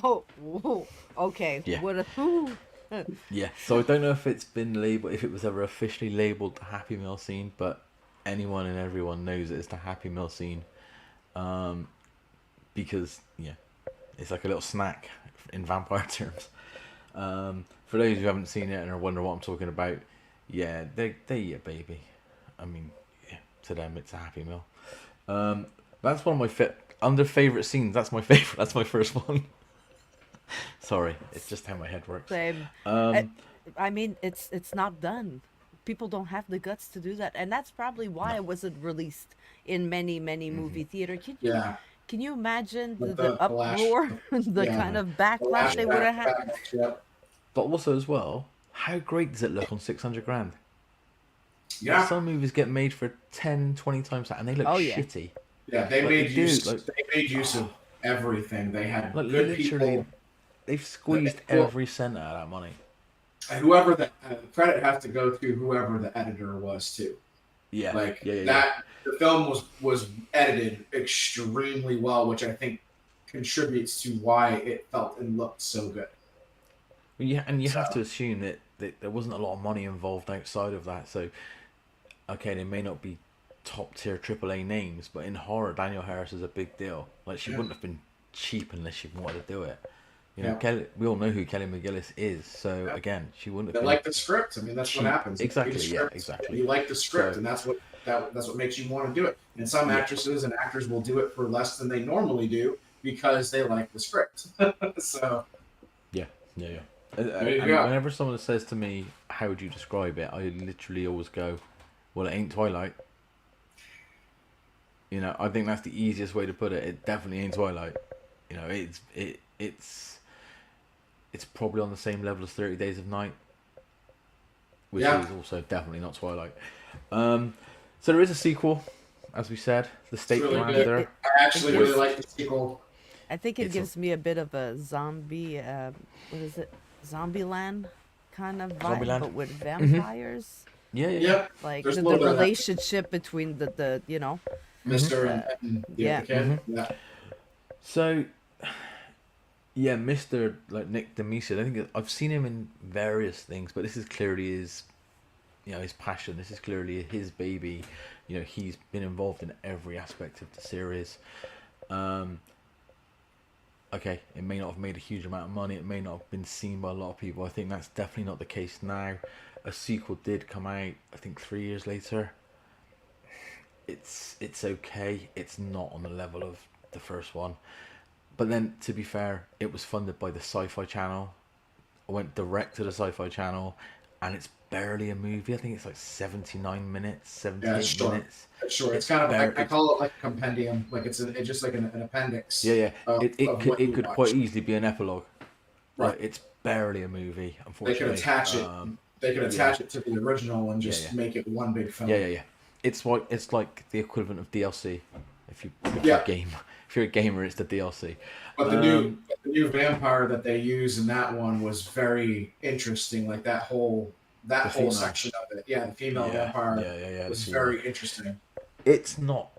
Speaker 12: oh, whoa, okay.
Speaker 2: Yeah.
Speaker 12: Who?
Speaker 2: Yeah, so I don't know if it's been labeled, if it was ever officially labeled the Happy Meal scene, but anyone and everyone knows it's the Happy Meal scene, because it's like a little snack in vampire terms. For those who haven't seen it and are wondering what I'm talking about, they eat a baby. I mean, to them it's a Happy Meal. That's one of my under favorite scenes. That's my favorite. That's my first one. Sorry, it's just how my head works.
Speaker 12: Same. I mean, it's not done. People don't have the guts to do that, and that's probably why it wasn't released in many movie theater. Can you imagine the uproar, the kind of backlash they would have had?
Speaker 2: But also as well, how great does it look on 600 grand?
Speaker 1: Yeah.
Speaker 2: Some movies get made for 10, 20 times that, and they look shitty.
Speaker 1: Yeah, they made use of everything. They had good people.
Speaker 2: They've squeezed every cent out of that money.
Speaker 1: And whoever the credit has to go to whoever the editor was too.
Speaker 2: Yeah,
Speaker 1: that the film was edited extremely well, which I think contributes to why it felt and looked so good.
Speaker 2: You have to assume that there wasn't a lot of money involved outside of that. So, okay, they may not be top tier AAA names, but in horror, Danielle Harris is a big deal. Like, she wouldn't have been cheap unless she wanted to do it. You know, we all know who Kelly McGillis is. So again, she wouldn't have.
Speaker 1: They like the script. I mean, that's what happens.
Speaker 2: Exactly. Yeah. Exactly.
Speaker 1: You like the script, and that's what makes you want to do it. And some actresses and actors will do it for less than they normally do because they like the script. So.
Speaker 2: Yeah. Whenever someone says to me, "How would you describe it?" I literally always go, "Well, it ain't Twilight." You know, I think that's the easiest way to put it. It definitely ain't Twilight. You know, it's probably on the same level as 30 Days of Night, which is also definitely not Twilight. So there is a sequel, as we said, the Stakeland.
Speaker 1: Really I actually really like the sequel.
Speaker 12: I think it gives me a bit of a zombie, what is it, Zombieland kind of vibe,
Speaker 2: Zombieland.
Speaker 12: but with vampires.
Speaker 2: Yeah.
Speaker 12: Like the relationship between the
Speaker 1: Mr. and the kid. Yeah.
Speaker 2: So, Mr. like Nick Demetriou, I think I've seen him in various things, but this is clearly his passion. This is clearly his baby. You know, he's been involved in every aspect of the series. Okay, it may not have made a huge amount of money. It may not have been seen by a lot of people. I think that's definitely not the case now. A sequel did come out, I think 3 years later. It's okay. It's not on the level of the first one. But then, to be fair, it was funded by the Sci-Fi Channel. I went direct to the Sci-Fi Channel, and it's barely a movie. I think it's like 79 minutes, 78 minutes.
Speaker 1: Sure. It's kind of like, I call it like a compendium. Like it's just like an appendix.
Speaker 2: Yeah. It could quite easily be an epilogue. Right. Like, it's barely a movie, unfortunately.
Speaker 1: They could attach it. They could attach it to the original and just make it one big film.
Speaker 2: Yeah. It's like the equivalent of DLC. If you're a gamer, it's the DLC.
Speaker 1: But the new vampire that they use in that one was very interesting. Like that whole section of it. Yeah, the female vampire was very interesting.
Speaker 2: It's not,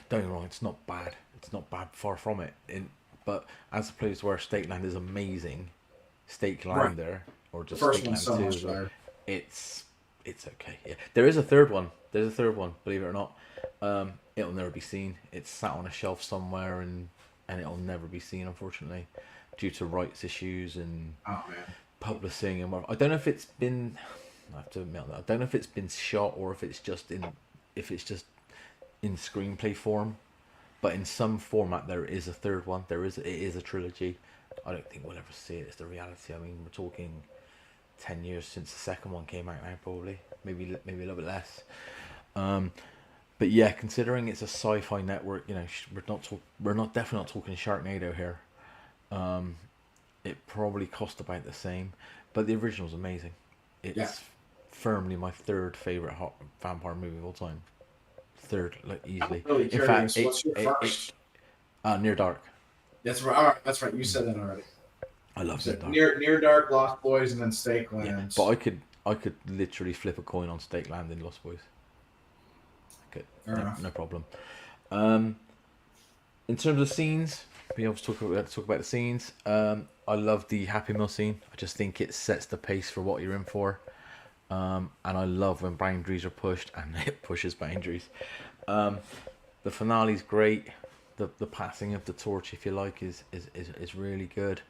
Speaker 2: don't get me wrong, it's not bad. It's not bad, far from it. But as opposed to where Stakeland is amazing, Stakelander or just Stakeland 2, it's okay. Yeah, there is a third one. There's a third one, believe it or not. It'll never be seen. It's sat on a shelf somewhere, and it'll never be seen, unfortunately, due to rights issues and publishing and whatever. I don't know if it's been. I have to admit that I don't know if it's been shot or if it's just in screenplay form. But in some format, there is a third one. It is a trilogy. I don't think we'll ever see it. It's the reality. I mean, we're talking 10 years since the second one came out now, probably. Maybe a little bit less. But yeah, considering it's a sci-fi network, you know, we're definitely not talking Sharknado here. It probably cost about the same, but the original's amazing. It's firmly my third favorite vampire movie of all time. Third, like easily.
Speaker 1: I'm really curious. What's your first?
Speaker 2: Near Dark.
Speaker 1: That's right. All right, that's right. You said that already.
Speaker 2: I love Near Dark.
Speaker 1: Near Dark, Lost Boys, and then Stakeland.
Speaker 2: Yeah, but I could literally flip a coin on Stakeland and Lost Boys. No problem. In terms of scenes, we always talk about the scenes. I love the Happy Meal scene. I just think it sets the pace for what you're in for. And I love when boundaries are pushed, and it pushes boundaries. The finale's great. The passing of the torch, if you like, is really good.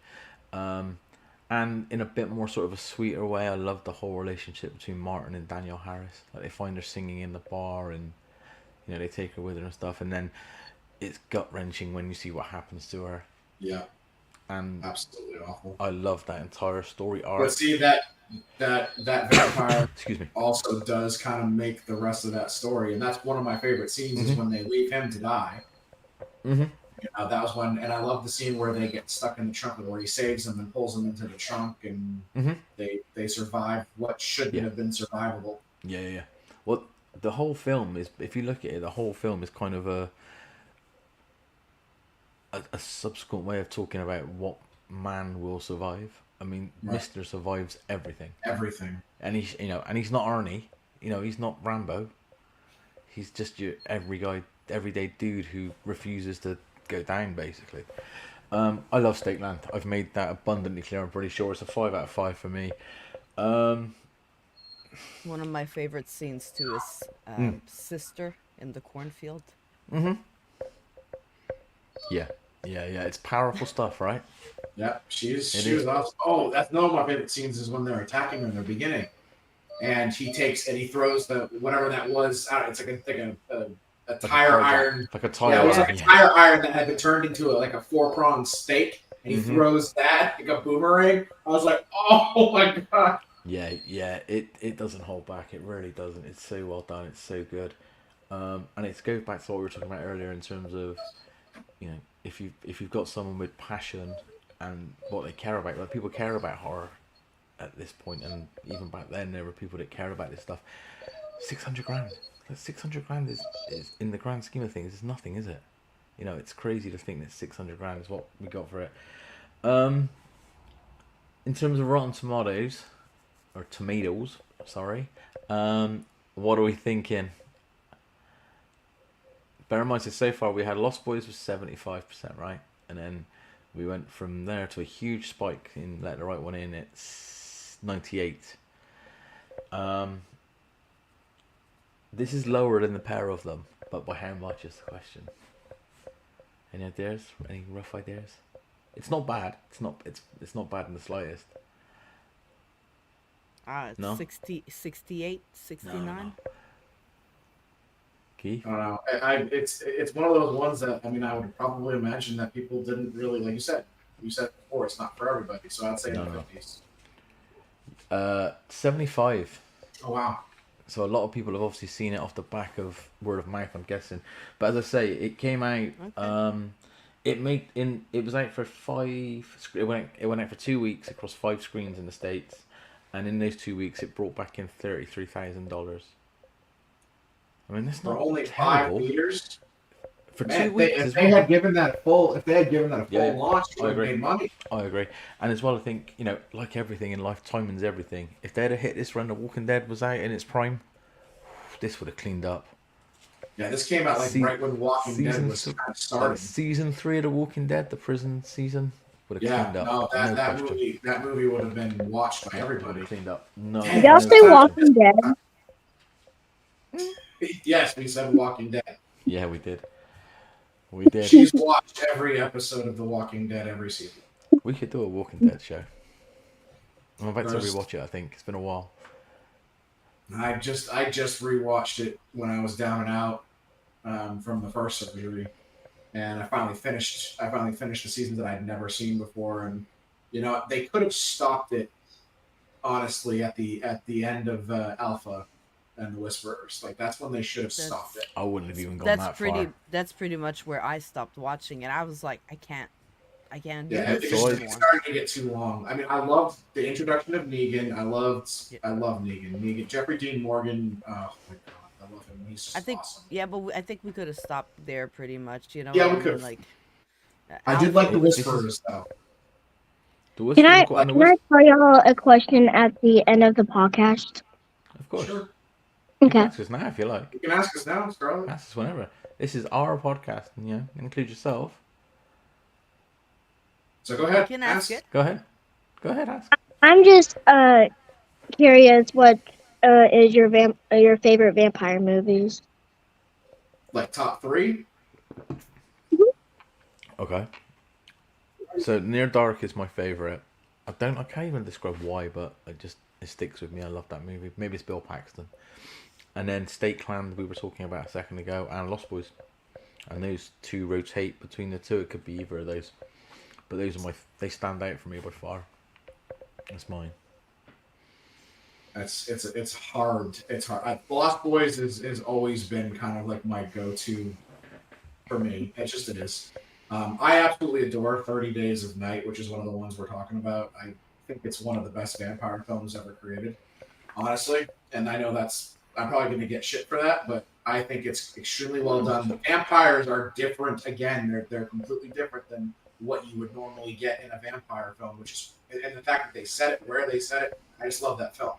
Speaker 2: And in a bit more sort of a sweeter way, I love the whole relationship between Martin and Danielle Harris. Like, they find her singing in the bar, and they take her with her and stuff, and then it's gut wrenching when you see what happens to her.
Speaker 1: Yeah.
Speaker 2: And
Speaker 1: absolutely awful.
Speaker 2: I love that entire story arc.
Speaker 1: But see, that vampire
Speaker 2: excuse me,
Speaker 1: also does kind of make the rest of that story, and that's one of my favorite scenes is when they leave him to die. That was one, and I love the scene where they get stuck in the trunk, where he saves them and pulls them into the trunk, and they survive what shouldn't have been survivable.
Speaker 2: Yeah. Well, the whole film is, if you look at it, the whole film is kind of a subsequent way of talking about what man will survive. I mean, right. Mr. survives everything.
Speaker 1: Everything.
Speaker 2: And he's he's not Arnie. He's not Rambo. He's just your everyday dude who refuses to go down, basically. I love Stakeland. I've made that abundantly clear. I'm pretty sure it's a 5 out of 5 for me. One
Speaker 12: of my favorite scenes too is Sister in the cornfield.
Speaker 2: Yeah. It's powerful stuff, right?
Speaker 1: Yeah, she was awesome. Oh, that's one of my favorite scenes is when they're attacking her in the beginning, and he throws the whatever that was out. It's like a tire iron.
Speaker 2: Like a tire.
Speaker 1: Yeah, it was like a tire iron that had been turned into a 4-pronged steak, and he throws that like a boomerang. I was like, oh my god.
Speaker 2: Yeah. It doesn't hold back. It really doesn't. It's so well done. It's so good. And it goes back to what we were talking about earlier in terms of, if you've got someone with passion and what they care about, like people care about horror at this point, and even back then there were people that cared about this stuff. 600 grand. 600 grand is in the grand scheme of things is nothing, is it? It's crazy to think that 600 grand is what we got for it. In terms of Rotten Tomatoes, or tomatoes, sorry, what are we thinking? Bear in mind, so far we had Lost Boys was 75%, right? And then we went from there to a huge spike in Let the Right One In. It's 98. This is lower than the pair of them, but by how much is the question? Any ideas? Any rough ideas? It's not bad. It's not bad in the slightest.
Speaker 12: It's
Speaker 2: no?
Speaker 12: 68, 69. No.
Speaker 1: I don't know. It's one of those ones that I would probably imagine that people didn't really, like you said before, it's not for everybody. So I'd say in the 50s.
Speaker 2: 75.
Speaker 1: Oh wow.
Speaker 2: So a lot of people have obviously seen it off the back of word of mouth, I'm guessing. But as I say, it came out. Okay. It was out for 5. It went out for 2 weeks across 5 screens in the States, and in those 2 weeks, it brought back in $33,000. I mean, that's not
Speaker 1: only
Speaker 2: terrible.
Speaker 1: 5 theaters.
Speaker 2: For 2 weeks,
Speaker 1: if they had given that a full launch, it would have made money.
Speaker 2: I agree, and as well, I think like everything in life, timing's everything. If they'd have hit this when The Walking Dead was out in its prime, this would have cleaned up.
Speaker 1: Yeah, this came out right when Walking Dead was kind of starting.
Speaker 2: Season 3 of The Walking Dead, the prison season, would have cleaned up.
Speaker 1: No, that movie would have been watched by everybody.
Speaker 2: Cleaned up. No.
Speaker 3: Did y'all say Walking Dead?
Speaker 1: Yes, we said Walking Dead.
Speaker 2: Yeah, we did. We did.
Speaker 1: She's watched every episode of The Walking Dead every season.
Speaker 2: We could do a Walking Dead show. I'm about to rewatch it. I think it's been a while.
Speaker 1: I just rewatched it when I was down and out from the first surgery, and I finally finished the seasons that I'd never seen before, and they could have stopped it honestly at the end of Alpha and the Whisperers. Like that's when they should have stopped it.
Speaker 2: I wouldn't have even gone that far.
Speaker 12: That's pretty much where I stopped watching, and I was like, I can't do
Speaker 1: this.
Speaker 12: It's
Speaker 1: starting to get too long. I mean, I loved the introduction of Negan. I love Negan. Jeffrey Dean Morgan. Oh my god, I love him. He's just awesome.
Speaker 12: Yeah, but I think we could have stopped there pretty much.
Speaker 1: Yeah, we could. I did like the Whisperers though.
Speaker 3: Can I tell y'all a question at the end of the podcast?
Speaker 2: Of course.
Speaker 1: Sure.
Speaker 3: Okay.
Speaker 2: You can ask us now if you like.
Speaker 1: You can ask us now, Scarlett.
Speaker 2: Ask us whenever. This is our podcast, include yourself.
Speaker 1: So go ahead.
Speaker 12: You can ask it.
Speaker 2: Go ahead. Go ahead, ask.
Speaker 3: I'm just curious, what is your favorite vampire movies?
Speaker 1: Like top 3?
Speaker 2: Okay. So Near Dark is my favorite. I can't even describe why, but it sticks with me. I love that movie. Maybe it's Bill Paxton. And then Stakeland, we were talking about a second ago, and Lost Boys. And those two rotate between the two. It could be either of those, but those are they stand out for me by far. That's mine.
Speaker 1: It's hard. It's hard. Lost Boys has always been kind of like my go-to for me. It is. I absolutely adore 30 Days of Night, which is one of the ones we're talking about. I think it's one of the best vampire films ever created, honestly. And I know I'm probably going to get shit for that, but I think it's extremely well done. The vampires are different. Again, they're completely different than what you would normally get in a vampire film, and the fact that they said it where they said it, I just love that film.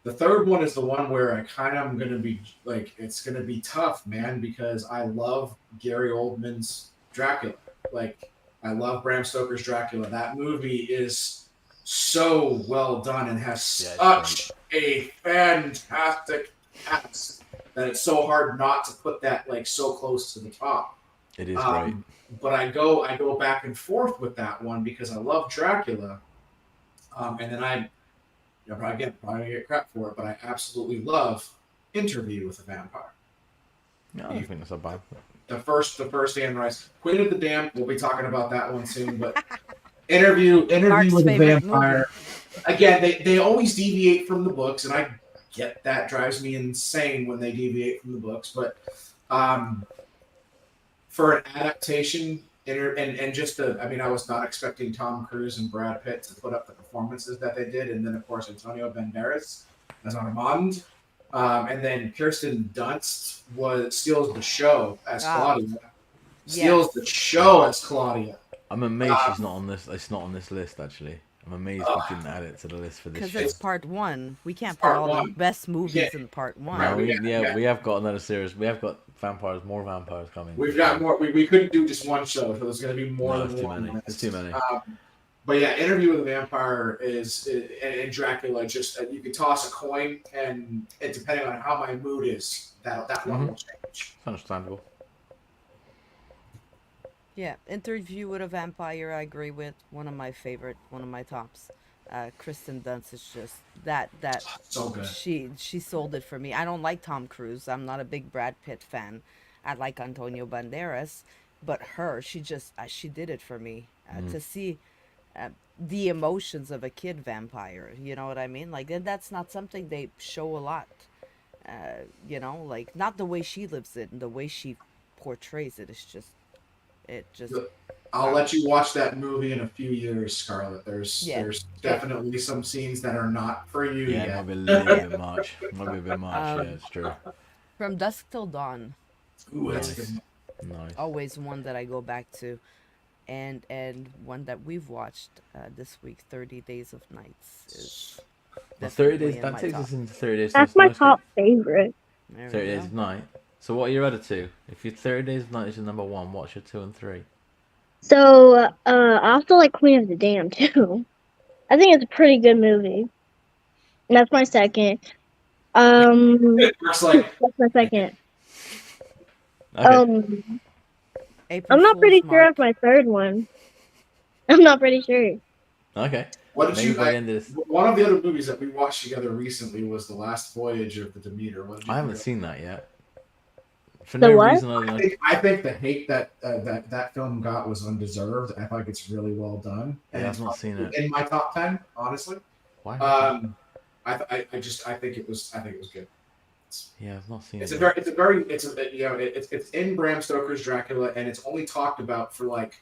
Speaker 1: The third one is the one where I kind of am going to be like, it's going to be tough, man, because I love Gary Oldman's Dracula. Like, I love Bram Stoker's Dracula. That movie is so well done and has such a fantastic cast that it's so hard not to put that like so close to the top.
Speaker 2: It is great.
Speaker 1: But I go back and forth with that one because I love Dracula, and then probably get crap for it, but I absolutely love Interview with a Vampire.
Speaker 2: No, I don't think that's a bad.
Speaker 1: The first Anne Rice, Queen of the Damned. We'll be talking about that one soon, but Interview with a Vampire. Movie. Again, they always deviate from the books, and I get that. Drives me insane when they deviate from the books, but for an adaptation. And just I was not expecting Tom Cruise and Brad Pitt to put up the performances that they did, and then of course Antonio Banderas as Armand, and then Kirsten Dunst steals the show as Claudia. Steals the show as Claudia.
Speaker 2: I'm amazed she's not on this. It's not on this list actually. I'm amazed we didn't add it to the list for this.
Speaker 12: Because it's part 1. We can't put all the best movies in part 1.
Speaker 2: No, we have got another series. We have got more vampires coming.
Speaker 1: We've got more. We couldn't do just one show, so there's going to be more than one.
Speaker 2: There's too many.
Speaker 1: But yeah, Interview with a Vampire and Dracula. Just you could toss a coin, and depending on how my mood is, that one will change.
Speaker 2: Understandable.
Speaker 12: Yeah, Interview with a Vampire, I agree with. One of my tops. Kristen Dunst is just that
Speaker 1: so good.
Speaker 12: She sold it for me. I don't like Tom Cruise. I'm not a big Brad Pitt fan. I like Antonio Banderas, but she did it for me. To see the emotions of a kid vampire, you know what I mean? Like, and that's not something they show a lot. Like, not the way she lives it, and the way she portrays it.
Speaker 1: I'll let you watch that movie in a few years, Scarlett. There's definitely some scenes that are not for you yet.
Speaker 2: Yeah, it might be a little bit much. Yeah, it's true.
Speaker 12: From Dusk Till Dawn.
Speaker 1: Ooh, that's good.
Speaker 2: Nice.
Speaker 12: Always one that I go back to. And one that we've watched this week, 30 Days of Nights. Is
Speaker 2: 30 days. That takes us into 30 days.
Speaker 3: That's my top favorite.
Speaker 2: 30 Days of Night. So what are your other two? If your 30 Days of Night is your number 1, what's your 2 and 3?
Speaker 3: So, I also like Queen of the Damned, too. I think it's a pretty good movie. And that's my second.
Speaker 1: That's
Speaker 3: my second.
Speaker 2: Okay.
Speaker 3: I'm not pretty sure of my third one. I'm not pretty sure.
Speaker 2: Okay.
Speaker 1: What did one of the other movies that we watched together recently was The Last Voyage of the Demeter.
Speaker 2: I haven't seen that yet. For
Speaker 3: the
Speaker 2: no
Speaker 3: what?
Speaker 2: reason other than
Speaker 1: I think the hate that film got was undeserved. I think it's really well done. And
Speaker 2: I've not seen it.
Speaker 1: In my top 10, honestly.
Speaker 2: Why?
Speaker 1: I think it was good.
Speaker 2: Yeah, I've not seen
Speaker 1: it's
Speaker 2: it.
Speaker 1: It's in Bram Stoker's Dracula, and it's only talked about for like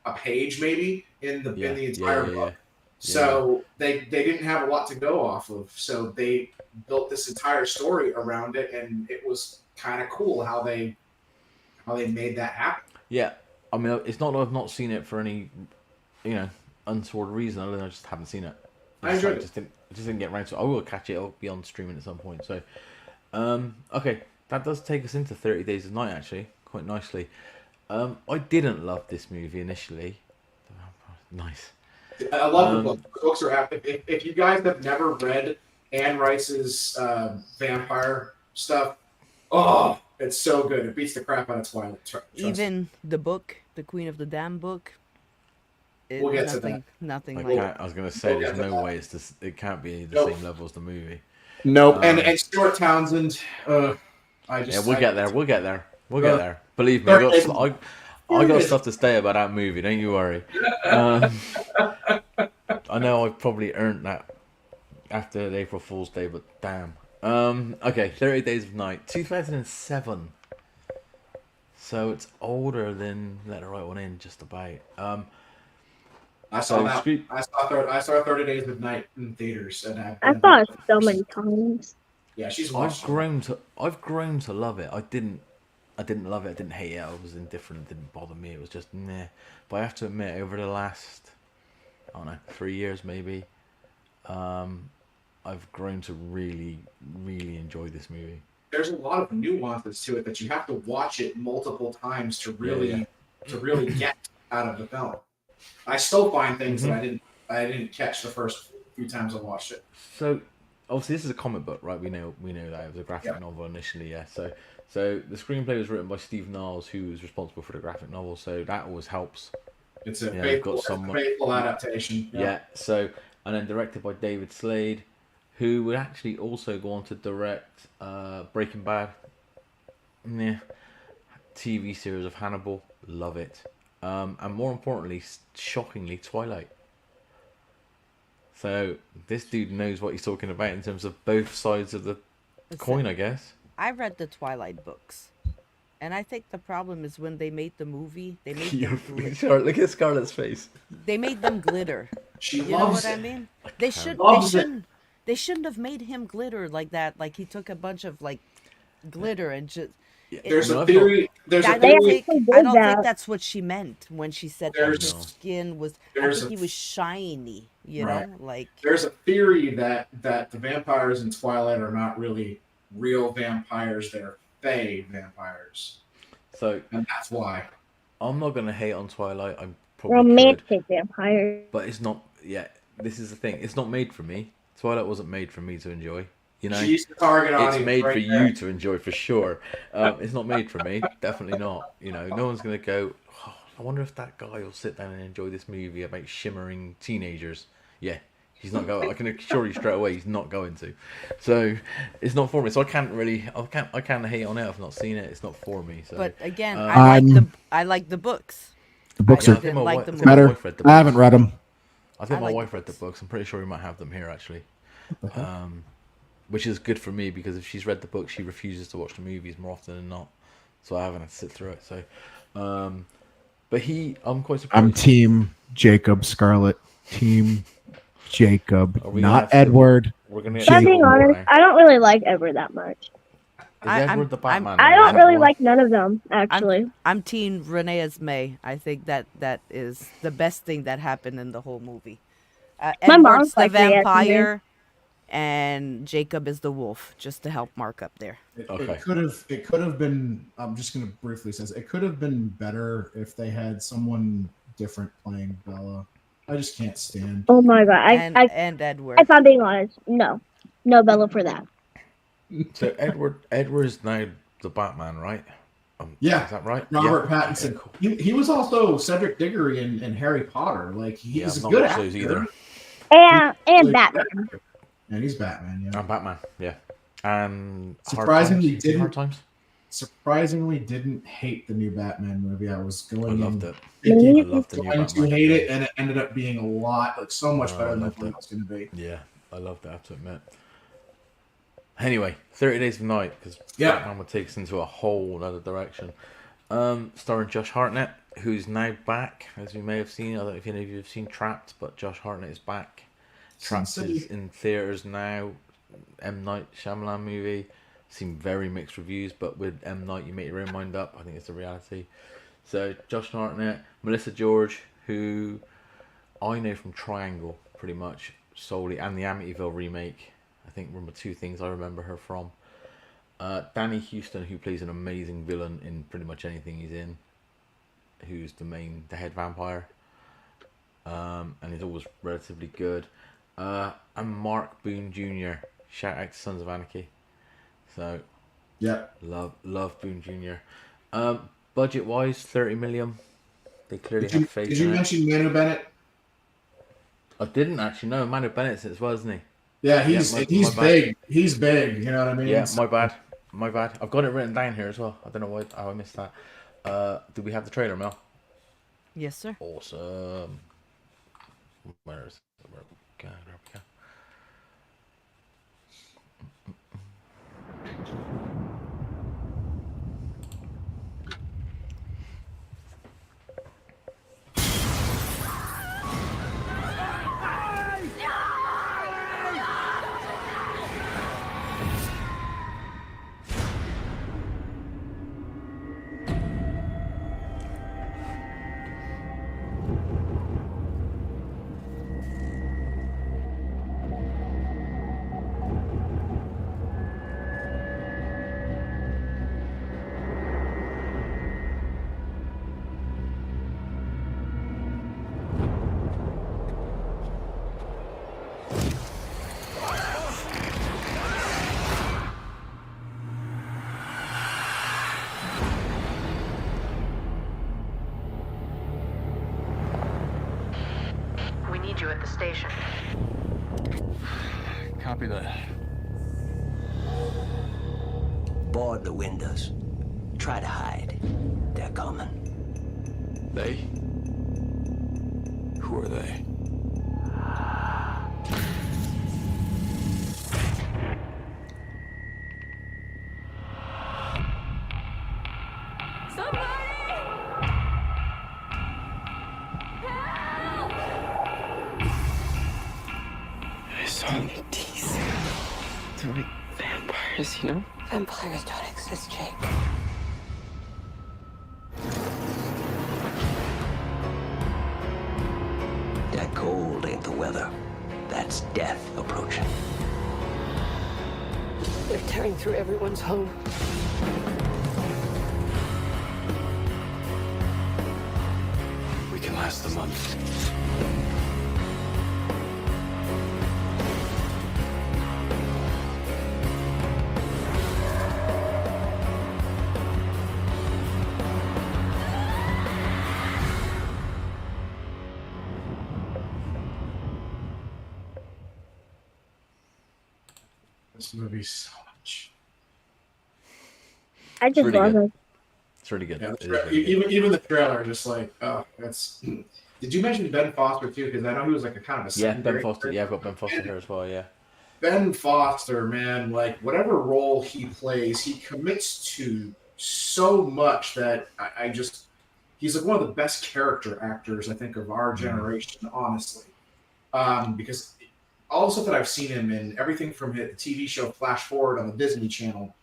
Speaker 1: a page maybe in the entire book. So they didn't have a lot to go off of. So they built this entire story around it, and it was kind of cool how they made that happen.
Speaker 2: Yeah, I mean, it's not that I've not seen it for any, untoward reason. Other than I just haven't seen it.
Speaker 1: I enjoyed it.
Speaker 2: I just didn't get around to it. I will catch it. It'll be on streaming at some point. So, okay, that does take us into 30 Days of Night, actually, quite nicely. I didn't love this movie initially. Nice.
Speaker 1: I love the book. The books are if you guys have never read Anne Rice's vampire stuff, oh, it's so good. It beats the crap out of Twilight.
Speaker 12: Even the book, the Queen of the Damned book.
Speaker 1: We'll get to that.
Speaker 12: Nothing like that.
Speaker 2: I was going to say, there's no way it can't be the same level as the movie.
Speaker 1: Nope. And Stuart Townsend, we'll
Speaker 2: get there. We'll get there. Believe me, I got stuff to say about that movie. Don't you worry. I know I probably earned that after the April Fool's Day, but damn. Okay, 30 Days of Night, 2007. So it's older than Let the Right One In, just about.
Speaker 1: I saw that. I saw 30 Days of Night in theaters, and
Speaker 3: I saw it so many times.
Speaker 1: Yeah,
Speaker 2: I've grown to love it. I didn't love it. I didn't hate it. I was indifferent. It didn't bother me. It was just meh. But I have to admit, over the last, 3 years maybe, I've grown to really, really enjoy this movie.
Speaker 1: There's a lot of nuances to it that you have to watch it multiple times to really get out of the film. I still find things that I didn't catch the first few times I watched it.
Speaker 2: So obviously this is a comic book, right? We know that it was a graphic novel initially, yeah. So the screenplay was written by Steve Niles, who was responsible for the graphic novel. So that always helps.
Speaker 1: It's a faithful adaptation.
Speaker 2: Yeah. So and then directed by David Slade, who would actually also go on to direct Breaking Bad, TV series of Hannibal, love it. And more importantly, shockingly, Twilight. So this dude knows what he's talking about in terms of both sides of the coin, I guess.
Speaker 12: I read the Twilight books, and I think the problem is when they made the movie, they made
Speaker 2: them look at Scarlett's face.
Speaker 12: They made them glitter.
Speaker 1: She
Speaker 12: you
Speaker 1: loves
Speaker 12: know what
Speaker 1: it.
Speaker 12: I mean? They shouldn't have made him glitter like that. Like he took a bunch of like glitter and just.
Speaker 1: There's a theory.
Speaker 12: I don't think that's what she meant when she said that his skin was. I think he was shiny. You know, like
Speaker 1: there's a theory that the vampires in Twilight are not really real vampires; they're F.E.A.R vampires.
Speaker 2: So
Speaker 1: and that's why.
Speaker 2: I'm not gonna hate on Twilight. I'm probably
Speaker 3: romantic vampires.
Speaker 2: But it's not. Yeah, this is the thing. It's not made for me. Twilight wasn't made for me to enjoy. You know,
Speaker 1: she's the target audience.
Speaker 2: It's made for you to enjoy for sure. It's not made for me, definitely not. You know, no one's gonna go. Oh, I wonder if that guy will sit down and enjoy this movie about shimmering teenagers. Yeah, he's not going. I can assure you straight away, he's not going to. So it's not for me. So I can't hate on it. I've not seen it. It's not for me. So.
Speaker 12: But again, I like the books.
Speaker 1: The books are better. I haven't read them.
Speaker 2: I think my wife read the books. I'm pretty sure we might have them here actually. Which is good for me because if she's read the book, she refuses to watch the movies more often than not. So I haven't had to sit through it. So, but I'm quite surprised.
Speaker 1: I'm Team Jacob Scarlett. Team Jacob, not Edward.
Speaker 3: I'm being honest, I don't really like Edward that much.
Speaker 2: Edward the Batman?
Speaker 3: I don't really like none of them, actually.
Speaker 12: I'm Team Renee Esme. I think that is the best thing that happened in the whole movie. Edward's the vampire. And Jacob is the wolf, just to help Marc up there.
Speaker 1: It could have been. I'm just gonna briefly say it could have been better if they had someone different playing Bella. I just can't stand.
Speaker 3: Oh my god!
Speaker 12: And Edward.
Speaker 3: If I'm being honest, no Bella for that.
Speaker 2: So Edward is now the Batman, right?
Speaker 1: Yeah,
Speaker 2: is that right?
Speaker 1: Robert Pattinson. Okay, cool. He was also Cedric Diggory in Harry Potter. Like he's a good actor.
Speaker 2: Either.
Speaker 3: And Batman.
Speaker 1: And he's Batman, yeah.
Speaker 2: I'm Batman, yeah. And
Speaker 1: surprisingly
Speaker 2: Hard Times?
Speaker 1: didn't hate the new Batman movie. I was going
Speaker 2: I loved it.
Speaker 1: I
Speaker 2: loved the new
Speaker 1: Batman.
Speaker 2: Batman.
Speaker 1: To hate it, and it ended up being a lot, so much better than I thought it was going to be.
Speaker 2: Yeah, I loved that, I have to admit. Anyway, 30 Days of Night, because Batman would take us into a whole other direction. Starring Josh Hartnett, who's now back, as you may have seen. I don't know if any of you have seen Trapped, but Josh Hartnett is back. Trapped is in theaters now. M. Night Shyamalan movie. Seen very mixed reviews, but with M. Night you make your own mind up. I think it's a reality. So Josh Hartnett, Melissa George, who I know from Triangle pretty much solely, and the Amityville remake. I think were the two things I remember her from. Danny Houston, who plays an amazing villain in pretty much anything he's in, who's the head vampire, and he's always relatively good. And Marc Boone Jr. Shout out to Sons of Anarchy. So,
Speaker 1: yeah,
Speaker 2: love Boone Jr. Budget wise, 30 million. They clearly have faith.
Speaker 1: Did you mention Manu Bennett?
Speaker 2: I didn't actually know. Manu Bennett's as well, isn't he?
Speaker 1: Yeah, he's big. He's big. You know what I mean?
Speaker 2: Yeah, my bad. I've got it written down here as well. I don't know how I missed that. Do we have the trailer, Mel?
Speaker 12: Yes, sir.
Speaker 2: Awesome. Where is it? Where we go?
Speaker 16: We need you at the station.
Speaker 14: Copy that.
Speaker 5: Board the windows. Try to hide. They're coming.
Speaker 14: They? Who are they?
Speaker 13: It's only decent. They're like vampires, you know?
Speaker 7: Vampires don't exist, Jake.
Speaker 5: That cold ain't the weather. That's death approaching.
Speaker 7: They're tearing through everyone's home.
Speaker 14: We can last a month.
Speaker 1: This movie so much.
Speaker 3: I just love it.
Speaker 2: It's really good.
Speaker 1: Yeah, even the trailer, just like, oh, that's. Did you mention Ben Foster too? Because I know he was like a kind of a
Speaker 2: Ben Foster. Character. Yeah, I've got Ben Foster here as well. Yeah.
Speaker 1: Ben Foster, man, like whatever role he plays, he commits to so much that I just. He's like one of the best character actors I think of our generation, honestly, because all the stuff that I've seen him in, everything from the TV show Flash Forward on the Disney Channel,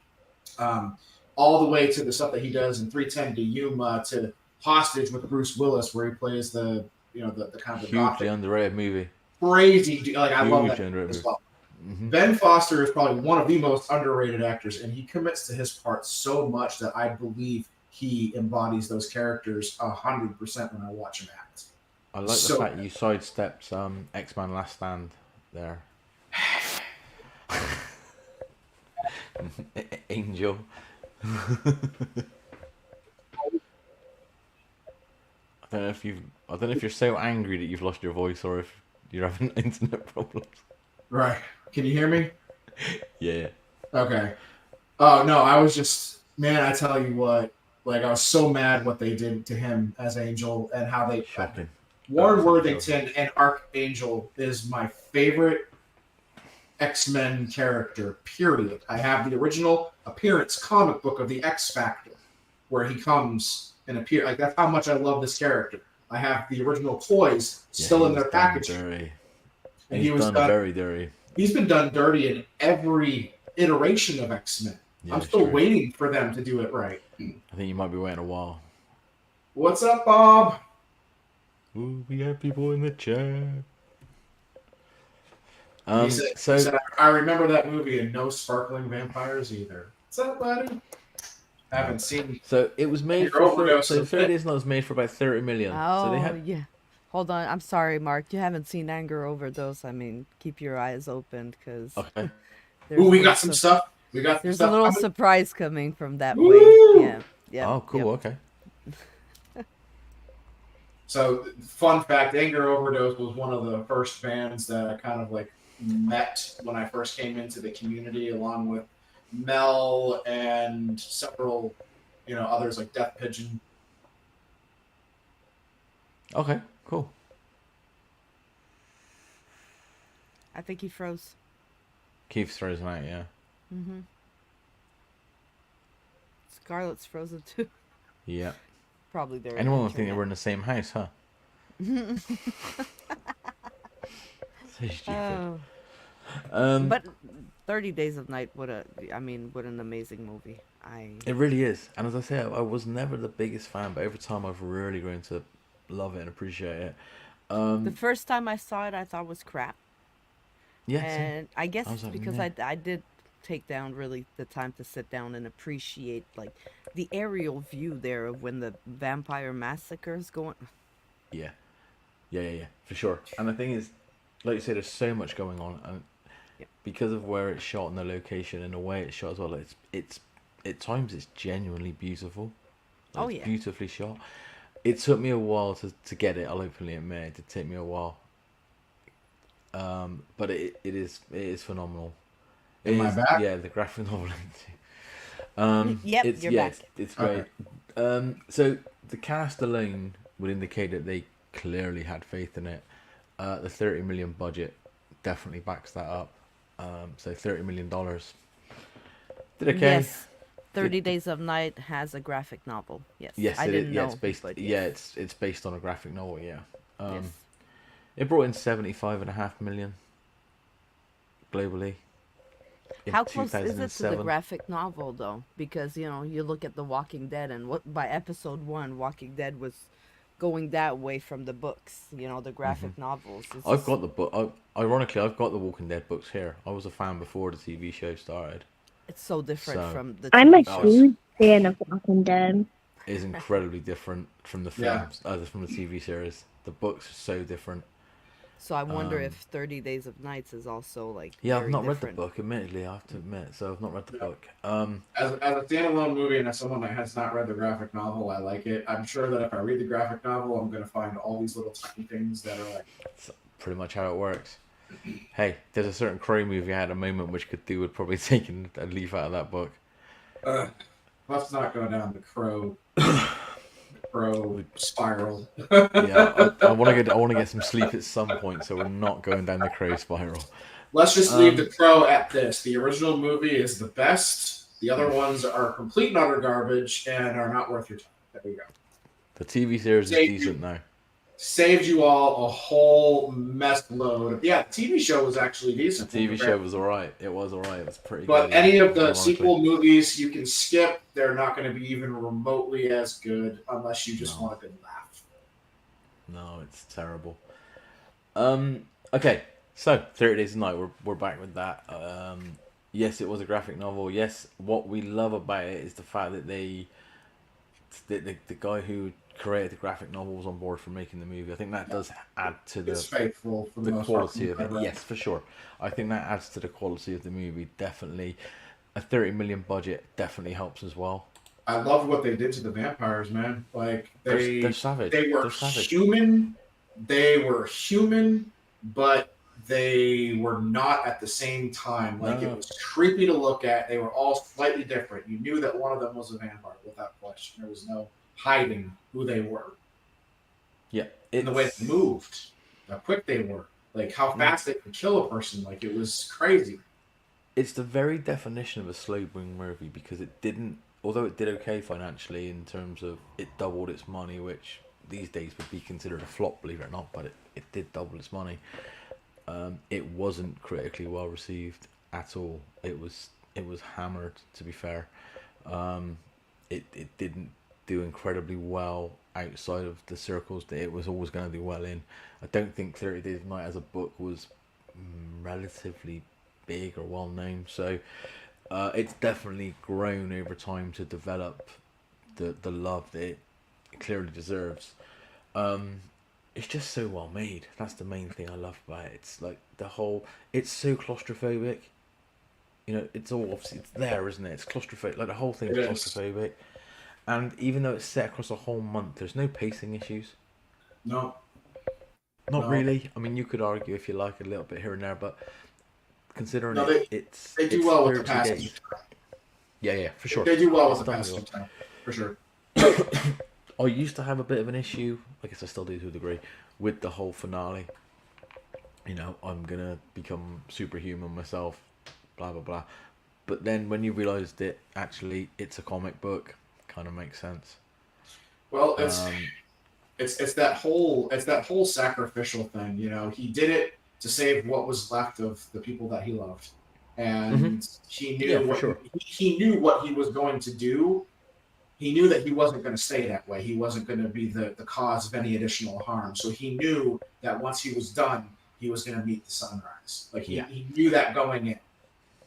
Speaker 1: all the way to the stuff that he does in 310 to Yuma to Hostage with Bruce Willis, where he plays the kind of the
Speaker 2: hugely underrated movie.
Speaker 1: Crazy, like I love that
Speaker 2: underrated
Speaker 1: as well. Mm-hmm. Ben Foster is probably one of the most underrated actors, and he commits to his part so much that I believe he embodies those characters 100% when I watch him act.
Speaker 2: I like the fact you sidestepped X-Men Last Stand there. Angel. I don't know if you're so angry that you've lost your voice or if you're having internet problems.
Speaker 1: Right. Can you hear me?
Speaker 2: Yeah.
Speaker 1: Okay. Oh no, I was just, man, I tell you what, like I was so mad what they did to him as Angel and how they
Speaker 2: shocking.
Speaker 1: Warren Worthington and Archangel is my favorite X-Men character, period. I have the original appearance comic book of the X Factor, where he comes and appear. Like that's how much I love this character. I have the original toys still in their packaging.
Speaker 2: Dirty.
Speaker 1: And
Speaker 2: he was done very dirty.
Speaker 1: He's been done dirty in every iteration of X-Men.
Speaker 2: Yeah,
Speaker 1: I'm still waiting for them to do it right.
Speaker 2: I think you might be waiting a while.
Speaker 1: What's up, Bob?
Speaker 2: Ooh, we have people in the chat.
Speaker 1: He said, I remember that movie and no sparkling vampires either. What's up, buddy? Haven't seen.
Speaker 2: So it was made for 30 Days Night was made for about 30 million.
Speaker 12: Oh,
Speaker 2: So they had
Speaker 12: yeah. Hold on. I'm sorry, Mark. You haven't seen Anger Overdose. I mean, keep your eyes open because.
Speaker 2: Okay.
Speaker 1: Ooh, we got some stuff.
Speaker 12: There's a little surprise coming from that
Speaker 1: Woo!
Speaker 12: way. Yeah. Yeah.
Speaker 2: Oh, cool.
Speaker 12: Yep.
Speaker 2: Okay.
Speaker 1: So, fun fact: Anger Overdose was one of the first bands that I kind of like met when I first came into the community, along with Mel and several, others like Death Pigeon.
Speaker 2: Okay. Cool.
Speaker 12: I think he froze.
Speaker 2: Keith's frozen out. Yeah.
Speaker 12: Mm-hmm. Scarlett's frozen too.
Speaker 2: Yeah.
Speaker 12: Probably there.
Speaker 2: Anyone would think they were in the same house, huh? So stupid.
Speaker 12: But 30 Days of Night, what an amazing movie.
Speaker 2: It really is. And as I say, I was never the biggest fan, but over time I've really grown to love it and appreciate it.
Speaker 12: The first time I saw it, I thought it was crap.
Speaker 2: Yeah.
Speaker 12: And I guess it's
Speaker 2: like,
Speaker 12: because
Speaker 2: meh.
Speaker 12: I did take down really the time to sit down and appreciate like the aerial view there of when the vampire massacre is going.
Speaker 2: Yeah, for sure. And the thing is, like you said, there's so much going on, and because of where it's shot and the location and the way it's shot as well, it's at times it's genuinely beautiful. Like, it's beautifully shot. It took me a while to get it. I'll openly admit it did take me a while. But it is phenomenal.
Speaker 1: Am I back?
Speaker 2: Yeah, the graphic novel.
Speaker 12: Yep, you're back.
Speaker 2: It's great. Okay. So the cast alone would indicate that they clearly had faith in it. The $30 million budget definitely backs that up. So $30 million. Did okay.
Speaker 12: Yes. 30 Days of Night has a graphic novel. Yes.
Speaker 2: Yes,
Speaker 12: I didn't know.
Speaker 2: It's based.
Speaker 12: But
Speaker 2: yes. It's based on a graphic novel. Yeah.
Speaker 12: Yes.
Speaker 2: It brought in $75.5 million globally.
Speaker 12: How close is it to the graphic novel, though? Because, you look at The Walking Dead, and by episode 1, Walking Dead was going that way from the books, the graphic novels.
Speaker 2: I've got the book. Ironically, I've got the Walking Dead books here. I was a fan before the TV show started.
Speaker 12: It's so different from the
Speaker 3: I'm a
Speaker 12: TV shows.
Speaker 3: huge fan of Walking Dead.
Speaker 2: It is incredibly different from the films, from the TV series. The books are so different.
Speaker 12: So I wonder if 30 Days of Nights is also like.
Speaker 2: Yeah, I've
Speaker 12: very
Speaker 2: not
Speaker 12: different.
Speaker 2: read the book. Admittedly, I have to admit. So I've not read the book.
Speaker 1: As a standalone movie and as someone that has not read the graphic novel, I like it. I'm sure that if I read the graphic novel, I'm going to find all these little tiny things that are like.
Speaker 2: That's pretty much how it works. Hey, there's a certain Crow movie I had a moment which could do with probably taking a leaf out of that book.
Speaker 1: Let's not go down the Crow spiral.
Speaker 2: Yeah, I want to get some sleep at some point, so we're not going down the Crow spiral.
Speaker 1: Let's just leave the Crow at this. The original movie is the best. The other ones are complete and utter garbage and are not worth your time. There we go.
Speaker 2: The TV series is decent now.
Speaker 1: Saved you all a whole mess load. Yeah, the TV show was actually decent.
Speaker 2: The TV show was alright. It was alright. It was pretty good.
Speaker 1: But any of the sequel movies you can skip. They're not going to be even remotely as good unless you just want a good laugh.
Speaker 2: No, it's terrible. Okay, so 30 Days of Night. We're back with that. Yes, it was a graphic novel. Yes, what we love about it is the fact that the guy who created the graphic novel was on board for making the movie. I think that does add to the
Speaker 1: faithful for the
Speaker 2: quality of it. Yes, for sure. I think that adds to the quality of the movie. Definitely, a $30 million budget definitely helps as well.
Speaker 1: I love what they did to the vampires, man. Like
Speaker 2: they're savage.
Speaker 1: They were human. They were human, but they were not at the same time. Like it was creepy to look at. They were all slightly different. You knew that one of them was a vampire without question. There was no hiding who they were.
Speaker 2: Yeah,
Speaker 1: and the way they moved, how quick they were, like how fast they could kill a person. Like it was crazy.
Speaker 2: It's the very definition of a slow-burn movie because it didn't, although it did okay financially in terms of it doubled its money, which these days would be considered a flop, believe it or not, but it did double its money. It wasn't critically well received at all. It was hammered, to be fair. It didn't do incredibly well outside of the circles that it was always going to do well in. I don't think 30 Days of Night as a book was relatively big or well known, so It's definitely grown over time to develop the love that it clearly deserves. It's just so well made. That's the main thing I love about it. It's like it's so claustrophobic. You know, it's all obviously it's there, isn't it? It's claustrophobic. Like the whole thing is claustrophobic. And even though it's set across a whole month, there's no pacing issues.
Speaker 1: No.
Speaker 2: Not really. I mean, you could argue if you like a little bit here and there, but considering
Speaker 1: they do well with the passage of time.
Speaker 2: Yeah, for sure.
Speaker 1: They do well with the passage of time, for sure.
Speaker 2: I used to have a bit of an issue, I guess I still do to a degree, with the whole finale. You know, I'm gonna become superhuman myself, blah blah blah. But then when you realise that actually it's a comic book, kind of makes sense.
Speaker 1: Well, it's that whole sacrificial thing. You know, he did it to save what was left of the people that he loved, and he knew he knew what he was going to do. He knew that he wasn't going to stay that way. He wasn't going to be the cause of any additional harm. So he knew that once he was done, he was going to meet the sunrise. Like he knew that going in.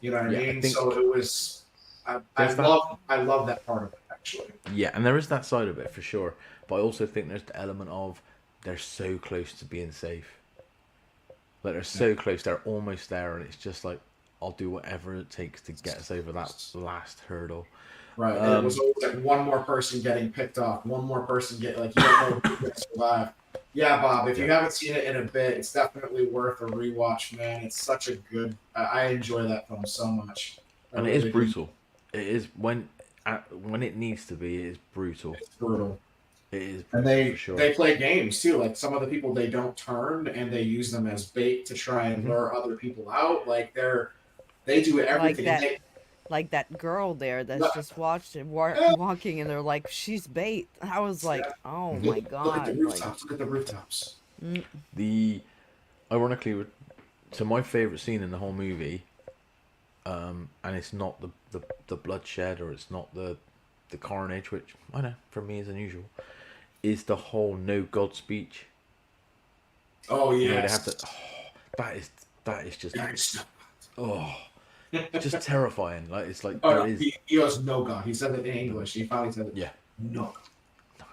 Speaker 1: You know what I mean? So it was. I love that part of it, actually.
Speaker 2: Yeah, and there is that side of it for sure. But I also think there's the element of they're so close to being safe. Like they're so close, they're almost there, and it's just like I'll do whatever it takes to get us over that last hurdle.
Speaker 1: Right. And it was always like one more person getting picked off, one more person you don't know who's going to survive. Yeah, Bob, if you haven't seen it in a bit, it's definitely worth a rewatch, man. It's such a good. I enjoy that film so much.
Speaker 2: And it is brutal. It is when it needs to be. It is brutal.
Speaker 1: It's brutal.
Speaker 2: It is.
Speaker 1: And they
Speaker 2: for sure.
Speaker 1: they play games too. Like some of the people, they don't turn and they use them as bait to try and lure other people out. Like they do everything.
Speaker 12: Like that girl there that's just walking, and they're like, she's bait. I was like, oh my god!
Speaker 1: Look at the rooftops. Look at the rooftops.
Speaker 2: Ironically, so my favorite scene in the whole movie, and it's not the bloodshed or it's not the carnage, which I know for me is unusual, is the whole no God speech.
Speaker 1: Oh yeah,
Speaker 2: you know, they have to. That is just just terrifying. Like it's like
Speaker 1: he goes no God. He said it in English. He finally said it.
Speaker 2: Yeah.
Speaker 1: No.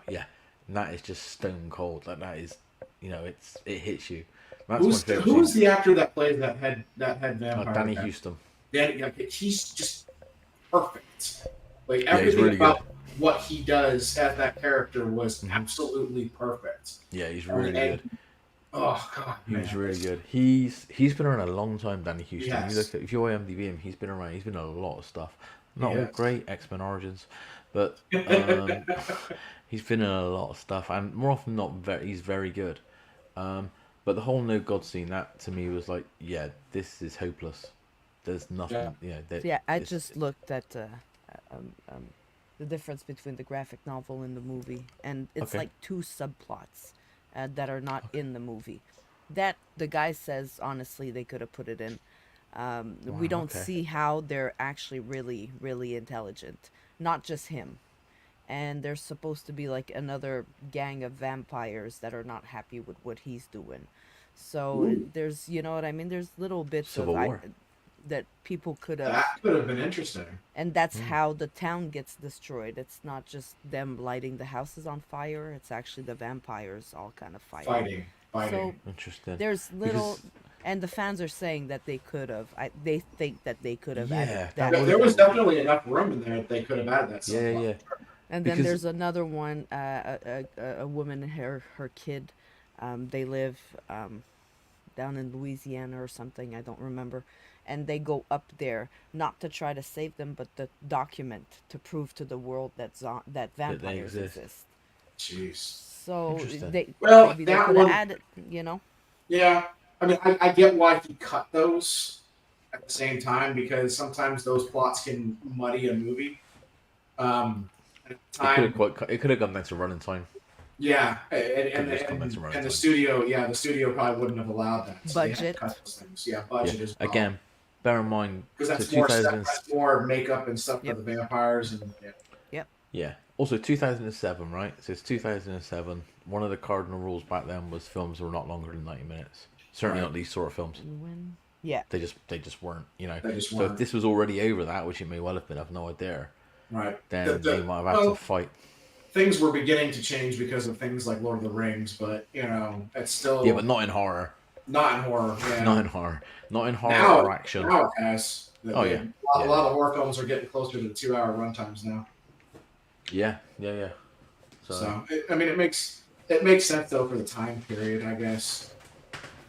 Speaker 2: Yeah, and that is just stone cold. Like that is, you know, it hits you.
Speaker 1: Who's the actor that plays that head vampire?
Speaker 2: Danny Houston.
Speaker 1: Yeah, he's just perfect. Like everything really about what he does as that character was absolutely perfect.
Speaker 2: Yeah, he's really good.
Speaker 1: Oh god,
Speaker 2: he's really good. He's been around a long time, Danny Houston.
Speaker 1: Yes.
Speaker 2: You look at, if you IMDb him, he's been around. He's been in a lot of stuff. Not all great, X-Men Origins, but he's been in a lot of stuff, and more often than not, he's very good. But the whole no God scene, that to me was like, yeah, this is hopeless. There's nothing.
Speaker 12: I just looked at the difference between the graphic novel and the movie, and it's like two subplots that are not in the movie. That the guy says, honestly, they could have put it in. We don't see how they're actually really, really intelligent. Not just him. And there's supposed to be like another gang of vampires that are not happy with what he's doing. So there's, you know what I mean? There's little bits that people could have.
Speaker 1: That could have been interesting.
Speaker 12: And that's how the town gets destroyed. It's not just them lighting the houses on fire. It's actually the vampires all kind of fighting. So
Speaker 2: interesting.
Speaker 12: There's little, and the fans are saying that they could have. They think that they could have added that.
Speaker 1: There was definitely enough room in there that they could have added that.
Speaker 2: Yeah.
Speaker 12: And then there's another one. A woman and her kid. They live down in Louisiana or something. I don't remember. And they go up there not to try to save them, but to document, to prove to the world that vampires exist.
Speaker 1: Jeez.
Speaker 12: So maybe they
Speaker 1: that
Speaker 12: could have added, you know.
Speaker 1: Yeah, I mean, I get why he cut those at the same time, because sometimes those plots can muddy a movie. At the time,
Speaker 2: it could have gone down to running time.
Speaker 1: Yeah, and the studio probably wouldn't have allowed that. So
Speaker 12: budget.
Speaker 1: Cut those things. Yeah, budget as well.
Speaker 2: Again, bear in mind
Speaker 1: because that's more makeup and stuff for the vampires and.
Speaker 2: Yeah. Also, 2007, right? So it's 2007. One of the cardinal rules back then was films were not longer than 90 minutes. Certainly not these sort of films.
Speaker 12: Yeah.
Speaker 2: They just weren't, you know.
Speaker 1: They just
Speaker 2: So
Speaker 1: weren't.
Speaker 2: if this was already over that, which it may well have been, I've no idea.
Speaker 1: Right.
Speaker 2: Then they might have had to fight.
Speaker 1: Things were beginning to change because of things like Lord of the Rings, but you know, it's still
Speaker 2: Yeah, but not in horror.
Speaker 1: Not in horror. Yeah.
Speaker 2: Not in horror. Not in horror or action.
Speaker 1: Now it has.
Speaker 2: Yeah.
Speaker 1: A lot of horror films are getting closer to the 2-hour runtimes now.
Speaker 2: Yeah.
Speaker 1: So I mean, it makes sense though for the time period, I guess.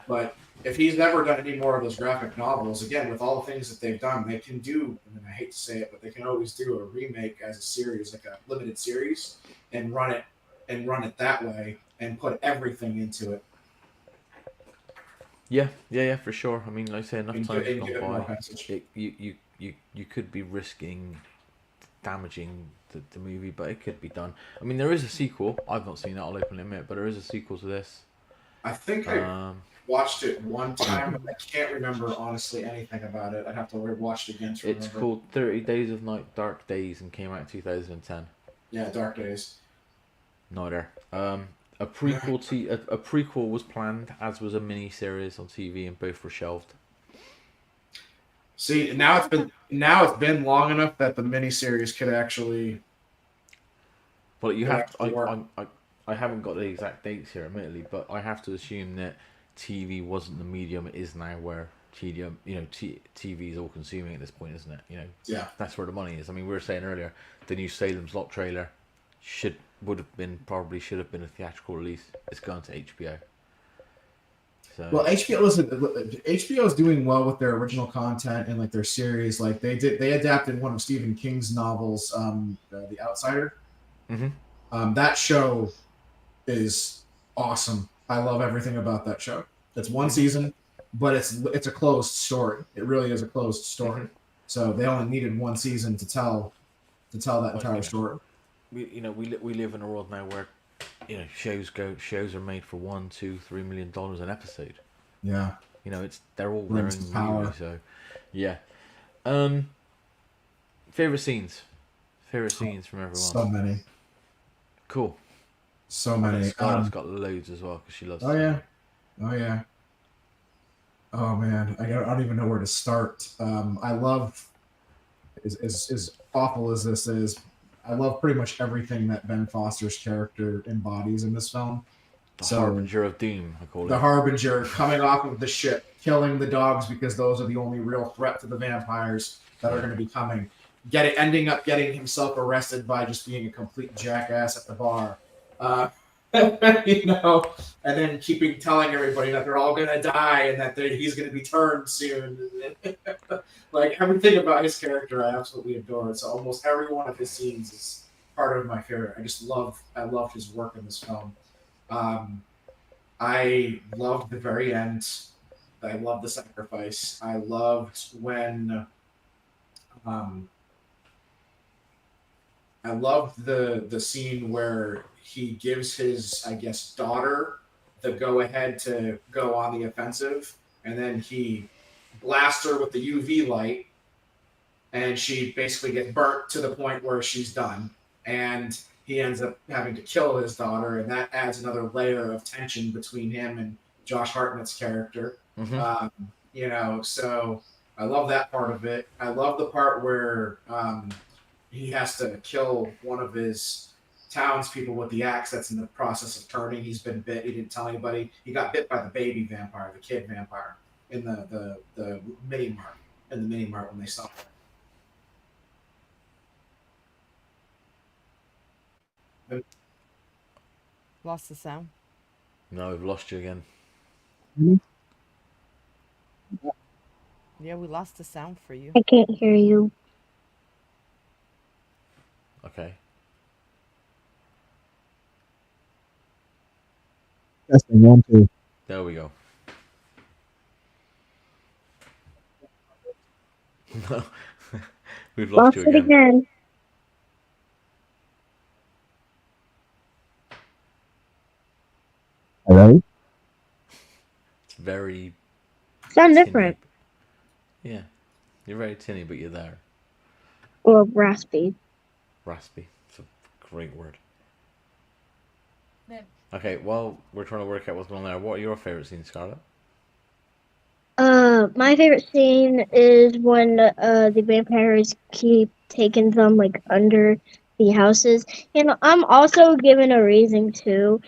Speaker 1: But if he's never done any more of those graphic novels, again, with all the things that they've done, they can do. I mean, I hate to say it, but they can always do a remake as a series, like a limited series, and run it that way, and put everything into it.
Speaker 2: Yeah, for sure. I mean, like I say, enough time has gone by. You could be risking damaging the movie, but it could be done. I mean, there is a sequel. I've not seen it, I'll openly admit, but there is a sequel to this.
Speaker 1: I think I watched it one time, but I can't remember honestly anything about it. I'd have to watch it again to remember.
Speaker 2: It's called 30 Days of Night, Dark Days, and came out in 2010.
Speaker 1: Yeah, Dark Days.
Speaker 2: No idea. A prequel was planned, as was a mini series on TV, and both were shelved.
Speaker 1: See, now it's been long enough that the miniseries could actually.
Speaker 2: Well, you have. I haven't got the exact dates here, admittedly, but I have to assume that TV wasn't the medium it is now, where TV is all consuming at this point, isn't it? You know.
Speaker 1: Yeah.
Speaker 2: That's where the money is. I mean, we were saying earlier, the new Salem's Lot trailer should have been a theatrical release. It's gone to HBO. So. Well,
Speaker 1: HBO is doing well with their original content and like their series. Like they adapted one of Stephen King's novels, The Outsider.
Speaker 2: Mm-hmm.
Speaker 1: That show is awesome. I love everything about that show. It's one season, but it's a closed story. It really is a closed story. Mm-hmm. So they only needed one season to tell that entire story.
Speaker 2: We live in a world now where shows are made for $1, $2, $3 million an episode.
Speaker 1: Yeah.
Speaker 2: They're all their own movie, so yeah. Favorite scenes from everyone.
Speaker 1: So many.
Speaker 2: Cool.
Speaker 1: So many.
Speaker 2: Scarlett's got loads as well because she loves.
Speaker 1: Oh yeah. Oh man, I don't even know where to start. I love, as awful as this is, I love pretty much everything that Ben Foster's character embodies in this film.
Speaker 2: The Harbinger of Doom, I call it.
Speaker 1: The Harbinger, coming off of the ship, killing the dogs because those are the only real threat to the vampires that are going to be coming. Ending up getting himself arrested by just being a complete jackass at the bar. And then telling everybody that they're all going to die and that he's going to be turned soon. Like, everything about his character I absolutely adore. So almost every one of his scenes is part of my favorite. I loved his work in this film. I loved the very end. I loved the sacrifice. I loved when I loved the scene where he gives his, I guess, daughter the go-ahead to go on the offensive, and then he blasts her with the UV light, and she basically gets burnt to the point where she's done, and he ends up having to kill his daughter, and that adds another layer of tension between him and Josh Hartnett's character.
Speaker 2: Mm-hmm.
Speaker 1: So I love that part of it. I love the part where he has to kill one of his townspeople with the axe that's in the process of turning. He's been bit. He didn't tell anybody. He got bit by the baby vampire, the kid vampire, in the mini mart. In the mini mart when they saw it.
Speaker 12: Lost the sound.
Speaker 2: No, we've lost you again.
Speaker 12: Yeah, we lost the sound for you.
Speaker 3: I can't hear you.
Speaker 2: Okay.
Speaker 1: Testing 1, 2.
Speaker 2: There we go. No, we've lost you
Speaker 3: it again.
Speaker 1: Hello?
Speaker 2: It's very...
Speaker 3: Sound different.
Speaker 2: Yeah. You're very tinny, but you're there.
Speaker 3: Or raspy.
Speaker 2: Raspy. It's a great word. Okay, well, we're trying to work out what's going on there. What are your favourite scenes, Scarlett?
Speaker 3: My favorite scene is when the vampires keep taking them like under the houses, and I'm also given a reason too.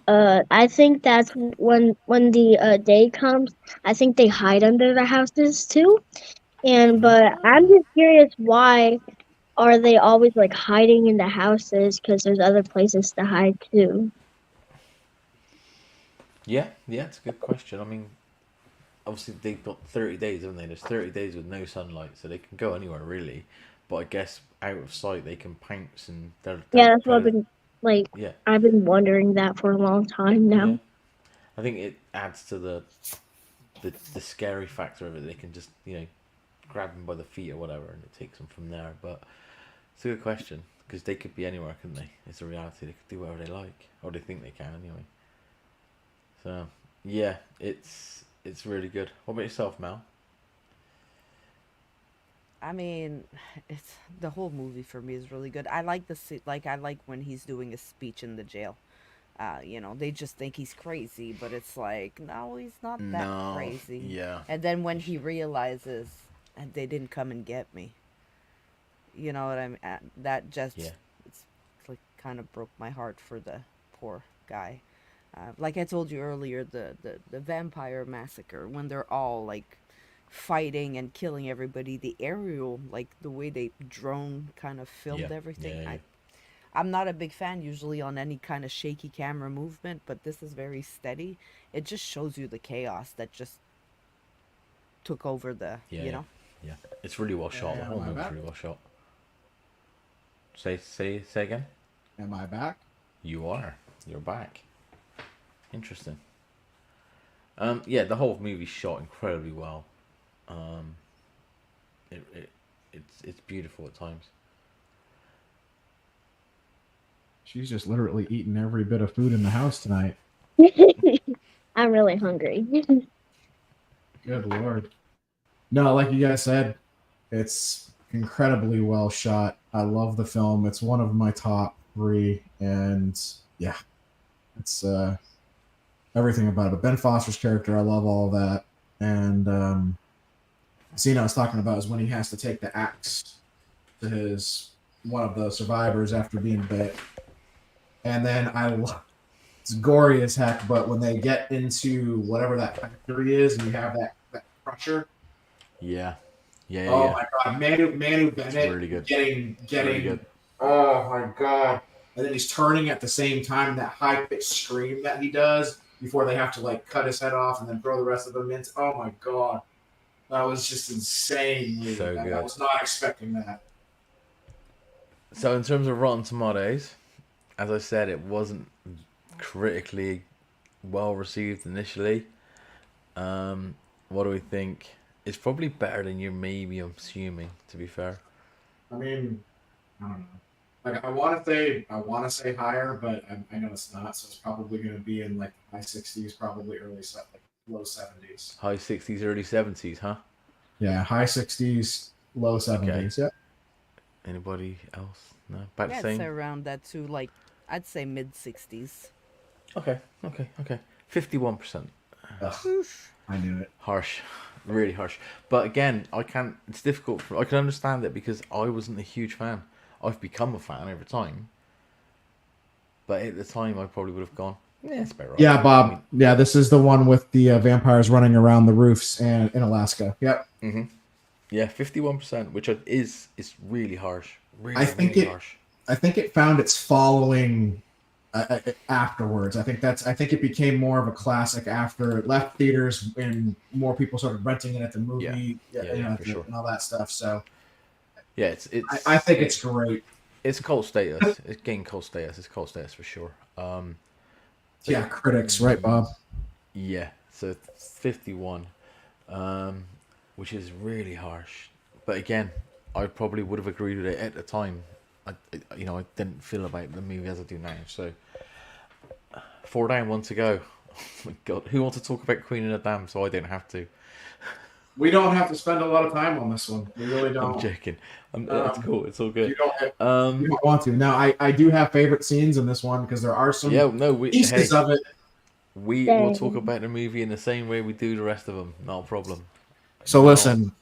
Speaker 3: I think that's when the day comes. I think they hide under the houses too. But I'm just curious, why are they always like hiding in the houses? Because there's other places to hide too.
Speaker 2: Yeah, it's a good question. I mean, obviously they've got 30 days, haven't they? There's 30 days with no sunlight, so they can go anywhere really. But I guess out of sight they can pounce and
Speaker 3: Yeah, that's what I've been like.
Speaker 2: Yeah.
Speaker 3: I've been wondering that for a long time now.
Speaker 2: Yeah. I think it adds to the scary factor of it. They can just, grab them by the feet or whatever, and it takes them from there. But it's a good question, because they could be anywhere, couldn't they? It's a reality. They could do whatever they like, or they think they can anyway. So yeah, it's really good. What about yourself, Mel?
Speaker 12: I mean, it's the whole movie for me is really good. I like I like when he's doing a speech in the jail. They just think he's crazy, but it's like, no, he's not that crazy.
Speaker 2: Yeah.
Speaker 12: And then when he realizes, and they didn't come and get me. You know what I mean? That just, it's like kind of broke my heart for the poor guy. Like I told you earlier, the vampire massacre, when they're all like fighting and killing everybody, the aerial, like the way they drone kind of filmed everything.
Speaker 2: Yeah.
Speaker 12: I'm not a big fan usually on any kind of shaky camera movement, but this is very steady. It just shows you the chaos that just took over the,
Speaker 2: Yeah, it's really well shot. The whole movie's really well shot. Say again.
Speaker 1: Am I back?
Speaker 2: You are. You're back. Interesting. The whole movie's shot incredibly well. It's beautiful at times.
Speaker 1: She's just literally eating every bit of food in the house tonight.
Speaker 3: I'm really hungry.
Speaker 1: Good Lord. No, like you guys said, it's incredibly well shot. I love the film. It's one of my top 3, and yeah, it's everything about it. But Ben Foster's character, I love all of that. And the scene I was talking about is when he has to take the axe to one of the survivors after being bit. And then it's gory as heck, but when they get into whatever that factory is, and you have that crusher.
Speaker 2: Yeah.
Speaker 1: Oh my God, Manu Bennett
Speaker 2: really good.
Speaker 1: getting
Speaker 2: really good.
Speaker 1: Oh my God. And then he's turning at the same time, that high-pitched scream that he does before they have to like cut his head off and then throw the rest of them in. Oh my God. That was just insane.
Speaker 2: So good.
Speaker 1: I was not expecting that.
Speaker 2: So in terms of Rotten Tomatoes, as I said, it wasn't critically well received initially. What do we think? It's probably better than you're maybe assuming, to be fair.
Speaker 1: I mean, I don't know. Like I want to say higher, but I know it's not. So it's probably going to be in like high 60s, probably low 70s.
Speaker 2: High 60s, early 70s, huh?
Speaker 1: Yeah, high 60s, low 70s.
Speaker 2: Okay.
Speaker 1: Yep.
Speaker 2: Anybody else? No, about the
Speaker 12: I'd
Speaker 2: same.
Speaker 12: say around that too. Like I'd say mid 60s.
Speaker 2: Okay. 51%.
Speaker 1: I knew it.
Speaker 2: Harsh, really harsh. But again, it's difficult I can understand it because I wasn't a huge fan. I've become a fan over time. But at the time, I probably would have gone, it's about right.
Speaker 1: Yeah, Bob. Yeah, this is the one with the vampires running around the roofs in Alaska. Yep.
Speaker 2: Mm-hmm. Yeah, 51%, which is really harsh. Really,
Speaker 1: I think it found its following afterwards. I think it became more of a classic after it left theaters and more people started renting it at the movie,
Speaker 2: for sure.
Speaker 1: and all that stuff. So
Speaker 2: yeah, it's.
Speaker 1: I think it's great.
Speaker 2: It's cult status. It's gained cult status. It's cult status for sure.
Speaker 1: Critics, right, Bob?
Speaker 2: Yeah, so 51, which is really harsh. But again, I probably would have agreed with it at the time. I didn't feel about the movie as I do now. So 4 down, 1 to go. Oh my God, who wants to talk about Queen and the Dam so I don't have to?
Speaker 1: We don't have to spend a lot of time on this one. We really don't.
Speaker 2: I'm joking. It's cool. It's all good.
Speaker 1: You don't want to. Now, I do have favorite scenes in this one because there are some pieces of it.
Speaker 2: We will talk about the movie in the same way we do the rest of them. Not a problem.
Speaker 1: So listen,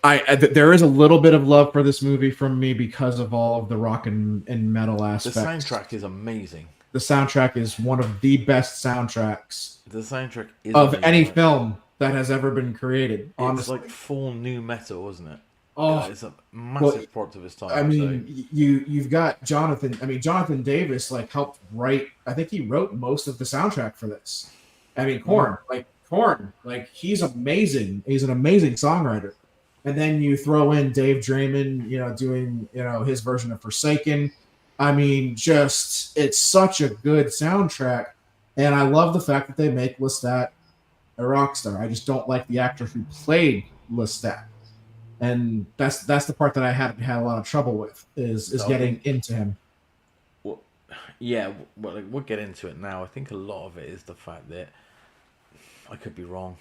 Speaker 1: there is a little bit of love for this movie from me because of all of the rock and metal aspects.
Speaker 2: The soundtrack is amazing.
Speaker 1: The soundtrack is one of the best soundtracks
Speaker 2: The soundtrack is
Speaker 1: of
Speaker 2: amazing.
Speaker 1: any film that has ever been created. Honestly.
Speaker 2: It's like full new metal, isn't it?
Speaker 1: Oh,
Speaker 2: it's a massive part of his time.
Speaker 1: I mean, you've got Jonathan. I mean, Jonathan Davis helped write. I think he wrote most of the soundtrack for this. I mean, Korn, he's amazing. He's an amazing songwriter. And then you throw in Dave Draymond, doing his version of Forsaken. I mean, it's such a good soundtrack, and I love the fact that they make Lestat a rock star. I just don't like the actor who played Lestat. And that's the part that I had a lot of trouble with is getting into him.
Speaker 2: Well, yeah, we'll get into it now. I think a lot of it is the fact that I could be wrong.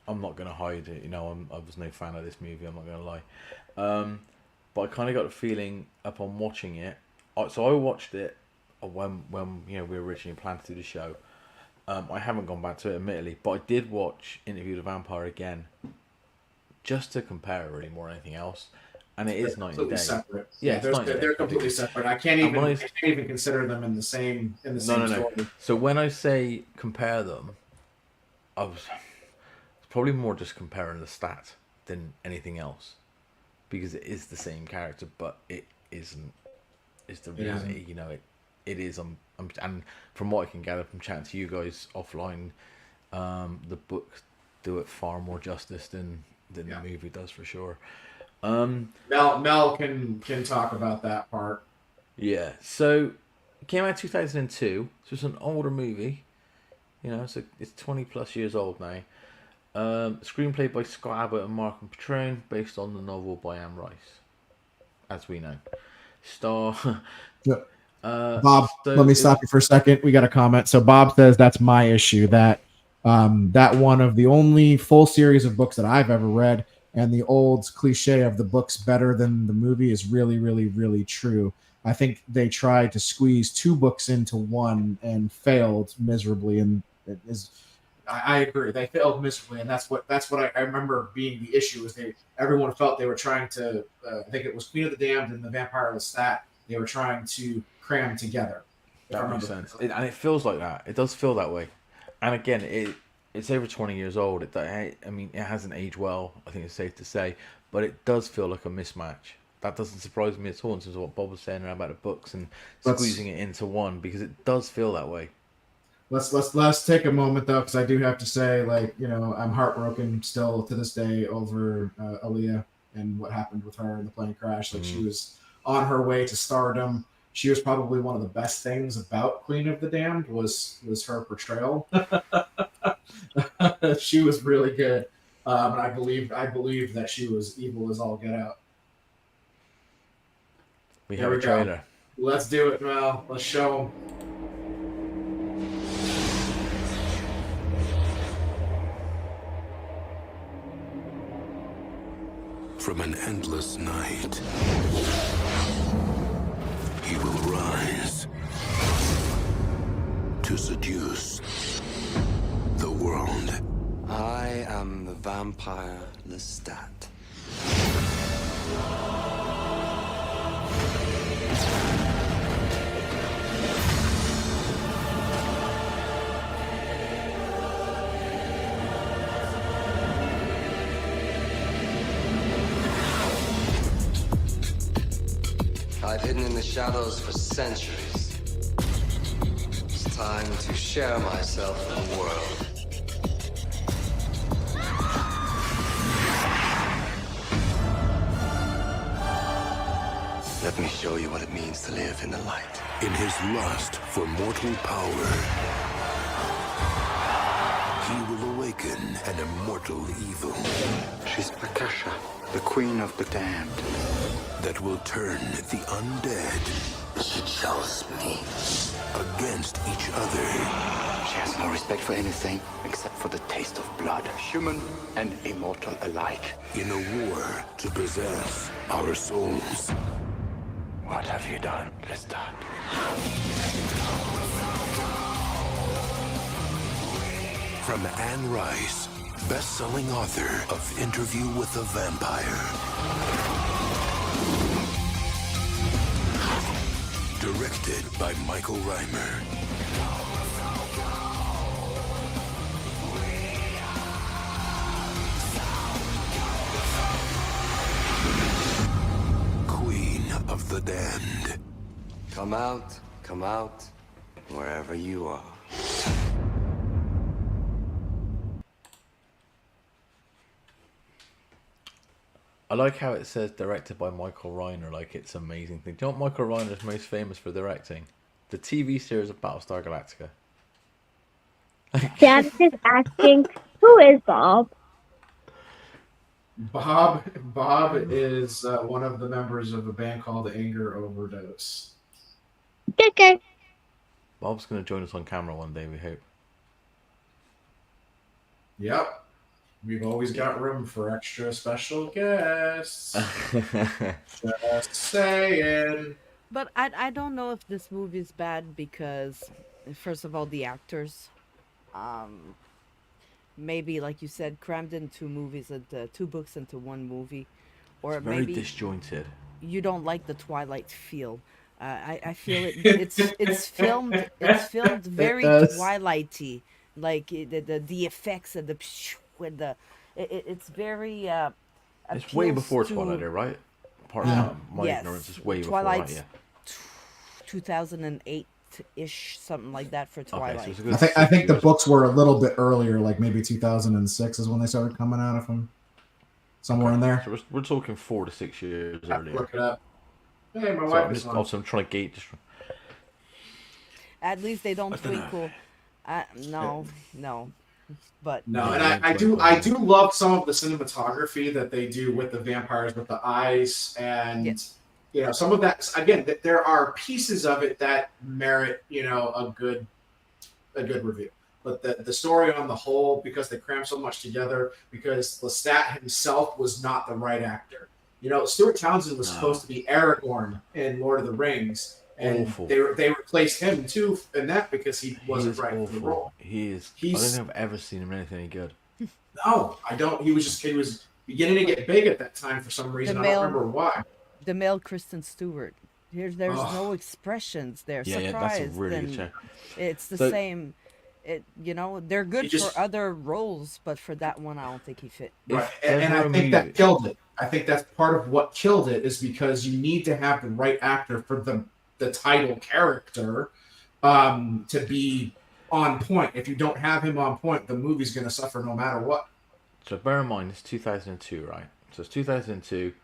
Speaker 2: I'm not going to hide it. I was no fan of this movie. I'm not going to lie. But I kind of got the feeling upon watching it. So I watched it when we originally planned to do the show. I haven't gone back to it, admittedly, but I did watch Interview with the Vampire again, just to compare, really, more than anything else. And it is night and day.
Speaker 1: Separate.
Speaker 2: Yeah,
Speaker 1: they're completely separate. I can't even consider them in the same story.
Speaker 2: So when I say compare them, it's probably more just comparing the stat than anything else, because it is the same character, but it isn't. It's the reason, it is. And from what I can gather from chatting to you guys offline, the book do it far more justice than the movie does, for sure.
Speaker 1: Mel can talk about that part.
Speaker 2: Yeah. So it came out in 2002. So it's an older movie. So it's 20 plus years old now. Screenplay by Scott Abbott and Marc Patrone, based on the novel by Anne Rice, as we know.
Speaker 1: Bob, let me stop you for a second. We got a comment. So Bob says that's my issue, that one of the only full series of books that I've ever read, and the old cliche of the book's better than the movie is really, really, really true. I think they tried to squeeze 2 books into one and failed miserably, and I agree, they failed miserably, and that's what I remember being the issue, is everyone felt they were trying to I think it was Queen of the Damned and the Vampire Lestat, they were trying to cram together.
Speaker 2: That makes sense. And it feels like that. It does feel that way. And again, it's over 20 years old. It hasn't aged well, I think it's safe to say, but it does feel like a mismatch. That doesn't surprise me at all in terms of what Bob was saying about the books and squeezing it into one, because it does feel that way.
Speaker 1: Let's take a moment though, because I do have to say, I'm heartbroken still to this day over Aaliyah and what happened with her in the plane crash. She was on her way to stardom. She was probably one of the best things about Queen of the Damned was her portrayal. She was really good, and I believe that she was evil as all get out.
Speaker 2: We have a trailer.
Speaker 1: Let's do it, Mel. Let's show them.
Speaker 14: From an endless night, he will rise to seduce the world.
Speaker 5: I am the vampire Lestat. I've hidden in the shadows for centuries. It's time to share myself with the world. Let me show you what it means to live in the light.
Speaker 14: In his lust for mortal power, he will awaken an immortal evil.
Speaker 16: She's Akasha, the Queen of the Damned.
Speaker 14: That will turn the undead.
Speaker 16: She chose me.
Speaker 14: Against each other.
Speaker 16: She has no respect for anything except for the taste of blood, human and immortal alike.
Speaker 14: In a war to possess our souls.
Speaker 16: What have you done, Lestat?
Speaker 14: From Anne Rice, best-selling author of Interview with a Vampire. Directed by Michael Reimer. Queen of the Damned.
Speaker 5: Come out, wherever you are.
Speaker 2: I like how it says directed by Michael Reiner, like it's an amazing thing. Do you know what Michael Reiner is most famous for directing? The TV series of Battlestar Galactica.
Speaker 3: Dad is asking, who is Bob?
Speaker 1: Bob is one of the members of a band called Anger Overdose.
Speaker 3: Okay.
Speaker 2: Bob's going to join us on camera one day, we hope.
Speaker 1: Yep. We've always got room for extra special guests. Just saying.
Speaker 12: But I don't know if this movie is bad because, first of all, the actors, maybe like you said, crammed in two books into one movie, or
Speaker 2: It's very
Speaker 12: maybe
Speaker 2: disjointed.
Speaker 12: you don't like the Twilight feel. I feel it's filmed very Twilighty, like the effects and it's very.
Speaker 2: It's way before
Speaker 12: to,
Speaker 2: Twilight, right? Apart from my
Speaker 12: yes,
Speaker 2: ignorance, it's way
Speaker 12: Twilight's
Speaker 2: before that,
Speaker 12: 2008-ish, something like that for Twilight.
Speaker 2: Okay, so
Speaker 1: I think the books were a little bit earlier, like maybe 2006 is when they started coming out of them. Somewhere in there.
Speaker 2: So we're talking 4 to 6 years earlier.
Speaker 1: Look it up. Hey, my
Speaker 2: So
Speaker 1: wife
Speaker 2: I'm
Speaker 1: is
Speaker 2: just,
Speaker 1: on.
Speaker 2: also, I'm trying to gauge.
Speaker 12: At least they don't twinkle. No. But
Speaker 1: No, and I do love some of the cinematography that they do with the vampires, with the eyes, and you know, some of that. Again, that there are pieces of it that merit, you know, a good review. But the story on the whole, because they cram so much together, because Lestat himself was not the right actor. You know, Stuart Townsend was supposed to be Aragorn in Lord of the Rings. And they replaced him too in that because he wasn't right for the role.
Speaker 2: I don't think I've ever seen him in anything any good.
Speaker 1: No, I don't. He was beginning to get big at that time for some reason. I don't remember why.
Speaker 12: The male Kristen Stewart. There's no expressions there.
Speaker 2: Yeah,
Speaker 12: Surprised.
Speaker 2: that's a really good check.
Speaker 12: It's the same. They're good for other roles, but for that one, I don't think he fit.
Speaker 1: Right, and I think that killed it. I think that's part of what killed it is because you need to have the right actor for the title character to be on point. If you don't have him on point, the movie's going to suffer no matter what.
Speaker 2: So bear in mind, it's 2002, right? So it's 2002.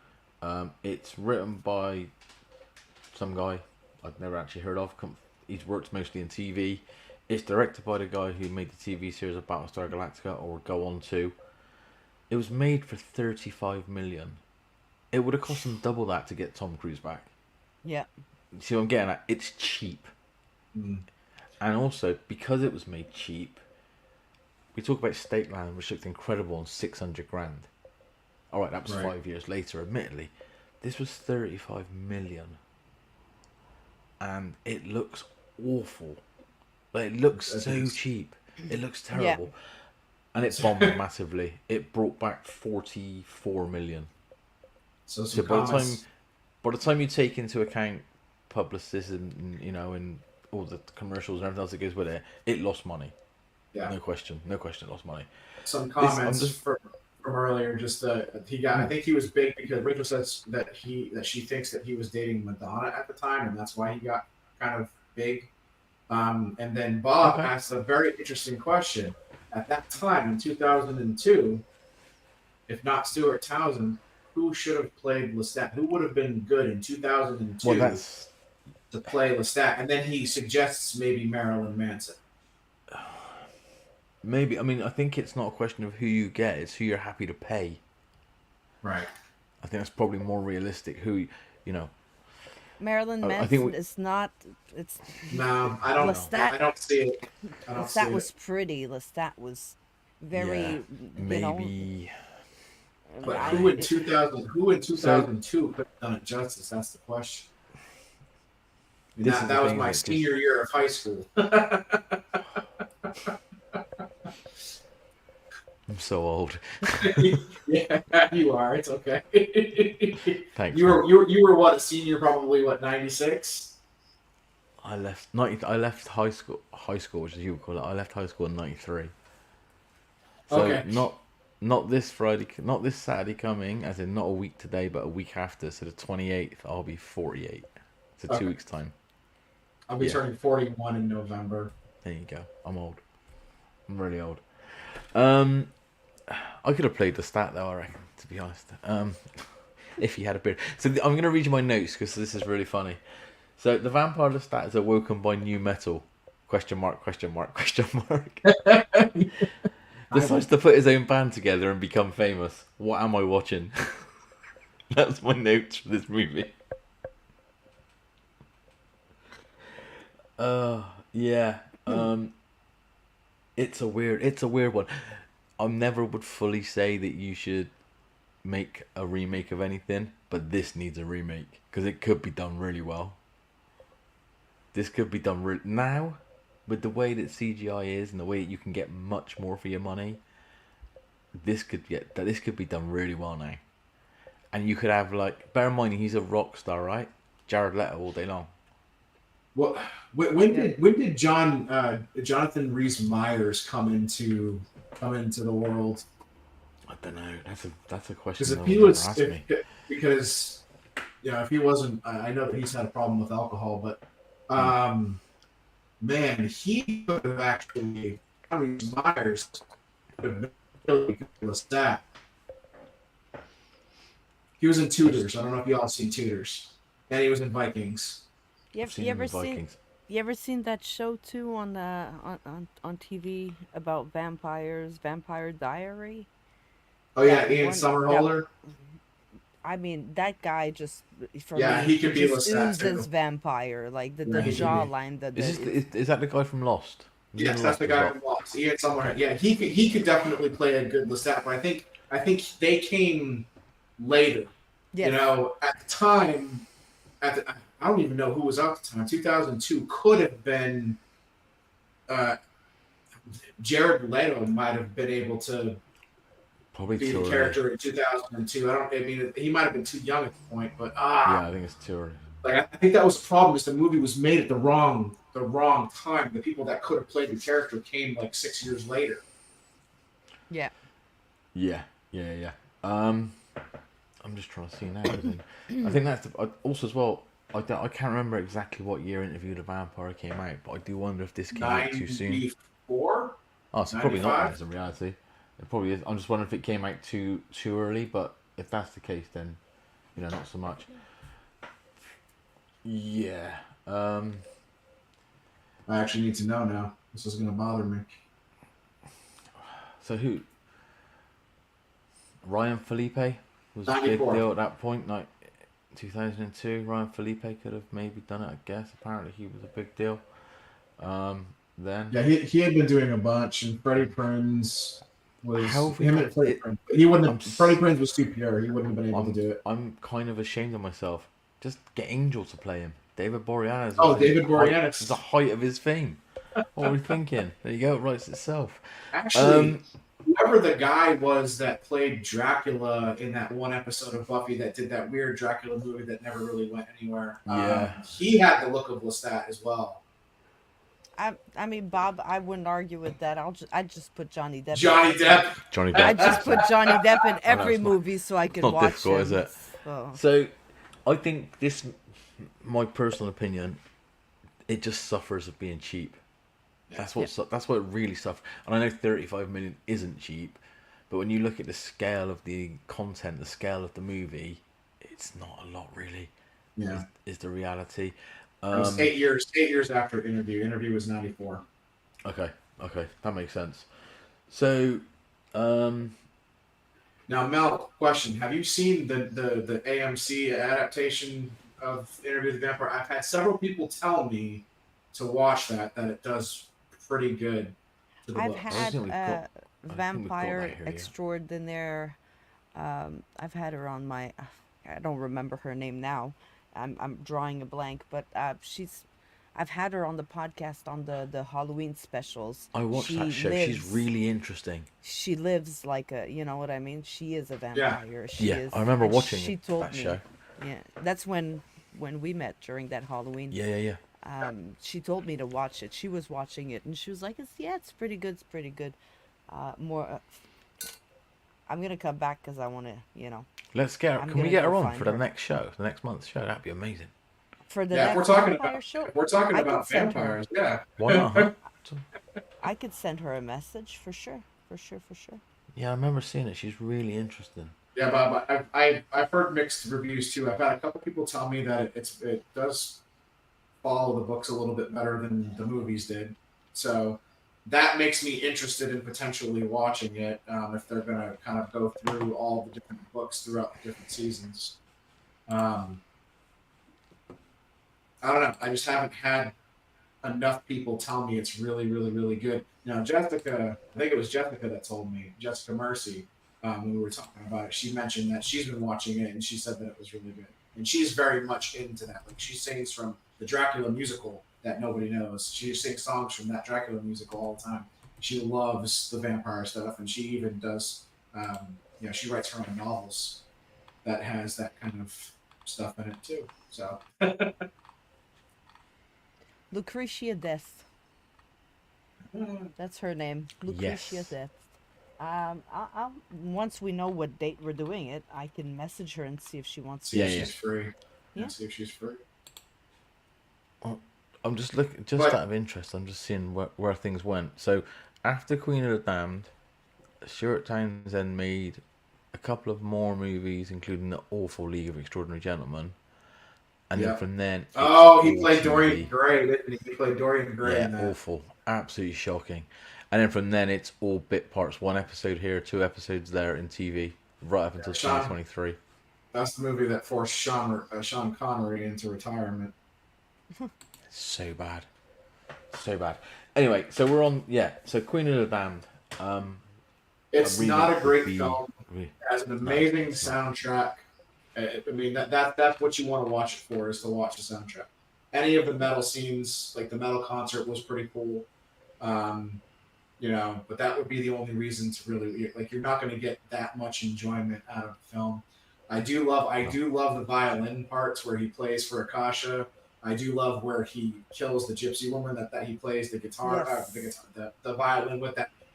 Speaker 2: It's written by some guy I've never actually heard of. He's worked mostly in TV. It's directed by the guy who made the TV series of Battlestar Galactica, or go on to. It was made for $35 million. It would have cost them double that to get Tom Cruise back.
Speaker 12: Yeah.
Speaker 2: See what I'm getting at? It's cheap. And also, because it was made cheap, we talk about Stakeland, which looked incredible on $600 grand. Alright, that was 5 years later, admittedly. This was $35 million. And it looks awful. But it looks so cheap. It looks terrible. Yeah. And it bombed massively. It brought back $44 million. So by the time you take into account publicity and and all the commercials and everything else that goes with it, it lost money. Yeah, no question, it lost money.
Speaker 1: Some comments from earlier, just I think he was big because Rachel says that she thinks that he was dating Madonna at the time, and that's why he got kind of big. And then Bob asked a very interesting question. At that time in 2002, if not Stuart Townsend, who should have played Lestat? Who would have been good in 2002 to play Lestat? And then he suggests maybe Marilyn Manson.
Speaker 2: Maybe. I mean, I think it's not a question of who you get; it's who you're happy to pay.
Speaker 1: Right.
Speaker 2: I think that's probably more realistic.
Speaker 12: Marilyn Manson is not. It's
Speaker 1: no, I don't
Speaker 12: Lestat,
Speaker 1: know. I don't see it.
Speaker 12: Lestat was pretty. Lestat was very.
Speaker 2: Maybe.
Speaker 1: But who in 2002 could have done it justice? That's the question. That was my senior year of high school.
Speaker 2: I'm so old.
Speaker 1: Yeah, you are. It's okay.
Speaker 2: Thanks.
Speaker 1: You were what, a senior? Probably what, 96?
Speaker 2: I left high school, which is you would call it. I left high school in 93. So
Speaker 1: Okay.
Speaker 2: not this Friday, not this Saturday coming, as in not a week today, but a week after. So the 28th, I'll be 48. So 2 weeks time.
Speaker 1: I'll be turning 41 in November.
Speaker 2: There you go. I'm old. I'm really old. I could have played the stat though, I reckon, to be honest. If he had a beard. So I'm going to read you my notes because this is really funny. So the vampire Lestat is awoken by new metal. Question mark, question mark, question mark. Decides to put his own band together and become famous. What am I watching? That's my notes for this movie. Yeah. It's a weird one. I never would fully say that you should make a remake of anything, but this needs a remake because it could be done really well. This could be done now, with the way that CGI is and the way that you can get much more for your money. This could be done really well now, and you could have bear in mind he's a rock star, right? Jared Leto all day long.
Speaker 1: Well, when did Jonathan Rhys-Meyers come into the world?
Speaker 2: I don't know. That's a question.
Speaker 1: Because if he wasn't, I know that he's had a problem with alcohol, but man, he could have actually. Rhys-Meyers could have been really good with that. He was in Tudors. I don't know if y'all seen Tudors, and he was in Vikings.
Speaker 12: You ever seen that show too on TV about vampires, Vampire Diary?
Speaker 1: Oh yeah, Ian Somerhalder.
Speaker 12: I mean, that guy just
Speaker 1: he could be
Speaker 12: oozes vampire, like the jawline.
Speaker 2: Is that the guy from Lost?
Speaker 1: Yes, that's the guy from Lost. Ian Somerhalder. Yeah, he could definitely play a good Lestat, but I think they came later. Yes. At the time, I don't even know who was out at the time. 2002 could have been Jared Leto might have been able to
Speaker 2: probably
Speaker 1: be the character in 2002. He might have been too young at the point, but
Speaker 2: yeah, I think it's too early.
Speaker 1: I think that was the problem. Is the movie was made at the wrong time. The people that could have played the character came 6 years later.
Speaker 12: Yeah.
Speaker 2: Yeah. I'm just trying to see now. I think that's also as well. I can't remember exactly what year Interview with a Vampire came out, but I do wonder if this came out too soon.
Speaker 1: 94?
Speaker 2: Oh, so probably not as a reality. It probably is. I'm just wondering if it came out too early, but if that's the case, then not so much. Yeah.
Speaker 1: I actually need to know now. This is going to bother me.
Speaker 2: So who? Ryan Felipe was
Speaker 1: 94.
Speaker 2: a big deal at that point, 2002. Ryan Felipe could have maybe done it, I guess. Apparently he was a big deal. Then
Speaker 1: he had been doing a bunch, and Freddie Prinze was Freddie Prinze. He wouldn't have. Freddie Prinze was too pure. He wouldn't have been able to do it.
Speaker 2: I'm kind of ashamed of myself. Just get Angel to play him. David Boreanaz.
Speaker 1: David Boreanaz
Speaker 2: is the height of his fame. What are we thinking? There you go. It writes itself.
Speaker 1: Actually, whoever the guy was that played Dracula in that one episode of Buffy that did that weird Dracula movie that never really went anywhere. He had the look of Lestat as well.
Speaker 12: I mean, Bob, I wouldn't argue with that. I'd just put Johnny Depp.
Speaker 2: Johnny Depp.
Speaker 12: I just put Johnny Depp in every movie so I could watch
Speaker 2: not difficult,
Speaker 12: him.
Speaker 2: Is it? So, I think this, my personal opinion, it just suffers of being cheap. That's what it really suffers. And I know 35 million isn't cheap, but when you look at the scale of the content, the scale of the movie, it's not a lot really.
Speaker 1: Yeah,
Speaker 2: is the reality.
Speaker 1: It was 8 years. 8 years after Interview. Interview was 94.
Speaker 2: Okay, that makes sense. So,
Speaker 1: now Mel, question: have you seen the AMC adaptation of Interview with the Vampire? I've had several people tell me to watch that it does pretty good.
Speaker 12: I've had Vampire Extraordinaire. I've had her on my. I don't remember her name now. I'm drawing a blank, but she's I've had her on the podcast on the Halloween specials.
Speaker 2: I watched that show. She's really interesting.
Speaker 12: She lives like a, you know what I mean? She is a vampire. She
Speaker 2: Yeah,
Speaker 12: is,
Speaker 2: I remember
Speaker 12: and
Speaker 2: watching
Speaker 12: she told
Speaker 2: that
Speaker 12: me,
Speaker 2: show.
Speaker 12: Yeah, that's when we met during that Halloween.
Speaker 2: Yeah.
Speaker 12: She told me to watch it. She was watching it, and she was like, it's pretty good. It's pretty good. I'm gonna come back because I want to,
Speaker 2: Let's get.
Speaker 12: I'm
Speaker 2: Can we
Speaker 12: gonna
Speaker 2: get
Speaker 12: go
Speaker 2: her on
Speaker 12: find
Speaker 2: for the
Speaker 12: her.
Speaker 2: next show, the next month's show? That'd be amazing.
Speaker 12: For the
Speaker 1: Yeah, if
Speaker 12: next
Speaker 1: we're talking
Speaker 12: vampire
Speaker 1: about
Speaker 12: show,
Speaker 1: if we're talking
Speaker 12: I
Speaker 1: about
Speaker 12: could send her.
Speaker 1: vampires, yeah.
Speaker 2: Why not? Huh?
Speaker 12: I could send her a message for sure.
Speaker 2: Yeah, I remember seeing it. She's really interesting.
Speaker 1: Yeah, but I've heard mixed reviews too. I've had a couple people tell me that it does follow the books a little bit better than the movies did. So that makes me interested in potentially watching it if they're going to kind of go through all the different books throughout the different seasons. I don't know. I just haven't had enough people tell me it's really, really, really good. Now, Jessica, I think it was Jessica that told me, Jessica Mercy, when we were talking about it, she mentioned that she's been watching it and she said that it was really good. And she's very much into that. Like, she sings from the Dracula musical that nobody knows. She sings songs from that Dracula musical all the time. She loves the vampire stuff, and she even does, she writes her own novels that has that kind of stuff in it too. So.
Speaker 12: Lucretia Death. That's her name. Lucretia Death. I'll once we know what date we're doing it, I can message her and see if she wants to.
Speaker 1: See if she's free.
Speaker 12: Yeah.
Speaker 1: See if she's free.
Speaker 2: I'm just looking, out of interest. I'm just seeing where things went. So after Queen of the Damned, Stuart Townsend made a couple of more movies, including the awful League of Extraordinary Gentlemen. And then from then...
Speaker 1: he played Dorian Gray, didn't he? He played Dorian Gray in that.
Speaker 2: Awful. Absolutely shocking. And then from then, it's all bit parts. 1 episode here, 2 episodes there in TV, right up until 2023.
Speaker 1: That's the movie that forced Sean Connery into retirement.
Speaker 2: So bad. Anyway, so we're on... Yeah, so Queen of the Damned.
Speaker 1: It's not a great film. It has an amazing soundtrack. I mean, that's what you want to watch it for, is to watch the soundtrack. Any of the metal scenes, like the metal concert, was pretty cool. But that would be the only reason to really, like, you're not going to get that much enjoyment out of the film. I do love the violin parts where he plays for Akasha. I do love where he kills the gypsy woman that he plays the guitar, the violin with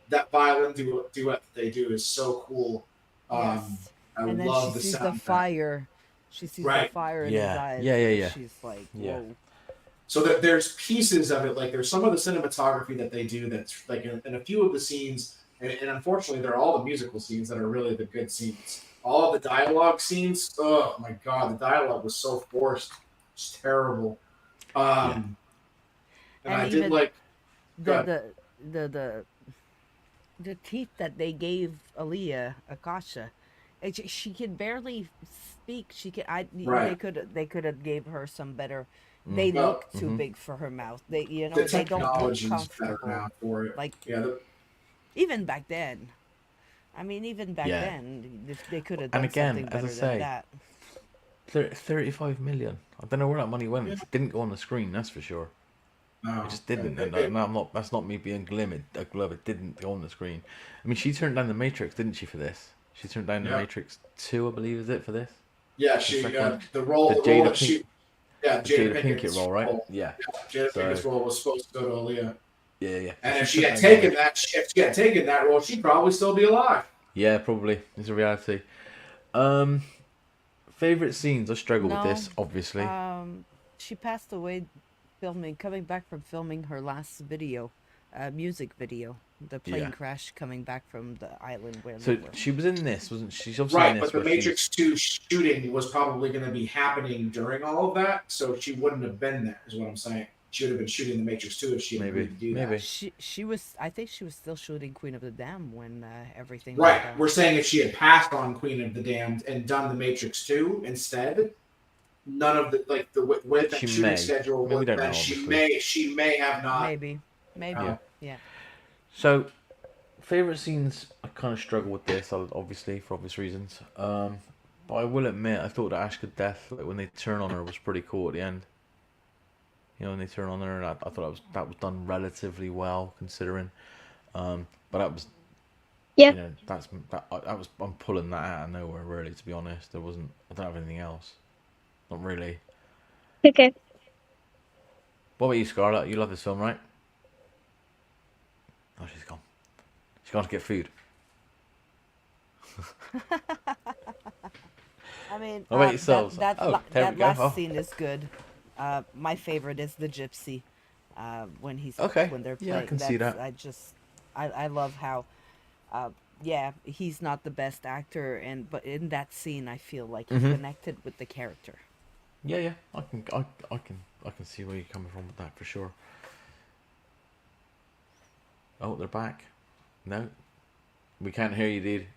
Speaker 1: that violin duet that they do is so cool. I
Speaker 12: and then
Speaker 1: love
Speaker 12: she
Speaker 1: the
Speaker 12: sees
Speaker 1: sound.
Speaker 12: the fire. She sees the fire in his eyes.
Speaker 2: Yeah.
Speaker 12: She's like, whoa.
Speaker 1: So that there's pieces of it, like there's some of the cinematography that they do that's like in a few of the scenes, and unfortunately they're all the musical scenes that are really the good scenes. All of the dialogue scenes, oh my god, the dialogue was so forced. It's terrible. And I did like
Speaker 12: the teeth that they gave Akasha. She could barely speak. They could have gave her some better. They look too big for her mouth. They
Speaker 1: the
Speaker 12: they don't look
Speaker 1: technology's better
Speaker 12: comfortable.
Speaker 1: now for it.
Speaker 12: Like even back then. I mean, even back then, they could have done something better than that.
Speaker 2: 35 million. I don't know where that money went. It didn't go on the screen, that's for sure.
Speaker 1: No,
Speaker 2: it just didn't. No, that's not me being glib. It didn't go on the screen. I mean, she turned down The Matrix, didn't she, for this? She turned down The Matrix 2, I believe, is it, for this?
Speaker 1: Yeah, the role. Jada
Speaker 2: Pinkett role, right? Yeah.
Speaker 1: Jada Pinkett's role was supposed to go to Aaliyah.
Speaker 2: Yeah.
Speaker 1: And if she had taken that role, she'd probably still be alive.
Speaker 2: Yeah, probably. It's a reality. Favorite scenes? I struggle with this, obviously.
Speaker 12: She passed away coming back from filming her last video, music video. The plane crash coming back from the island where they were.
Speaker 2: She was in this, wasn't she? She's obviously
Speaker 1: right,
Speaker 2: in this,
Speaker 1: but the Matrix 2 shooting was probably going to be happening during all of that, so she wouldn't have been there, is what I'm saying. She would have been shooting the Matrix 2 if she had agreed to do that.
Speaker 12: She was. I think she was still shooting Queen of the Damned when everything.
Speaker 1: Right, we're saying if she had passed on Queen of the Damned and done the Matrix 2 instead, none of the with that shooting schedule would have been. She may have not.
Speaker 12: Maybe. Yeah.
Speaker 2: So, favorite scenes, I kind of struggle with this, obviously, for obvious reasons. But I will admit, I thought that Ashka's death, like when they turn on her, was pretty cool at the end. You know, when they turn on there, and I thought that was done relatively well considering. But that was,
Speaker 3: Yeah.
Speaker 2: you know, I'm pulling that out of nowhere, really. To be honest, I don't have anything else. Not really.
Speaker 3: Okay.
Speaker 2: What about you, Scarlett? You love this film, right? Oh, she's gone. She's gone to get food.
Speaker 12: I mean,
Speaker 2: What about yourselves?
Speaker 12: that
Speaker 2: there we go.
Speaker 12: last scene is good. My favorite is the gypsy. When they're playing.
Speaker 2: Yeah, I can see that.
Speaker 12: I love how, yeah, he's not the best actor, but in that scene, I feel like he connected with the character.
Speaker 2: Yeah, I can see where you're coming from with that for sure. Oh, they're back. No, we can't hear you, dude.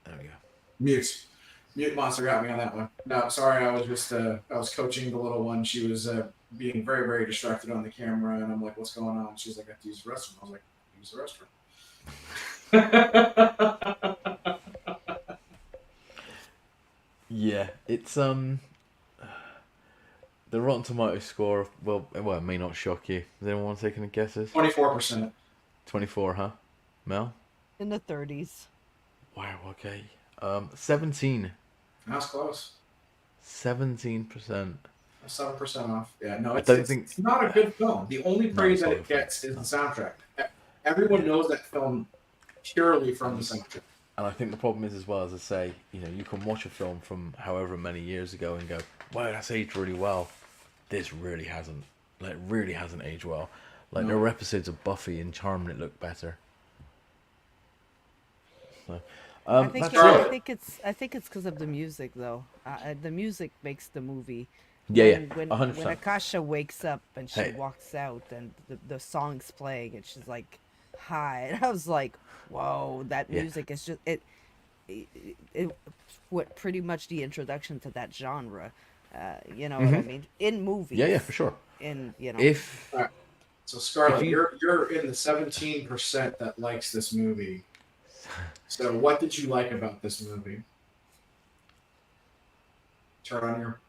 Speaker 2: There we go.
Speaker 1: Mute monster got me on that one. No, sorry, I was just I was coaching the little one. She was being very, very distracted on the camera, and I'm like, "What's going on?" She's like, "I have to use the restroom." I was like, "Use the restroom."
Speaker 2: Yeah, it's the Rotten Tomatoes score. Well, it may not shock you. Does anyone want to take any guesses?
Speaker 1: 24%.
Speaker 2: 24, huh? Mel?
Speaker 12: In the 30s.
Speaker 2: Wow. Okay. 17.
Speaker 1: That's close.
Speaker 2: 17%.
Speaker 1: 7% off. Yeah, no,
Speaker 2: It's
Speaker 1: not a good film. The only praise that it gets is the soundtrack. Everyone knows that film purely from the soundtrack.
Speaker 2: And I think the problem is, as well, as I say, you know, you can watch a film from however many years ago and go, wow, that's aged really well. This really hasn't. Like, really hasn't aged well. Like, there were episodes of Buffy and Charmed that look better. So,
Speaker 12: I think it's because of the music, though. The music makes the movie.
Speaker 2: When
Speaker 12: 100%. When Akasha wakes up and she walks out and the song's playing and she's like, "Hi," and I was like, "Whoa, that music is just it what pretty much the introduction to that genre." You know what I mean? In movies.
Speaker 2: Yeah, for sure.
Speaker 1: Right. So Scarlett, you're in the 17% that likes this movie. So what did you like about this movie? Turn on your.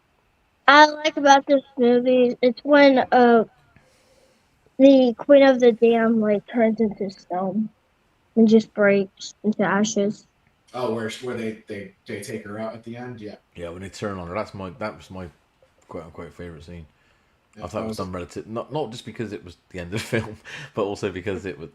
Speaker 3: I like about this movie, it's when the Queen of the Dam turns into stone and just breaks into ashes.
Speaker 1: Oh, where they take her out at the end, yeah.
Speaker 2: Yeah, when they turn on her, that was my quote unquote favorite scene. I thought it was done relative, not just because it was the end of the film, but also because it was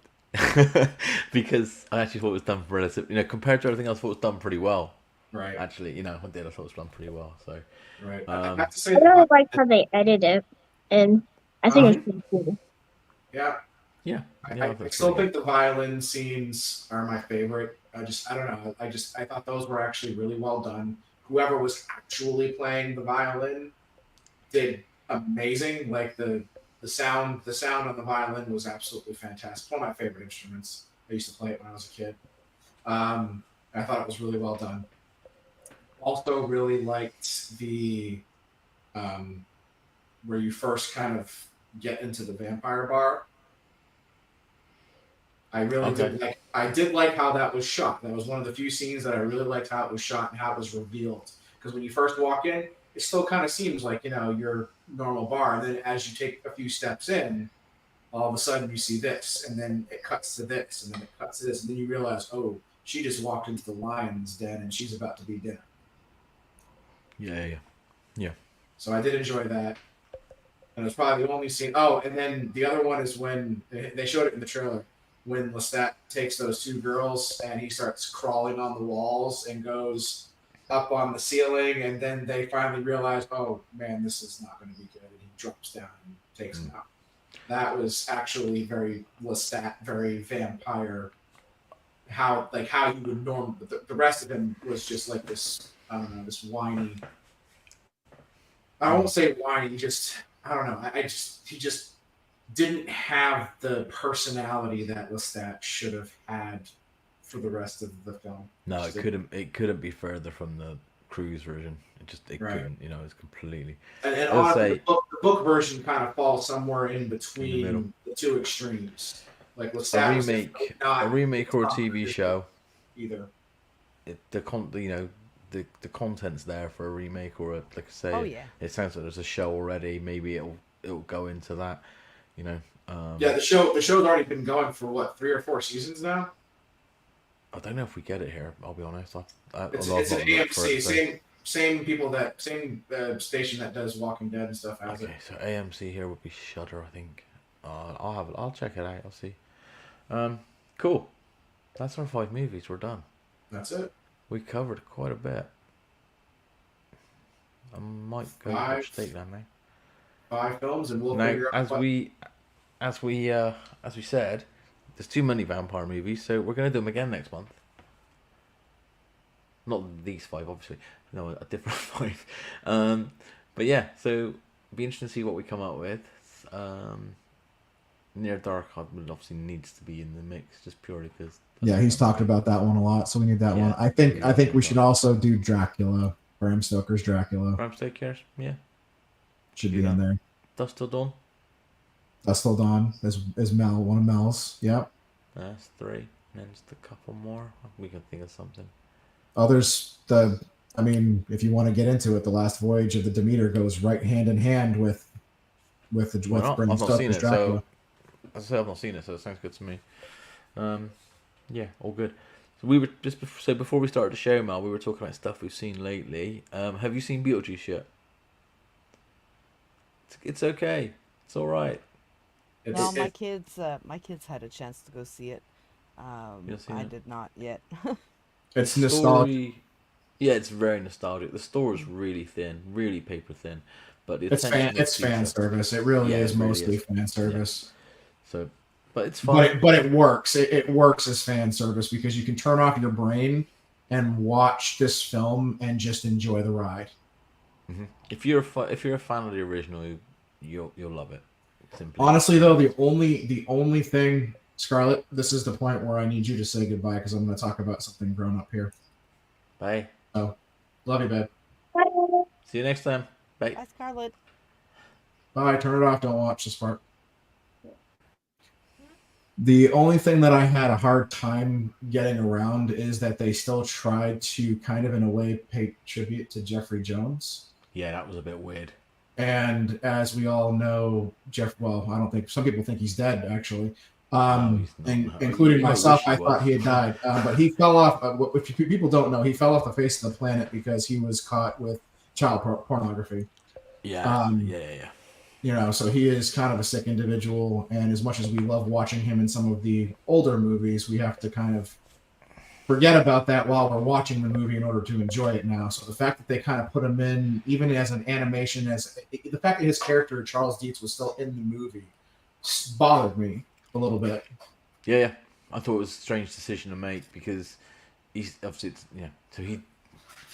Speaker 2: because I actually thought it was done relative. You know, compared to everything else, I thought it was done pretty well.
Speaker 1: Right.
Speaker 2: Actually, you know, I thought it was done pretty well. So.
Speaker 1: Right.
Speaker 3: I really like how they edit it, and I think it's pretty cool.
Speaker 1: Yeah.
Speaker 2: Yeah.
Speaker 1: I still think the violin scenes are my favorite. I don't know. I thought those were actually really well done. Whoever was actually playing the violin did amazing. Like the sound on the violin was absolutely fantastic. One of my favorite instruments. I used to play it when I was a kid. I thought it was really well done. Also really liked the where you first kind of get into the vampire bar. I really did like how that was shot. That was one of the few scenes that I really liked how it was shot and how it was revealed. Because when you first walk in, it still kind of seems like, you know, your normal bar. And then as you take a few steps in, all of a sudden you see this, and then it cuts to this, and then it cuts to this, and then you realize, oh, she just walked into the lion's den and she's about to be dinner.
Speaker 2: Yeah.
Speaker 1: So I did enjoy that. And it was probably the only scene. Oh, and then the other one is when they showed it in the trailer. When Lestat takes those two girls and he starts crawling on the walls and goes up on the ceiling, and then they finally realize, oh man, this is not going to be good. And he drops down and takes them out. That was actually very Lestat, very vampire. How you would normally. The rest of him was just like this. I don't know, this whiny. I won't say whiny. He just. I don't know. He just didn't have the personality that Lestat should have had for the rest of the film.
Speaker 2: No, it couldn't be further from the Cruise version. It couldn't. You know, it's completely.
Speaker 1: And honestly, the book version kind of falls somewhere in between the two extremes. Like Lestat
Speaker 2: a remake or a TV show.
Speaker 1: Either.
Speaker 2: The content's there for a remake or like I say.
Speaker 12: Oh yeah.
Speaker 2: It sounds like there's a show already. Maybe it'll it'll go into that. You know.
Speaker 1: Yeah, the show's already been going for what, 3 or 4 seasons now.
Speaker 2: I don't know if we get it here. I'll be honest.
Speaker 1: It's an AMC, same people same station that does Walking Dead and stuff has it.
Speaker 2: Okay, so AMC here would be Shudder, I think. I'll check it out. I'll see. Cool. That's our 5 movies. We're done.
Speaker 1: That's it.
Speaker 2: We covered quite a bit. I might go watch Stakeland now.
Speaker 1: 5 films, and we'll
Speaker 2: now,
Speaker 1: figure out
Speaker 2: as we said, there's too many vampire movies, so we're gonna do them again next month. Not these 5, obviously. No, a different 5. But yeah, so it'll be interesting to see what we come up with. Near Dark obviously needs to be in the mix, just purely because.
Speaker 1: Yeah, he's talked about that one a lot, so we need that one. I think we should also do Dracula, Bram Stoker's Dracula.
Speaker 2: Bram Stoker's, yeah.
Speaker 1: Should be in there.
Speaker 2: Dusk Till Dawn.
Speaker 1: Dusk Till Dawn is Mel, one of Mel's. Yep.
Speaker 2: That's 3. And then just a couple more. We can think of something.
Speaker 1: Others, if you want to get into it, The Last Voyage of the Demeter goes right hand in hand with Bram Stoker's Dracula.
Speaker 2: As I said, I've not seen it, so it sounds good to me. Yeah, all good. So we were before we started the show, Mal, we were talking about stuff we've seen lately. Have you seen Beetlejuice yet? It's okay. It's all right.
Speaker 12: No, my kids had a chance to go see it. I did not yet.
Speaker 1: It's nostalgic.
Speaker 2: Yeah, it's very nostalgic. The story is really thin, really paper thin, but
Speaker 1: it's fan service. It really is mostly fan service.
Speaker 2: Yeah. So, but it's fun.
Speaker 1: But it works. It works as fan service because you can turn off your brain and watch this film and just enjoy the ride.
Speaker 2: Mm-hmm. If you're a fan of the original, you'll love it. Simply.
Speaker 1: Honestly, though, the only thing, Scarlett, this is the point where I need you to say goodbye because I'm going to talk about something grown up here.
Speaker 2: Bye.
Speaker 1: Oh, love you, babe.
Speaker 2: See you next time. Bye.
Speaker 12: Bye, Scarlett.
Speaker 1: Bye. Turn it off. Don't watch this part. The only thing that I had a hard time getting around is that they still tried to kind of, in a way, pay tribute to Jeffrey Jones.
Speaker 2: Yeah, that was a bit weird.
Speaker 1: And as we all know, some people think he's dead, actually. Including myself, I thought he had died. But he fell off. If people don't know, he fell off the face of the planet because he was caught with child pornography.
Speaker 2: Yeah.
Speaker 1: So he is kind of a sick individual. And as much as we love watching him in some of the older movies, we have to kind of forget about that while we're watching the movie in order to enjoy it now. So the fact that they kind of put him in, even as an animation, the fact that his character, Charles Dietz, was still in the movie bothered me a little bit.
Speaker 2: Yeah. I thought it was a strange decision to make because he's obviously, so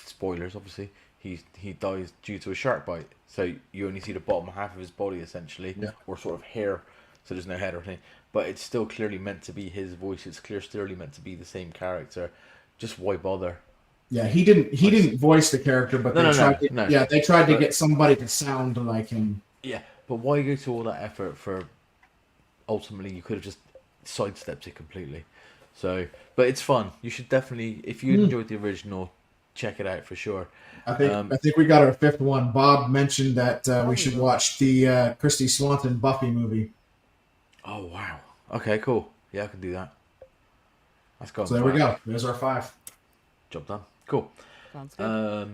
Speaker 2: spoilers, obviously, he dies due to a shark bite. So you only see the bottom half of his body, essentially, or sort of hair, so there's no head or anything. But it's still clearly meant to be his voice. It's clearly meant to be the same character. Just why bother?
Speaker 1: Yeah, he didn't voice the character, but they tried to get somebody to sound like him.
Speaker 2: Yeah, but why go to all that effort for? Ultimately, you could have just sidestepped it completely. So, but it's fun. You should definitely, if you enjoyed the original, check it out for sure.
Speaker 1: I think we got our 5th one. Bob mentioned that we should watch the Christy Swanson Buffy movie.
Speaker 2: Oh wow! Okay, cool. Yeah, I can do that. Let's go.
Speaker 1: So there we go. There's our 5.
Speaker 2: Job done. Cool.
Speaker 12: Sounds good.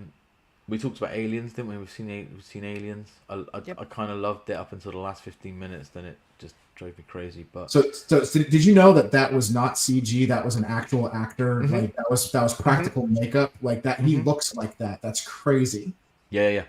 Speaker 2: We talked about Aliens, didn't we? We've seen Aliens. I kind of loved it up until the last 15 minutes. Then it just drove me crazy. But
Speaker 1: so did you know that was not CG? That was an actual actor.
Speaker 2: Mm-hmm.
Speaker 1: Like that was practical makeup. Like that. He looks like that. That's crazy.
Speaker 2: Yeah.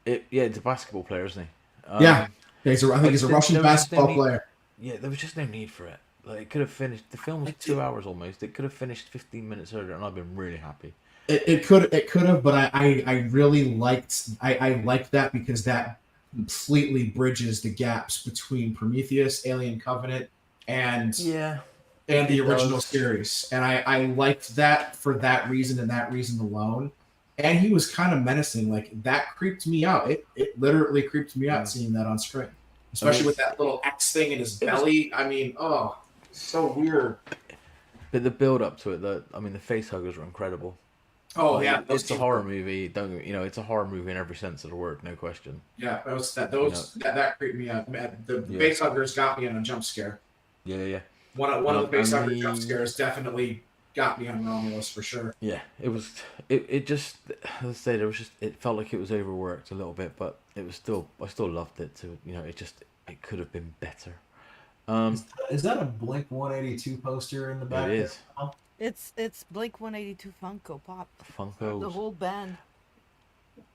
Speaker 2: It's a basketball player, isn't he?
Speaker 1: I think he's a Russian basketball player.
Speaker 2: Yeah, there was just no need for it. Like it could have finished. The film was 2 hours almost. It could have finished 15 minutes earlier, and I've been really happy.
Speaker 1: It could have, but I really liked that because that completely bridges the gaps between Prometheus, Alien Covenant, and the original series, and I liked that for that reason and that reason alone. And he was kind of menacing, like that creeped me out. It literally creeped me out seeing that on screen, especially with that little X thing in his belly. So weird.
Speaker 2: But the build up to it, the face huggers were incredible.
Speaker 1: Oh
Speaker 2: Like,
Speaker 1: yeah, those
Speaker 2: it's a
Speaker 1: scenes
Speaker 2: horror
Speaker 1: were-
Speaker 2: movie. Don't it's a horror movie in every sense of the word, no question.
Speaker 1: Yeah, that creeped me out. The
Speaker 2: Yeah.
Speaker 1: face huggers got me on a jump scare.
Speaker 2: Yeah.
Speaker 1: One of the face
Speaker 2: And
Speaker 1: hugger jump scares definitely got me on Romulus for sure.
Speaker 2: Yeah, it just, as I say, it felt like it was overworked a little bit, but I still loved it. It could have been better.
Speaker 1: Is that a Blink 182 poster in the back?
Speaker 2: It is.
Speaker 12: It's Blink 182 Funko Pop.
Speaker 2: Funkos.
Speaker 12: The whole band.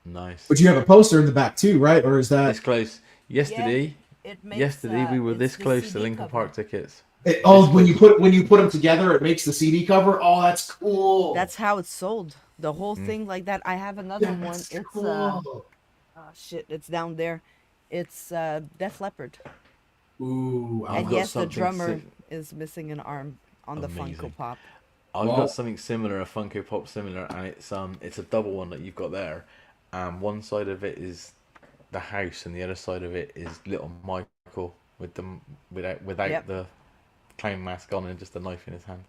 Speaker 2: Nice.
Speaker 1: But you have a poster in the back too, right? Or is that
Speaker 2: This close. Yesterday,
Speaker 12: It makes,
Speaker 2: yesterday we were
Speaker 12: it's
Speaker 2: this
Speaker 12: the
Speaker 2: close
Speaker 12: CD
Speaker 2: to Linkin
Speaker 12: cover.
Speaker 2: Park tickets.
Speaker 1: when you put them together, it makes the CD cover? Oh, that's cool.
Speaker 12: That's how it's sold. The whole thing like that. I have another one.
Speaker 1: That's
Speaker 12: It's
Speaker 1: cool.
Speaker 12: it's down there. It's Def Leppard.
Speaker 1: Ooh,
Speaker 12: And
Speaker 2: got
Speaker 12: yes, the
Speaker 2: something
Speaker 12: drummer is missing an arm on the
Speaker 2: Amazing.
Speaker 12: Funko Pop.
Speaker 2: I've
Speaker 1: Wow.
Speaker 2: got something similar, a Funko Pop similar, and it's a double one that you've got there. One side of it is the house, and the other side of it is little Michael without
Speaker 12: Yep.
Speaker 2: the clown mask on and just a knife in his hand.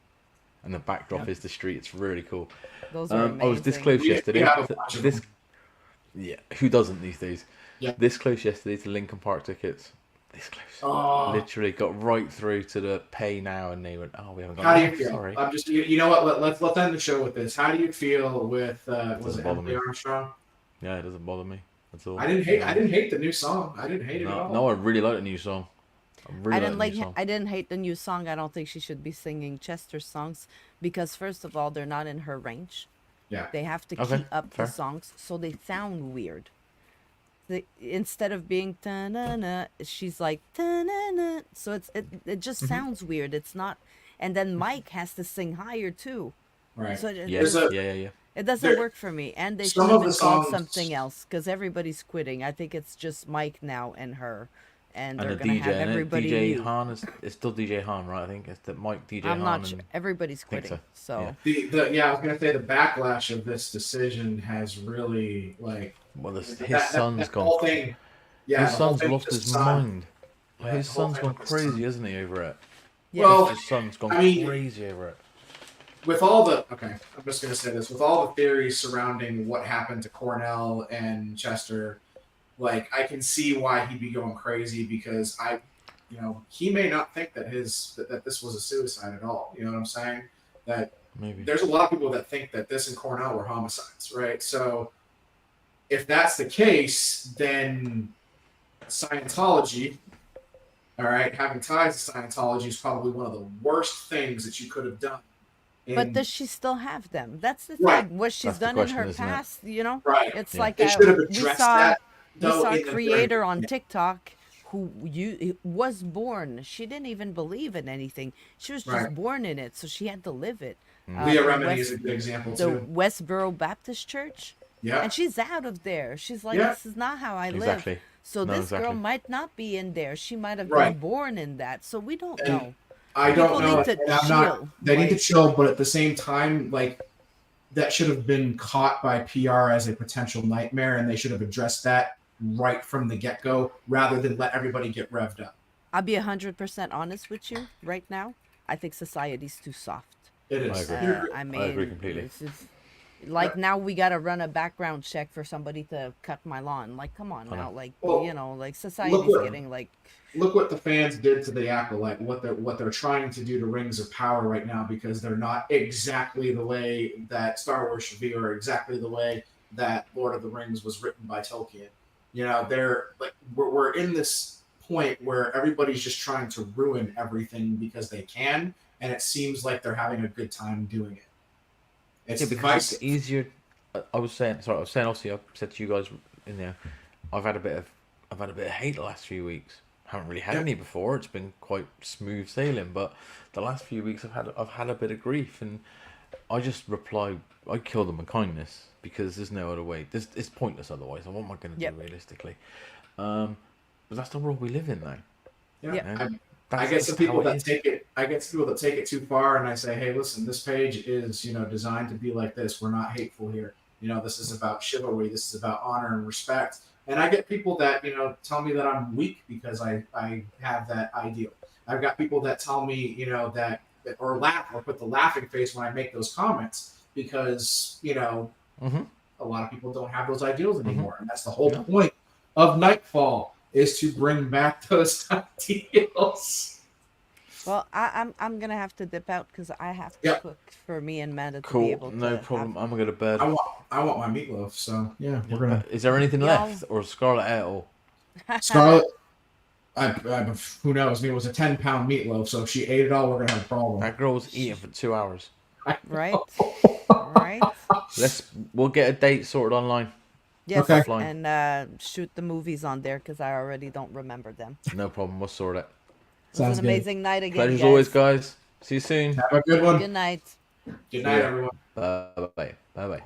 Speaker 2: And the backdrop is the street. It's really cool.
Speaker 12: Those are
Speaker 2: I was this
Speaker 12: amazing.
Speaker 2: close
Speaker 1: We
Speaker 2: yesterday.
Speaker 1: have a bunch of
Speaker 2: This,
Speaker 1: them.
Speaker 2: yeah, who doesn't these days?
Speaker 1: Yeah.
Speaker 2: This close yesterday to Linkin Park tickets. This close.
Speaker 1: Oh.
Speaker 2: Literally got right through to the pay now, and they went, "Oh, we haven't got."
Speaker 1: How do you
Speaker 2: enough,
Speaker 1: feel?
Speaker 2: Sorry.
Speaker 1: I'm just you know what? Let's end the show with this. How do you feel with was
Speaker 2: Doesn't
Speaker 1: it
Speaker 2: bother me.
Speaker 1: Emily Armstrong?
Speaker 2: Yeah, it doesn't bother me at all.
Speaker 1: I didn't hate the new song. I didn't hate it at all.
Speaker 2: No, I really like the new song.
Speaker 12: I didn't hate the new song. I don't think she should be singing Chester's songs because first of all, they're not in her range.
Speaker 1: Yeah.
Speaker 12: They have to
Speaker 2: Okay,
Speaker 12: keep up
Speaker 2: fair.
Speaker 12: the songs, so they sound weird. Instead of being ta-na-na, she's like ta-na-na. So it just sounds weird. It's not. And then Mike has to sing higher too.
Speaker 1: Right.
Speaker 12: So
Speaker 2: Yeah, yeah.
Speaker 12: it doesn't work for me. And they should
Speaker 1: some
Speaker 12: have
Speaker 1: of
Speaker 12: been
Speaker 1: the
Speaker 12: called
Speaker 1: songs-
Speaker 12: something else because everybody's quitting. I think it's just Mike now and her. And they're
Speaker 2: And the
Speaker 12: going to
Speaker 2: DJ,
Speaker 12: have
Speaker 2: and
Speaker 12: everybody
Speaker 2: DJ
Speaker 12: new.
Speaker 2: Han it's still DJ Han, right? I think it's the Mike DJ
Speaker 12: I'm
Speaker 2: Han.
Speaker 12: not sure.
Speaker 2: and-
Speaker 12: Everybody's
Speaker 2: think
Speaker 12: quitting.
Speaker 2: so.
Speaker 12: So
Speaker 1: I was gonna say the backlash of this decision has really like.
Speaker 2: Well, his
Speaker 1: that
Speaker 2: son's gone.
Speaker 1: whole thing. Yeah,
Speaker 2: his
Speaker 1: the whole
Speaker 2: son's
Speaker 1: thing
Speaker 2: lost
Speaker 1: with
Speaker 2: his
Speaker 1: the son.
Speaker 2: mind.
Speaker 1: Yeah,
Speaker 2: His
Speaker 1: the whole
Speaker 2: son's
Speaker 1: thing
Speaker 2: gone
Speaker 1: with the son.
Speaker 2: crazy, hasn't he, over it?
Speaker 12: Yeah.
Speaker 1: Well,
Speaker 2: His son's gone
Speaker 1: I mean-
Speaker 2: crazy over it.
Speaker 1: With all the I'm just gonna say this. With all the theories surrounding what happened to Cornell and Chester, like I can see why he'd be going crazy because he may not think that that this was a suicide at all. You know what I'm saying? That
Speaker 2: Maybe.
Speaker 1: there's a lot of people that think that this and Cornell were homicides, right? So if that's the case, then Scientology, all right, having ties to Scientology is probably one of the worst things that you could have done.
Speaker 12: But does she still have them? That's the thing.
Speaker 1: Right.
Speaker 12: What she's
Speaker 2: That's the
Speaker 12: done
Speaker 2: question,
Speaker 12: in her
Speaker 2: isn't it?
Speaker 12: past, you know?
Speaker 1: Right.
Speaker 12: It's
Speaker 2: Yeah.
Speaker 12: like
Speaker 1: They should have
Speaker 12: we
Speaker 1: addressed
Speaker 12: saw
Speaker 1: that,
Speaker 12: we
Speaker 1: though,
Speaker 12: saw
Speaker 1: in
Speaker 12: a
Speaker 1: the
Speaker 12: creator
Speaker 1: very-
Speaker 12: on
Speaker 1: yeah.
Speaker 12: TikTok who was born. She didn't even believe in anything. She was just
Speaker 1: Right.
Speaker 12: born in it, so she had to live it.
Speaker 1: Leah
Speaker 12: the
Speaker 1: Remini is
Speaker 12: West-
Speaker 1: a good example
Speaker 12: The
Speaker 1: too.
Speaker 12: Westboro Baptist Church.
Speaker 1: Yeah.
Speaker 12: And she's out of there. She's like,
Speaker 1: Yeah.
Speaker 12: this is not how I live.
Speaker 2: Exactly.
Speaker 12: So
Speaker 2: No,
Speaker 12: this girl
Speaker 2: exactly.
Speaker 12: might not be in there. She might have
Speaker 1: Right.
Speaker 12: been born in that. So we don't
Speaker 1: And
Speaker 12: know.
Speaker 1: I
Speaker 12: People
Speaker 1: don't know.
Speaker 12: need to
Speaker 1: and I'm not.
Speaker 12: chill,
Speaker 1: They need to
Speaker 12: like-
Speaker 1: chill, but at the same time, like that should have been caught by PR as a potential nightmare, and they should have addressed that right from the get-go, rather than let everybody get revved up.
Speaker 12: I'll be 100% honest with you right now. I think society's too soft.
Speaker 1: It is.
Speaker 2: I agree.
Speaker 12: I mean,
Speaker 2: I agree completely.
Speaker 12: it's just- like now we gotta run a background check for somebody to cut my lawn. Like, come on
Speaker 2: I know.
Speaker 12: now, like
Speaker 1: Well,
Speaker 12: like society's
Speaker 1: what-
Speaker 12: getting like.
Speaker 1: Look what the fans did to the Acolyte. What they're trying to do to Rings of Power right now, because they're not exactly the way that Star Wars should be, or exactly the way that Lord of the Rings was written by Tolkien. You know, they're like we're in this point where everybody's just trying to ruin everything because they can, and it seems like they're having a good time doing it. It's
Speaker 2: Yeah, because
Speaker 1: divisive.
Speaker 2: it's easier. I was saying, obviously, I said to you guys in there, I've had a bit of hate the last few weeks. Haven't really had any before. It's been quite smooth sailing, but the last few weeks I've had a bit of grief, and I just reply, I kill them with kindness because there's no other way. It's pointless otherwise. What am I going to do realistically? But that's the world we live in now.
Speaker 1: Yeah.
Speaker 12: Yeah.
Speaker 2: You know?
Speaker 1: I
Speaker 2: That's
Speaker 1: get some
Speaker 2: just
Speaker 1: people
Speaker 2: how it
Speaker 1: that
Speaker 2: is.
Speaker 1: take it. I get some people that take it too far, and I say, "Hey, listen, this page is, designed to be like this. We're not hateful here. This is about chivalry. This is about honor and respect." And I get people that tell me that I'm weak because I have that ideal. I've got people that tell me that or laugh or put the laughing face when I make those comments because
Speaker 2: Mm-hmm.
Speaker 1: a lot of people don't have those ideals anymore, and that's the whole point of Knightfall is to bring back those ideals.
Speaker 12: Well, I'm gonna have to dip out because I have to cook for me and Amanda to be able to.
Speaker 2: No problem. I'm gonna go to bed.
Speaker 1: I want my meatloaf, so yeah, we're gonna.
Speaker 2: Is there anything left, or Scarlet ate it all?
Speaker 1: Scarlet, who knows? I mean, it was a 10-pound meatloaf, so if she ate it all, we're gonna have a problem.
Speaker 2: That girl was eating for 2 hours.
Speaker 12: Right. Right.
Speaker 2: We'll get a date sorted online.
Speaker 12: Yes,
Speaker 2: Offline.
Speaker 12: and shoot the movies on there because I already don't remember them.
Speaker 2: No problem. We'll sort it.
Speaker 12: It was an amazing night again.
Speaker 2: Pleasure as always, guys. See you soon.
Speaker 1: Have a good one.
Speaker 12: Good night.
Speaker 1: Good night, everyone.
Speaker 2: Bye bye. Bye bye.